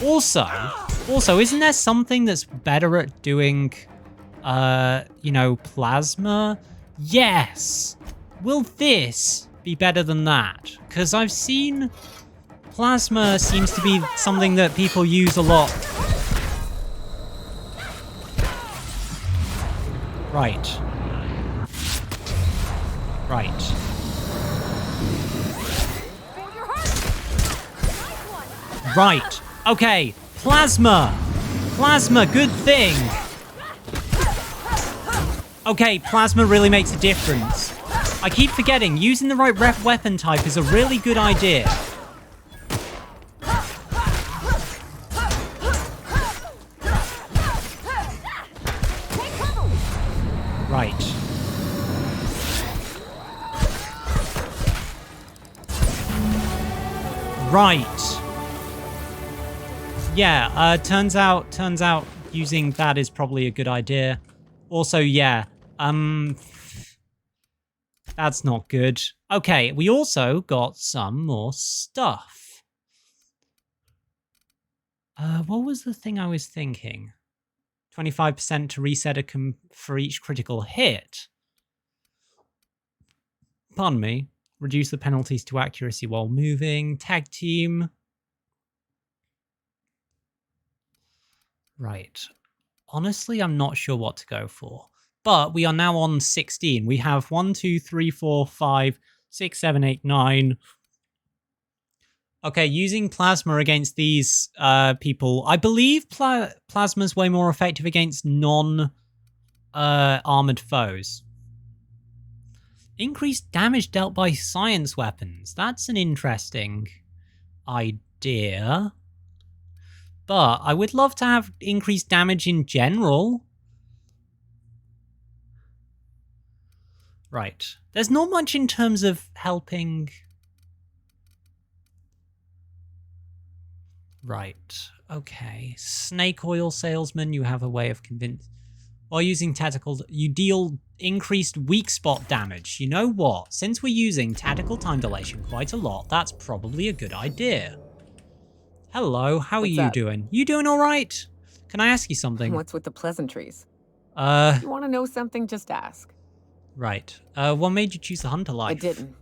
also, isn't there something that's better at doing, you know, plasma? Yes! Will this be better than that? Because I've seen plasma seems to be something that people use a lot. Right. Right. Right. Okay. Plasma. Plasma, good thing. Okay, plasma really makes a difference. I keep forgetting, using the right weapon type is a really good idea. Right. Right. Yeah, turns out using that is probably a good idea. Also, yeah, that's not good. Okay, we also got some more stuff. What was the thing I was thinking? 25% to reset for each critical hit. Pardon me. Reduce the penalties to accuracy while moving. Tag team. Right. Honestly, I'm not sure what to go for. But we are now on 16. We have 1, 2, 3, 4, 5, 6, 7, 8, 9. Okay, using plasma against these people. I believe plasma's way more effective against non-armored foes. Increased damage dealt by science weapons. That's an interesting idea. But I would love to have increased damage in general. Right. There's not much in terms of helping. Right. Okay. Snake oil salesman, you have a way of convincing. While using tactical, you deal increased weak spot damage. You know what? Since we're using tactical time dilation quite a lot, that's probably a good idea. Hello, how are you doing? You doing all right? Can I ask you something?
What's with the pleasantries?
You
want to know something? Just ask.
Right. What made you choose the hunter life?
I didn't.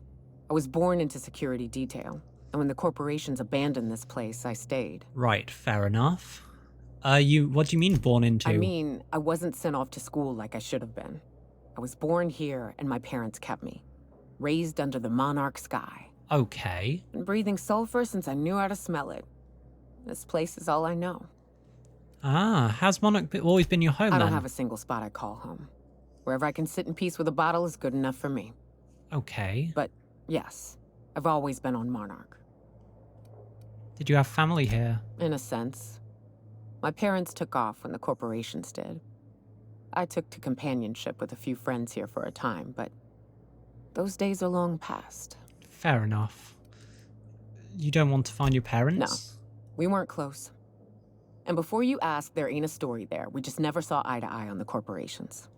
I was born into security detail, and when the corporations abandoned this place, I stayed.
Right, fair enough. What do you mean born into?
I mean, I wasn't sent off to school like I should have been. I was born here, and my parents kept me. Raised under the monarch sky.
Okay.
Been breathing sulfur since I knew how to smell it. This place is all I know.
Ah, has Monarch always been your home,
I
then?
don't have a single spot I call home. Wherever I can sit in peace with a bottle is good enough for me.
Okay.
But, yes, I've always been on Monarch.
Did you have family here?
In a sense. My parents took off when the corporations did. I took to companionship with a few friends here for a time, but those days are long past.
Fair enough. You don't want to find your parents?
No. We weren't close. And before you ask, there ain't a story there. We just never saw eye to eye on the corporations.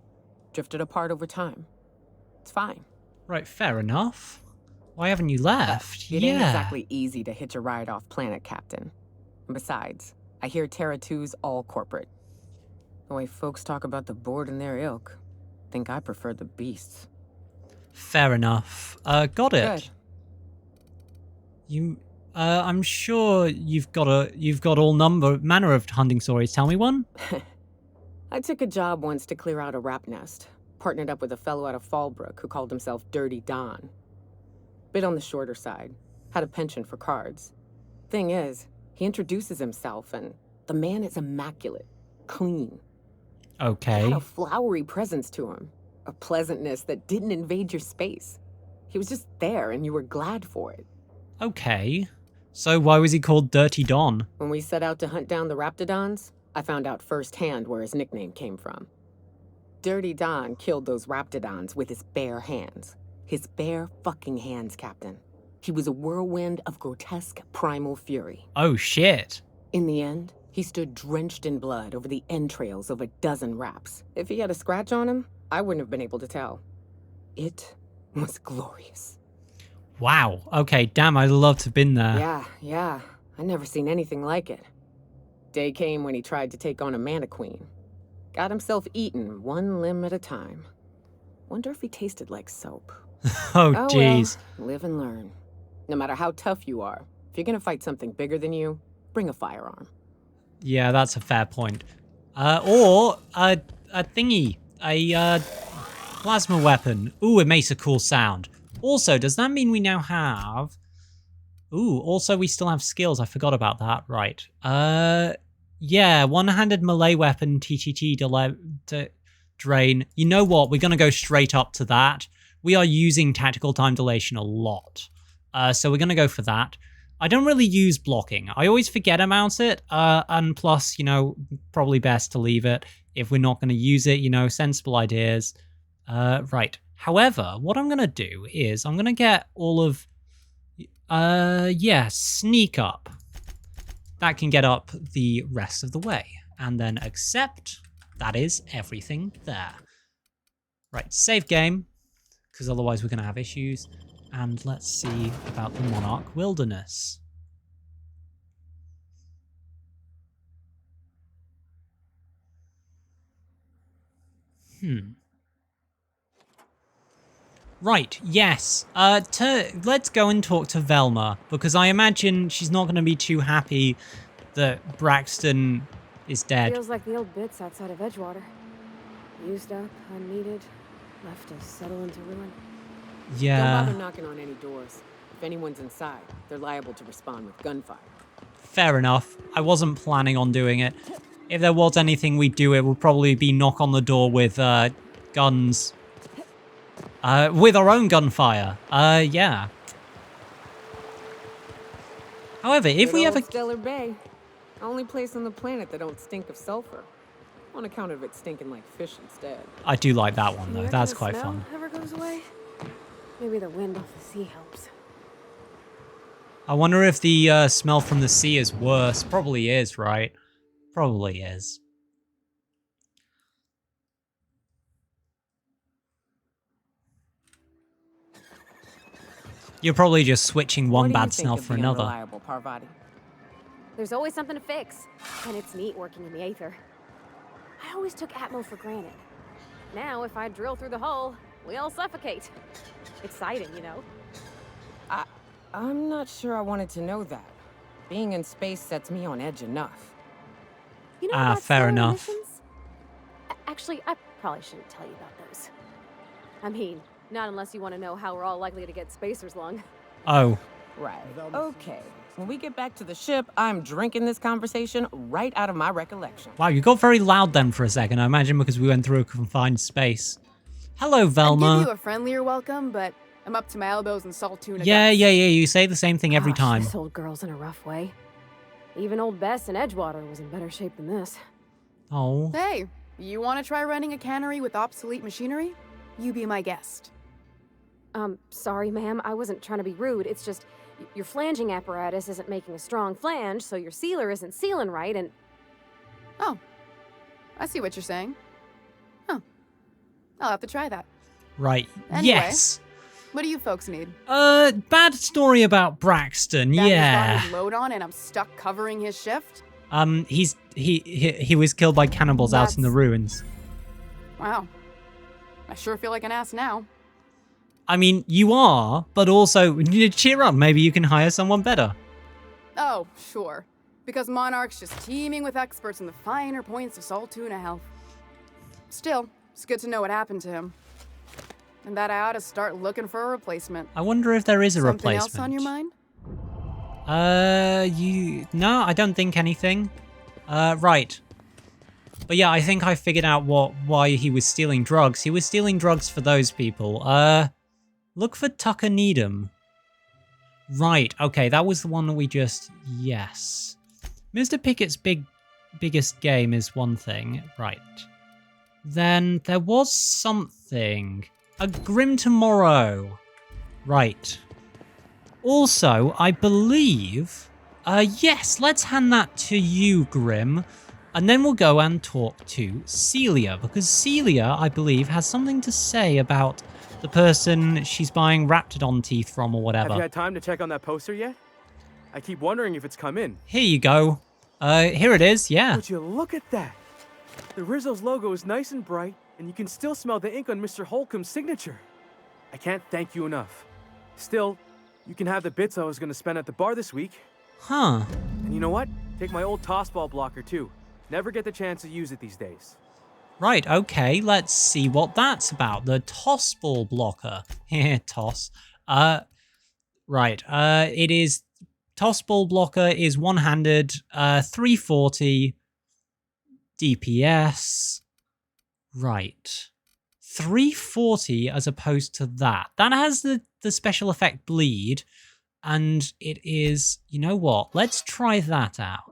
Drifted apart over time. It's fine.
Right, fair enough. Why haven't you left?
It ain't exactly easy to hitch a ride off planet, Captain. And besides, I hear Terra 2's all corporate. The way folks talk about the board and their ilk, think I prefer the beasts.
Fair enough. Got it.
Good.
I'm sure you've got all manner of hunting stories. Tell me one.
I took a job once to clear out a rap nest. Partnered up with a fellow out of Fallbrook who called himself Dirty Don. Bit on the shorter side. Had a penchant for cards. Thing is, he introduces himself and the man is immaculate. Clean.
Okay.
Had a flowery presence to him. A pleasantness that didn't invade your space. He was just there and you were glad for it.
Okay. So why was he called Dirty Don?
When we set out to hunt down the Raptidons, I found out firsthand where his nickname came from. Dirty Don killed those Raptidons with his bare hands. His bare fucking hands, Captain. He was a whirlwind of grotesque primal fury.
Oh, shit.
In the end, he stood drenched in blood over the entrails of a dozen raps. If he had a scratch on him, I wouldn't have been able to tell. It was glorious.
Wow. Okay, damn, I'd love to have been there.
Yeah. I never seen anything like it. Day came when he tried to take on a Mantiqueen. Got himself eaten one limb at a time. Wonder if he tasted like soap.
Oh, jeez.
Well, live and learn. No matter how tough you are, if you're gonna fight something bigger than you, bring a firearm.
Yeah, that's a fair point. Or a thingy. A plasma weapon. Ooh, it makes a cool sound. Also, does that mean we now have... Ooh, also we still have skills. I forgot about that. Right. Yeah, one-handed melee weapon, TTT drain. You know what? We're going to go straight up to that. We are using tactical time dilation a lot. So we're going to go for that. I don't really use blocking. I always forget about it. And plus, probably best to leave it if we're not going to use it, sensible ideas. Right. However, what I'm going to do is I'm going to get all of... sneak up. That can get up the rest of the way. And then accept. That is everything there. Right, save game. Because otherwise we're going to have issues. And let's see about the Monarch Wilderness. Right, yes. Let's go and talk to Velma, because I imagine she's not going to be too happy that Braxton is dead.
Feels like the old bits outside of Edgewater. Used up, unneeded, left to settle into ruin.
Yeah.
Don't bother knocking on any doors. If anyone's inside, they're liable to respond with gunfire.
Fair enough. I wasn't planning on doing it. If there was anything we'd do, it would probably be knock on the door with guns. With our own gunfire. Yeah. However, if we ever...
Stellar Bay. Only place on the planet that don't stink of sulfur. On account of it stinking like fish instead.
I do like that one, though. That's quite fun.
Ever goes away? Maybe the wind off the sea helps.
I wonder if the smell from the sea is worse. Probably is, right? Probably is. You're probably just switching one bad smell for another.
Parvati?
There's always something to fix, and it's neat working in the Aether. I always took Atmo for granted. Now, if I drill through the hull, we all suffocate. Exciting,
I'm not sure I wanted to know that. Being in space sets me on edge enough.
Fair enough.
Actually, I probably shouldn't tell you about those. I mean, not unless you want to know how we're all likely to get spacers lung.
Oh.
Right. Okay. When we get back to the ship, I'm drinking this conversation right out of my recollection.
Wow, you got very loud then for a second, I imagine because we went through a confined space. Hello, Velma.
I'd give you a friendlier welcome, but I'm up to my elbows in salt tuna.
Yeah, you say the same thing every time.
This old girl's in a rough way. Even old Bess in Edgewater was in better shape than this.
Oh.
Hey, you want to try running a cannery with obsolete machinery? You be my guest.
Sorry, ma'am. I wasn't trying to be rude. It's just your flanging apparatus isn't making a strong flange, so your sealer isn't sealing right, and...
Oh. I see what you're saying. Huh. I'll have to try that.
Right.
Anyway,
Yes.
What do you folks need?
Bad story about Braxton.
That
Yeah.
he's got his load on and I'm stuck covering his shift?
He was killed by cannibals out in the ruins.
Wow. I sure feel like an ass now.
I mean, you are, but also, cheer up. Maybe you can hire someone better.
Oh, sure. Because Monarch's just teeming with experts in the finer points of salt tuna health. Still, it's good to know what happened to him. And that I ought to start looking for a replacement.
I wonder if there is a
Something
replacement.
else on your mind?
No, I don't think anything. Right. But yeah, I think I figured out why he was stealing drugs. He was stealing drugs for those people. Look for Tucker Needham. Right, okay, that was the one that we just... Yes. Mr. Pickett's biggest game is one thing. Right. Then there was something. A Grim Tomorrow. Right. Also, I believe... yes, let's hand that to you, Grim. And then we'll go and talk to Celia, because Celia, I believe, has something to say about the person she's buying Raptidon teeth from or whatever.
Have you had time to check on that poster yet? I keep wondering if it's come in.
Here you go. Here it is, yeah.
Would you look at that? The Rizzo's logo is nice and bright, and you can still smell the ink on Mr. Holcomb's signature. I can't thank you enough. Still, you can have the bits I was going to spend at the bar this week.
Huh.
And you know what? Take my old toss ball blocker, too. Never get the chance to use it these days.
Right, okay, let's see what that's about. The toss ball blocker. Toss. Right, it is... Toss ball blocker is one-handed, 340 DPS. Right. 340 as opposed to that. That has the special effect bleed, and it is... You know what? Let's try that out.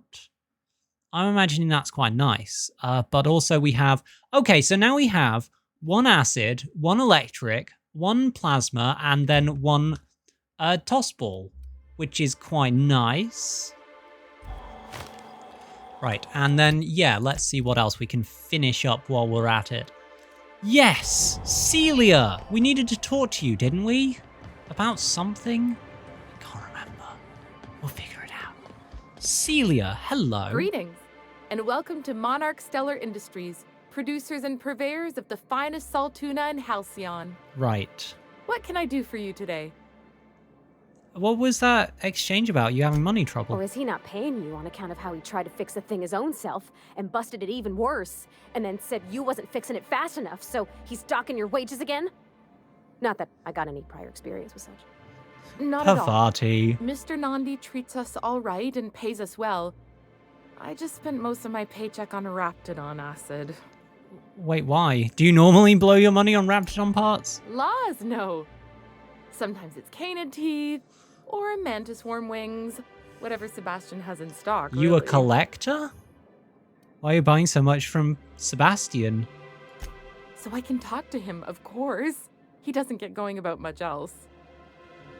I'm imagining that's quite nice. But also we have... Okay, so now we have one acid, one electric, one plasma, and then one toss ball, which is quite nice. Right, and then, yeah, let's see what else we can finish up while we're at it. Yes! Celia! We needed to talk to you, didn't we? About something? I can't remember. We'll figure it out. Celia, hello.
Greetings, and welcome to Monarch Stellar Industries, producers and purveyors of the finest salt tuna in Halcyon.
Right.
What can I do for you today?
What was that exchange about? You having money trouble?
Or is he not paying you on account of how he tried to fix the thing his own self and busted it even worse, and then said you wasn't fixing it fast enough, so he's docking your wages again? Not that I got any prior experience with such.
Not at all.
Havarti.
Mr. Nandi treats us all right and pays us well. I just spent most of my paycheck on Raptidon acid.
Wait, why? Do you normally blow your money on Raptidon parts?
Laws, no. Sometimes it's canid teeth, or mantis worm wings, whatever Sebastian has in stock.
You a
really.
collector? Why are you buying so much from Sebastian?
So I can talk to him, of course. He doesn't get going about much else.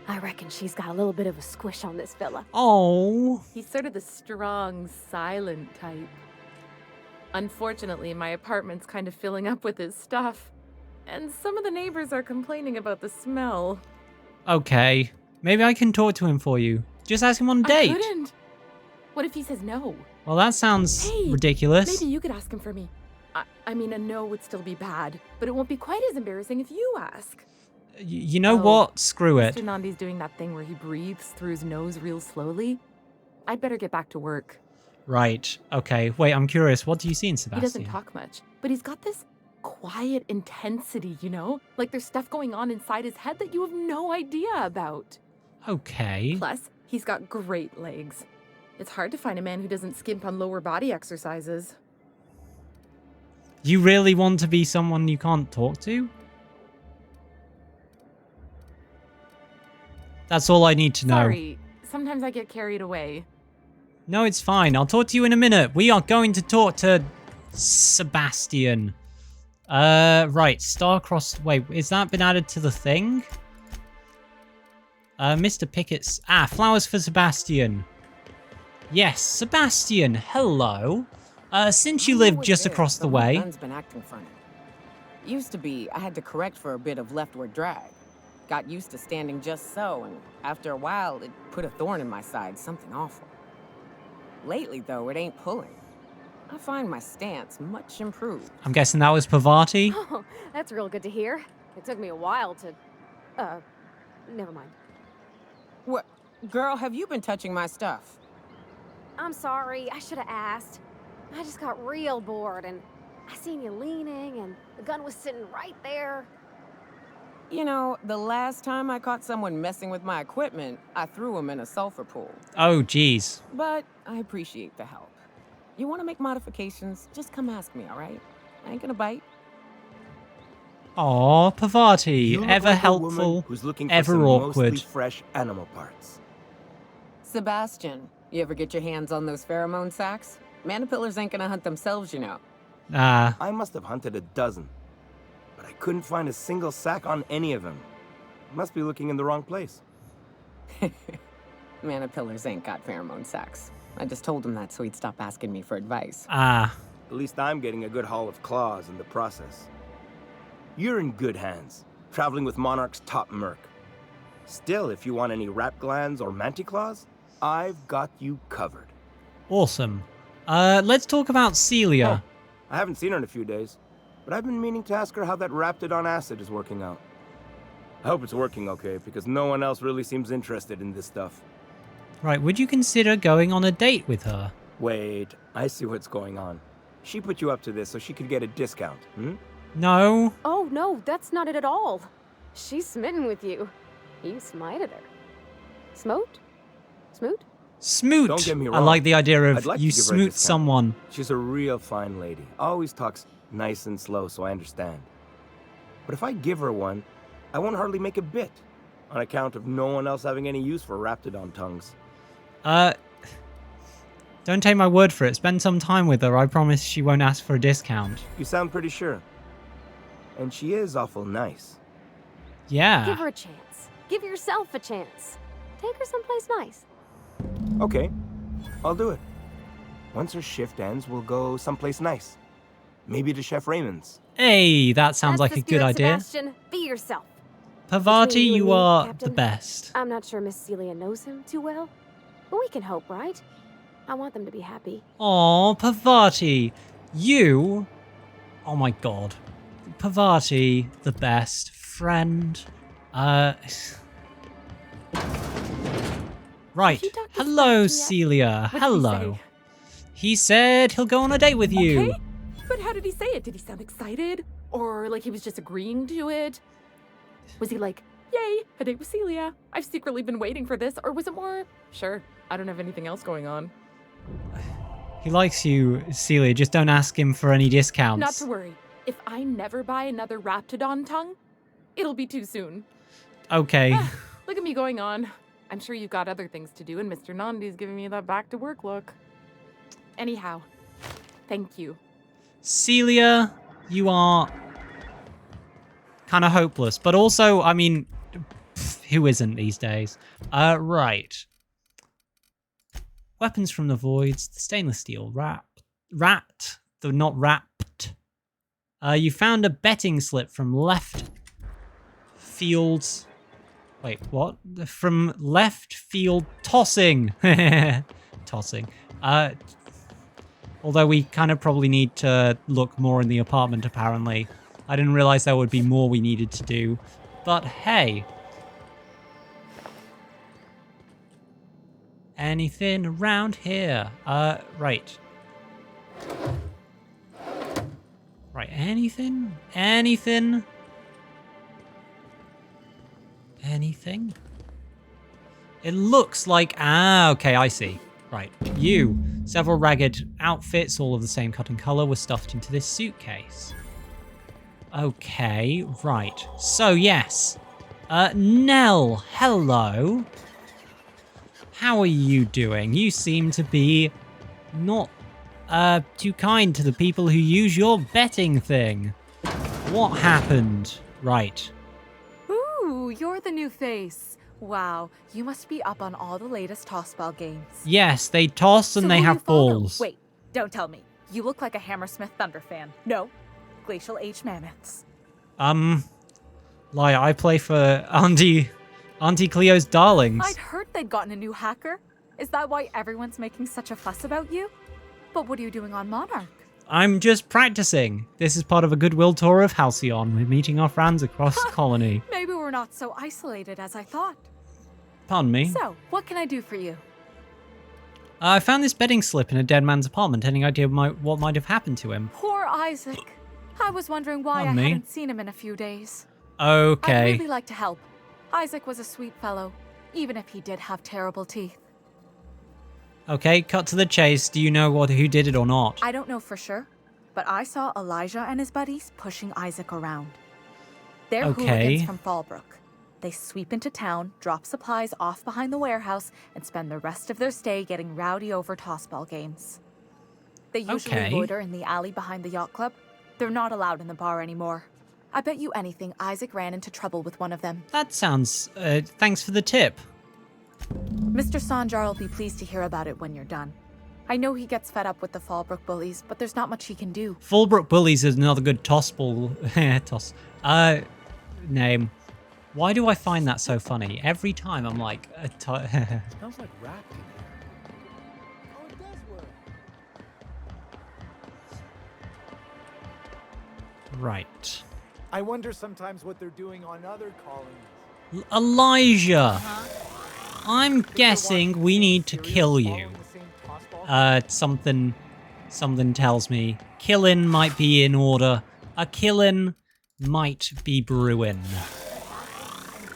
I reckon she's got a little bit of a squish on this fella.
Oh.
He's sort of the strong, silent type. Unfortunately, my apartment's kind of filling up with his stuff, and some of the neighbors are complaining about the smell.
Okay. Maybe I can talk to him for you. Just ask him on a date.
I couldn't. What if he says no?
Well, that sounds
Hey,
ridiculous.
Maybe you could ask him for me. I mean, a no would still be bad, but it won't be quite as embarrassing if you ask.
You know what? Screw it.
Mr. Nandi's doing that thing where he breathes through his nose real slowly. I'd better get back to work.
Right. Okay. Wait, I'm curious. What do you see in Sebastian?
He doesn't talk much, but he's got this quiet intensity, you know? Like there's stuff going on inside his head that you have no idea about.
Okay.
Plus, he's got great legs. It's hard to find a man who doesn't skimp on lower body exercises.
You really want to be someone you can't talk to? That's all I need to know.
Sorry, sometimes I get carried away.
No, it's fine. I'll talk to you in a minute. We are going to talk to Sebastian. Right. Starcross. Wait, is that been added to the thing? Mr. Pickett's... flowers for Sebastian. Yes, Sebastian, hello. Since you live just across the way...
Gun's been acting funny. Used to be, I had to correct for a bit of leftward drag. Got used to standing just so, and after a while, it put a thorn in my side, something awful. Lately, though, it ain't pulling. I find my stance much improved.
I'm guessing that was Pavati?
Oh, that's real good to hear. It took me a while to... never mind.
What? Girl, have you been touching my stuff?
I'm sorry, I should have asked. I just got real bored, and I seen you leaning, and the gun was sitting right there.
You know, the last time I caught someone messing with my equipment, I threw him in a sulfur pool.
Oh, jeez.
But I appreciate the help. You want to make modifications, just come ask me, all right? I ain't gonna bite.
Aw, Pavati,
You look
ever
like a
helpful,
woman who's looking for
ever
some
awkward.
mostly fresh animal parts.
Sebastian, you ever get your hands on those pheromone sacs? Manipillars ain't gonna hunt themselves, you know.
I must have hunted a dozen, but I couldn't find a single sack on any of them. Must be looking in the wrong place.
Manipillars ain't got pheromone sacs. I just told him that so he'd stop asking me for advice.
At least I'm getting a good haul of claws in the process. You're in good hands, traveling with Monarch's top merc. Still, if you want any rat glands or manticlaws, I've got you covered.
Awesome. Let's talk about Celia.
I haven't seen her in a few days, but I've been meaning to ask her how that Raptidon acid is working out. I hope it's working okay, because no one else really seems interested in this stuff.
Right, would you consider going on a date with her?
Wait, I see what's going on. She put you up to this so she could get a discount, hmm?
No.
Oh, no, that's not it at all. She's smitten with you. You smited her. Smote? Smoot?
Smoot.
Don't get me wrong.
I like the idea of
I'd like
you
to give her a
smoot
discount.
someone.
She's a real fine lady. Always talks nice and slow, so I understand. But if I give her one, I won't hardly make a bit, on account of no one else having any use for Raptidon tongues.
Don't take my word for it. Spend some time with her. I promise she won't ask for a discount.
You sound pretty sure. And she is awful nice.
Yeah.
Give her a chance. Give yourself a chance. Take her someplace nice.
Okay, I'll do it. Once her shift ends, we'll go someplace nice. Maybe to Chef Raymond's.
Hey, that sounds like a good idea.
Sebastian, be yourself.
Pavati,
Between you and
you
me,
are
Captain,
the best.
I'm not sure Miss Celia knows him too well, but we can hope, right? I want them to be happy.
Aw, Pavati, you... Oh my god. Pavati, the best friend. Right. Hello, Celia.
What did he
Hello.
say?
He said he'll go on a date with you.
Okay, but how did he say it? Did he sound excited? Or like he was just agreeing to it? Was he like, yay, a date with Celia? I've secretly been waiting for this. Or was it more, sure, I don't have anything else going on?
He likes you, Celia. Just don't ask him for any discounts.
Not to worry. If I never buy another Raptidon tongue, it'll be too soon.
Okay.
Look at me going on. I'm sure you've got other things to do, and Mr. Nandi's giving me that back to work look. Anyhow, thank you.
Celia, you are kind of hopeless. But also, I mean, who isn't these days? Right. Weapons from the voids, the stainless steel though not wrapped. You found a betting slip from left field. Wait, what? From left field tossing. Tossing. Although we kind of probably need to look more in the apartment, apparently. I didn't realize there would be more we needed to do. But hey. Anything around here? Right. Right, anything? Anything? Anything? It looks like... Ah, okay, I see. Right, you. Several ragged outfits, all of the same cut and color, were stuffed into this suitcase. Okay, right. So, yes. Nell, hello. How are you doing? You seem to be not too kind to the people who use your betting thing. What happened? Right.
Ooh, you're the new face.
Wow, you must be up on all the latest tossball games.
Yes, they toss and
So
they
who do
have
you follow?
balls.
Wait, don't tell me. You look like a Hammersmith Thunder fan. No, Glacial Age Mammoths.
I play for Auntie Cleo's Darlings.
I'd heard they'd gotten a new hacker. Is that why everyone's making such a fuss about you? But what are you doing on Monarch?
I'm just practicing. This is part of a goodwill tour of Halcyon. We're meeting our friends across the colony.
Maybe we're not so isolated as I thought.
Pardon me?
So, what can I do for you?
I found this bedding slip in a dead man's apartment. Any idea what might have happened to him?
Poor Isaac. I was wondering why
Pardon
I
me?
hadn't seen him in a few days.
Okay.
I'd really like to help. Isaac was a sweet fellow, even if he did have terrible teeth.
Okay, cut to the chase. Do you know who did it or not?
I don't know for sure, but I saw Elijah and his buddies pushing Isaac around. They're hooligans from Fallbrook. They sweep into town, drop supplies off behind the warehouse, and spend the rest of their stay getting rowdy over tossball games. They usually loiter in the alley behind the yacht club. They're not allowed in the bar anymore. I bet you anything Isaac ran into trouble with one of them.
That sounds... thanks for the tip.
Mr. Sanjar will be pleased to hear about it when you're done. I know he gets fed up with the Fallbrook bullies, but there's not much he can do.
Fallbrook Bullies is another good tossball... name. Why do I find that so funny? Every time I'm like...
Smells like rap in here. Oh, it does work.
Right.
I wonder sometimes what they're doing on other colonies.
Elijah! I'm guessing we need to kill you. Something tells me killing might be in order. A killing might be brewing.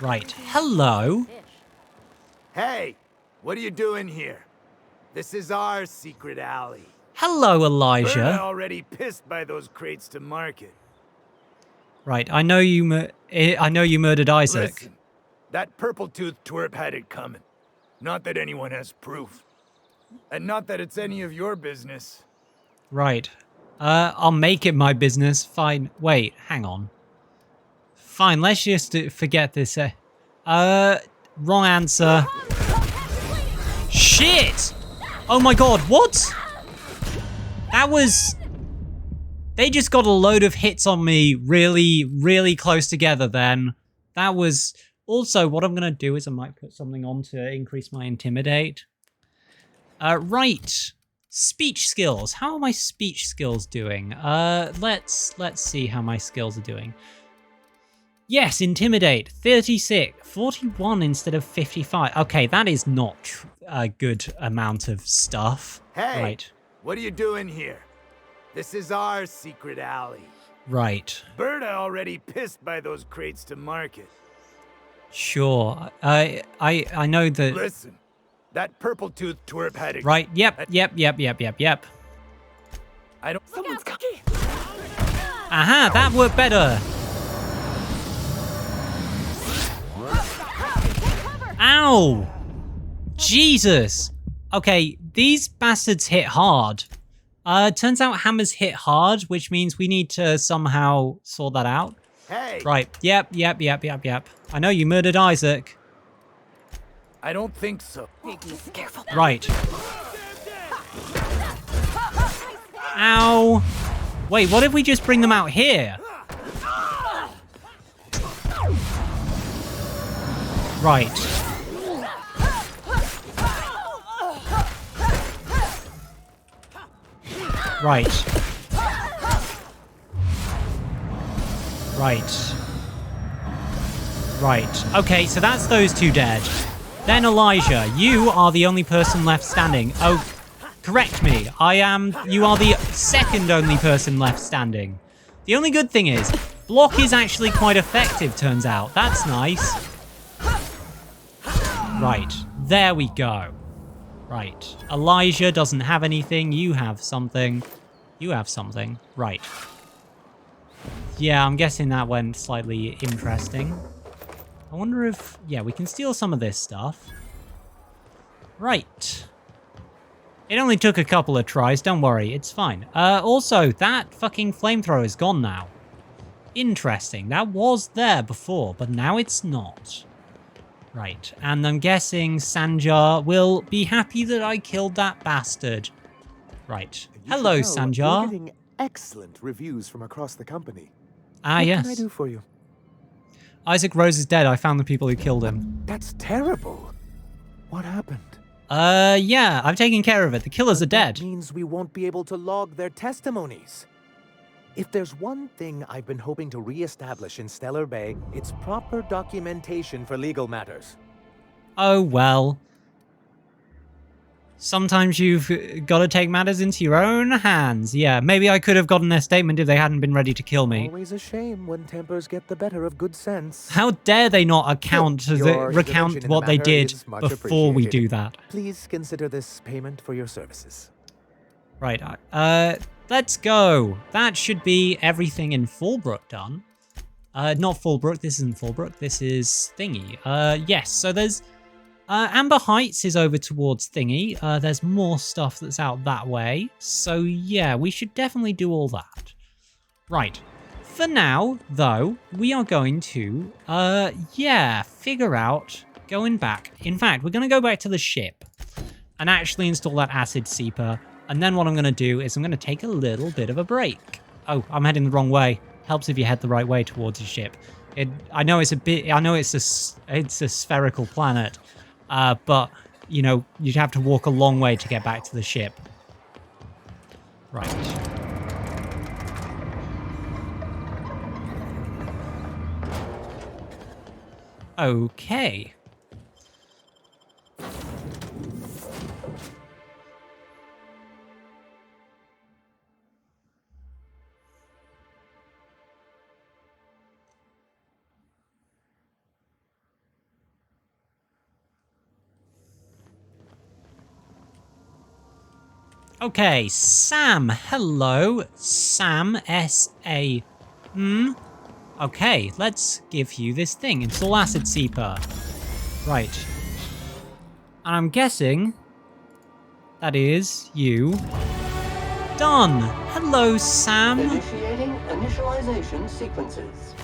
Right. Hello.
Hey, what are you doing here? This is our secret alley.
Hello, Elijah.
We're already pissed by those crates to market.
Right. I know you murdered Isaac.
Listen, that purple-toothed twerp had it coming. Not that anyone has proof. And not that it's any of your business.
Right. I'll make it my business. Fine. Wait, hang on. Fine, let's just forget this. Wrong answer. Shit! Oh my god, what? That was... They just got a load of hits on me really, really close together then. That was... Also, what I'm going to do is I might put something on to increase my intimidate. Right. Speech skills. How are my speech skills doing? Let's see how my skills are doing. Yes, intimidate. 36. 41 instead of 55. Okay, that is not a good amount of stuff.
Hey,
right.
What are you doing here? This is our secret alley.
Right.
Berta already pissed by those crates to market.
Sure. I know that...
Listen, that purple-toothed twerp had it...
Right, yep.
I don't...
Someone's got...
Aha, that worked better. Ow! Jesus! Okay, these bastards hit hard. Turns out hammers hit hard, which means we need to somehow sort that out.
Hey!
Right, yep. I know you murdered Isaac.
I don't think so.
Careful.
Right. Ow! Wait, what if we just bring them out here? Right. Right. Right. Okay, so that's those two dead. Then Elijah, you are the only person left standing. Oh, correct me. You are the second only person left standing. The only good thing is, block is actually quite effective, turns out. That's nice. Right. There we go. Right. Elijah doesn't have anything. You have something. You have something. Right. Yeah, I'm guessing that went slightly interesting. I wonder if... Yeah, we can steal some of this stuff. Right. It only took a couple of tries. Don't worry. It's fine. Also, that fucking flamethrower is gone now. Interesting. That was there before, but now it's not. Right, and I'm guessing Sanjar will be happy that I killed that bastard. Right. Hello,
We're
Sanjar.
getting excellent reviews from across the company.
Ah,
what
yes.
can I do for you?
Isaac Rose is dead. I found the people who killed him.
That's terrible. What happened?
Yeah, I've taken care of it. The killers are dead.
That means we won't be able to log their testimonies. If there's one thing I've been hoping to re-establish in Stellar Bay, it's proper documentation for legal matters.
Oh, well. Sometimes you've got to take matters into your own hands. Yeah, maybe I could have gotten their statement if they hadn't been ready to kill me.
Always a shame when tempers get the better of good sense.
How dare they not recount what they did before we do that?
Please consider this payment for your services.
Right, let's go. That should be everything in Fallbrook done. Not Fallbrook, this isn't Fallbrook, this is Thingy. Yes, so there's... Amber Heights is over towards Thingy. There's more stuff that's out that way. So yeah, we should definitely do all that. Right. For now, though, we are going to, figure out going back. In fact, we're going to go back to the ship and actually install that acid seeper. And then what I'm going to do is I'm going to take a little bit of a break. Oh, I'm heading the wrong way. Helps if you head the right way towards your ship. I know it's a spherical planet. But, you know, you'd have to walk a long way to get back to the ship. Right. Okay. Okay, Sam. Hello, Sam. S-A-M. Okay, let's give you this thing. Install Acid Seeper. Right. And I'm guessing that is you. Done. Hello, Sam.
Initiating initialization sequences.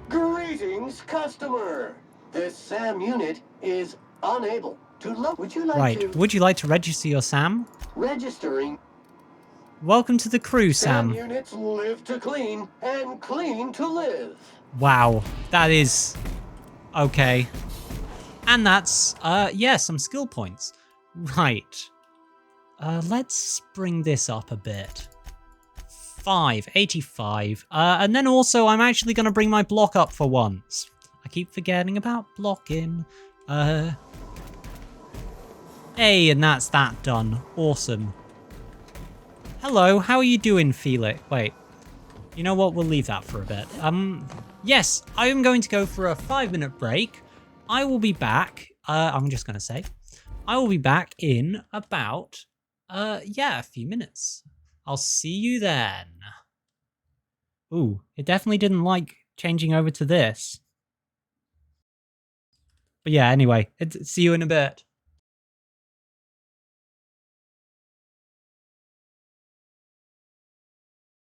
Greetings, customer. This SAM unit is unable to load. Would you like to...
Would you like to register your SAM?
Registering.
Welcome to the crew, Sam.
SAM units live to clean and clean to live.
Wow, that is... okay. And that's, some skill points. Right. Let's bring this up a bit. 85. And then also, I'm actually going to bring my block up for once. I keep forgetting about blocking. Hey, and that's that done. Awesome. Hello, how are you doing, Felix? Wait. You know what? We'll leave that for a bit. Yes, I am going to go for a 5-minute break. I will be back. I'm just going to say. I will be back in about, a few minutes. I'll see you then. Ooh, it definitely didn't like changing over to this. But yeah, anyway, see you in a bit.